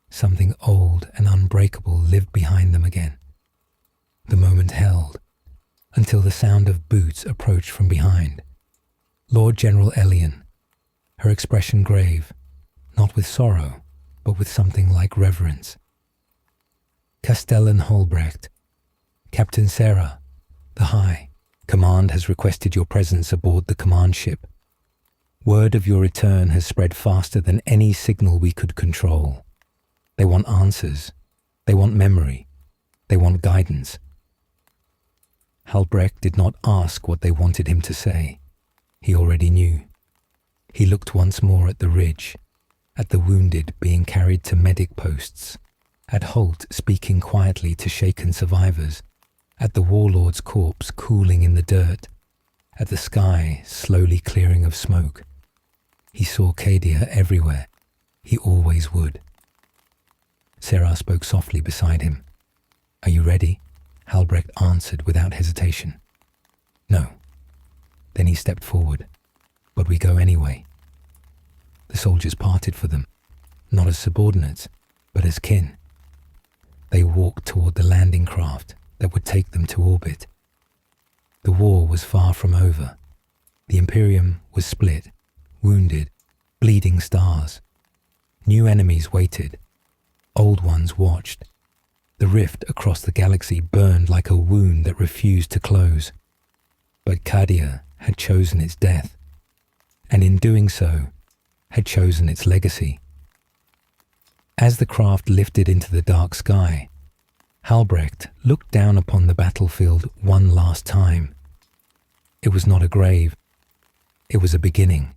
something old and unbreakable lived behind them again. The moment held, until the sound of boots approached from behind. Lord General Elian, her expression grave, not with sorrow, but with something like reverence. Castellan Halbrecht, Captain Sarah, the High, Command has requested your presence aboard the command ship. Word of your return has spread faster than any signal we could control. They want answers. They want memory. They want guidance. Halbrecht did not ask what they wanted him to say. He already knew. He looked once more at the ridge, at the wounded being carried to medic posts, at Holt speaking quietly to shaken survivors, at the warlord's corpse cooling in the dirt, at the sky slowly clearing of smoke. He saw Cadia everywhere. He always would. Sarah spoke softly beside him. "Are you ready?" Halbrecht answered without hesitation. "No." Then he stepped forward. "But we go anyway." The soldiers parted for them, not as subordinates, but as kin. They walked toward the landing craft that would take them to orbit. The war was far from over. The Imperium was split, wounded, bleeding stars. New enemies waited. Old ones watched. The rift across the galaxy burned like a wound that refused to close. But Cadia had chosen its death, and in doing so, had chosen its legacy. As the craft lifted into the dark sky, Halbrecht looked down upon the battlefield one last time. It was not a grave. It was a beginning.